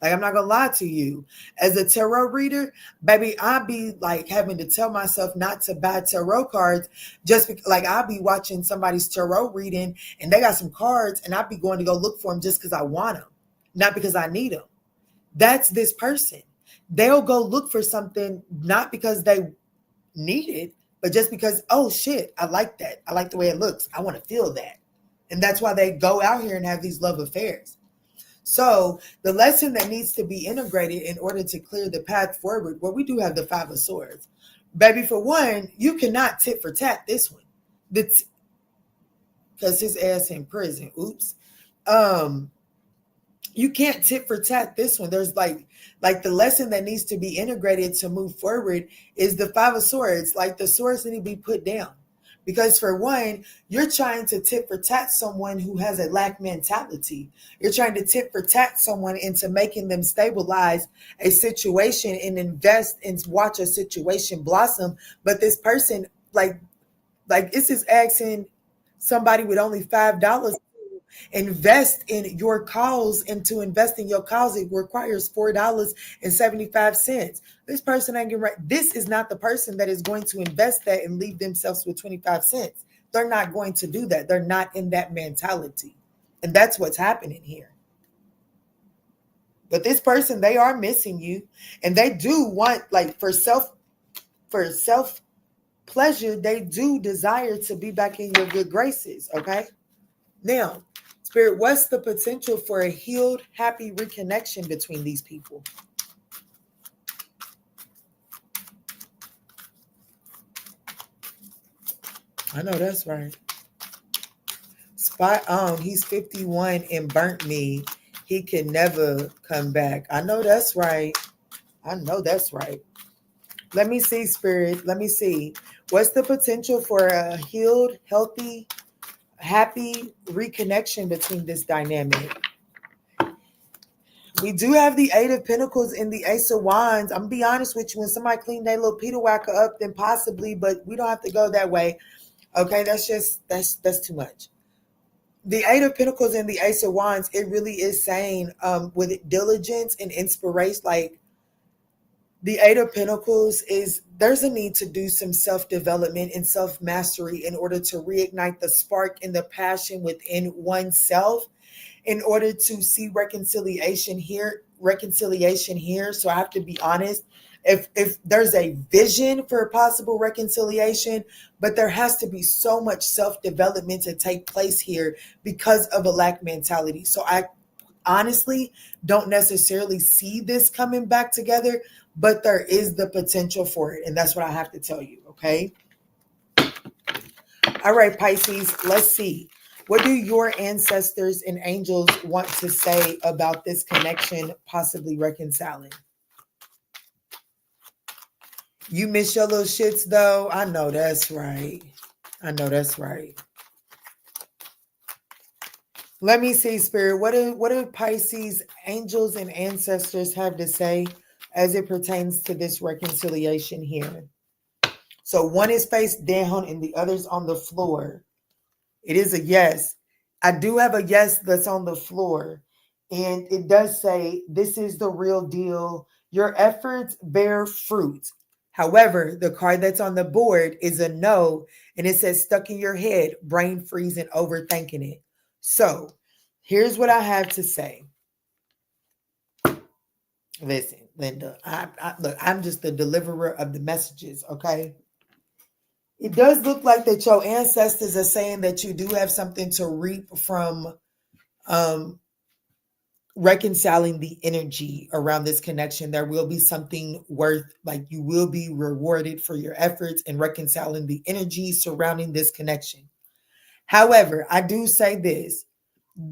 Like, I'm not gonna lie to you. As a tarot reader, baby, I be like having to tell myself not to buy tarot cards just because, like, I'll be watching somebody's tarot reading and they got some cards and I'll be going to go look for them just because I want them, not because I need them. That's this person. They'll go look for something not because they need it, but just because, oh shit, I like that. I like the way it looks. I want to feel that. And that's why they go out here and have these love affairs. So the lesson that needs to be integrated in order to clear the path forward, well, we do have the Five of Swords. Baby, for one, you cannot tit for tat this one. Because his ass in prison. Oops. You can't tit for tat this one. There's like the lesson that needs to be integrated to move forward is the Five of Swords. Like, the swords need to be put down. Because for one, you're trying to tit for tat someone who has a lack mentality. You're trying to tit for tat someone into making them stabilize a situation and invest and watch a situation blossom. But this person, like this is asking somebody with only $5 to invest in your cause, and to invest in your cause, it requires $4.75. This person ain't getting right. This is not the person that is going to invest that and leave themselves with 25 cents. They're not going to do that. They're not in that mentality. And that's what's happening here. But this person, they are missing you, and they do want, like, for self pleasure, they do desire to be back in your good graces. Okay. Now, Spirit, what's the potential for a healed, happy reconnection between these people? I know that's right. Spot on. He's 51 and burnt me. He can never come back. I know that's right. I know that's right. Let me see, Spirit. Let me see. What's the potential for a healed, healthy, happy reconnection between this dynamic? We do have the Eight of Pentacles and the Ace of Wands. I'm gonna be honest with you. When somebody clean their little Peter Whacker up, then possibly, but we don't have to go that way. Okay, that's too much. The Eight of Pentacles and the Ace of Wands, it really is saying with diligence and inspiration, like The Eight of Pentacles is there's a need to do some self-development and self-mastery in order to reignite the spark and the passion within oneself in order to see reconciliation here. So I have to be honest. If there's a vision for possible reconciliation, but there has to be so much self-development to take place here because of a lack mentality. So I honestly don't necessarily see this coming back together, but there is the potential for it. And that's what I have to tell you. Okay. All right, Pisces, let's see. What do your ancestors and angels want to say about this connection possibly reconciling? You miss your little shits though. I know that's right. Let me see, Spirit. What do Pisces angels and ancestors have to say as it pertains to this reconciliation here? So one is face down and the other's on the floor. It is a yes. I do have a yes that's on the floor. And it does say, this is the real deal. Your efforts bear fruit. However, the card that's on the board is a no. And it says stuck in your head, brain freeze and overthinking it. So here's what I have to say. Listen, Linda, look, I'm just the deliverer of the messages, okay? It does look like that your ancestors are saying that you do have something to reap from reconciling the energy around this connection. There will be something worth, like you will be rewarded for your efforts in reconciling the energy surrounding this connection. However, I do say this.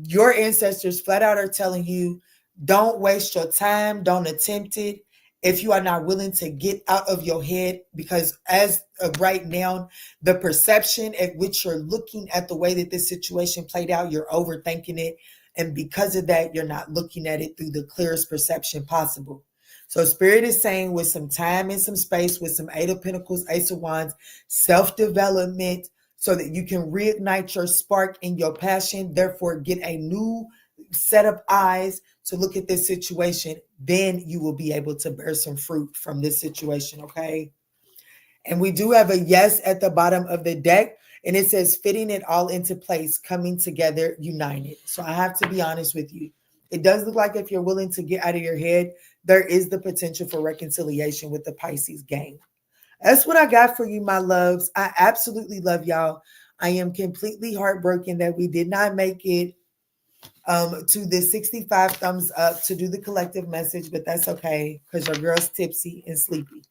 Your ancestors flat out are telling you, don't waste your time, don't attempt it if you are not willing to get out of your head, because as of right now, the perception at which you're looking at the way that this situation played out, you're overthinking it. And because of that, you're not looking at it through the clearest perception possible. So Spirit is saying with some time and some space, with some Eight of Pentacles, Ace of Wands, self-development, so that you can reignite your spark and your passion, therefore get a new set of eyes to look at this situation, then you will be able to bear some fruit from this situation, okay? And we do have a yes at the bottom of the deck, and it says fitting it all into place, coming together, united. So I have to be honest with you. It does look like if you're willing to get out of your head, there is the potential for reconciliation with the Pisces game. That's what I got for you, my loves. I absolutely love y'all. I am completely heartbroken that we did not make it to the 65 thumbs up to do the collective message, but that's okay because your girl's tipsy and sleepy.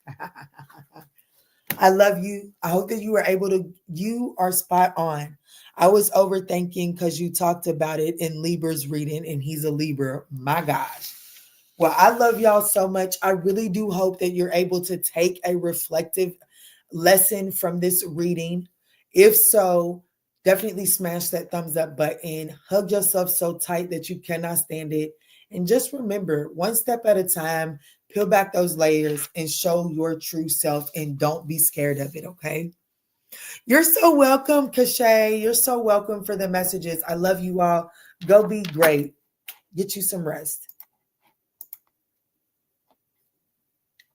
I love you. I hope that you were able to, you are spot on. I was overthinking because you talked about it in Libra's reading and he's a Libra. My gosh. Well, I love y'all so much. I really do hope that you're able to take a reflective lesson from this reading. If so, definitely smash that thumbs up button. Hug yourself so tight that you cannot stand it. And just remember, one step at a time, peel back those layers and show your true self and don't be scared of it, okay? You're so welcome, Cashapp. You're so welcome for the messages. I love you all. Go be great. Get you some rest.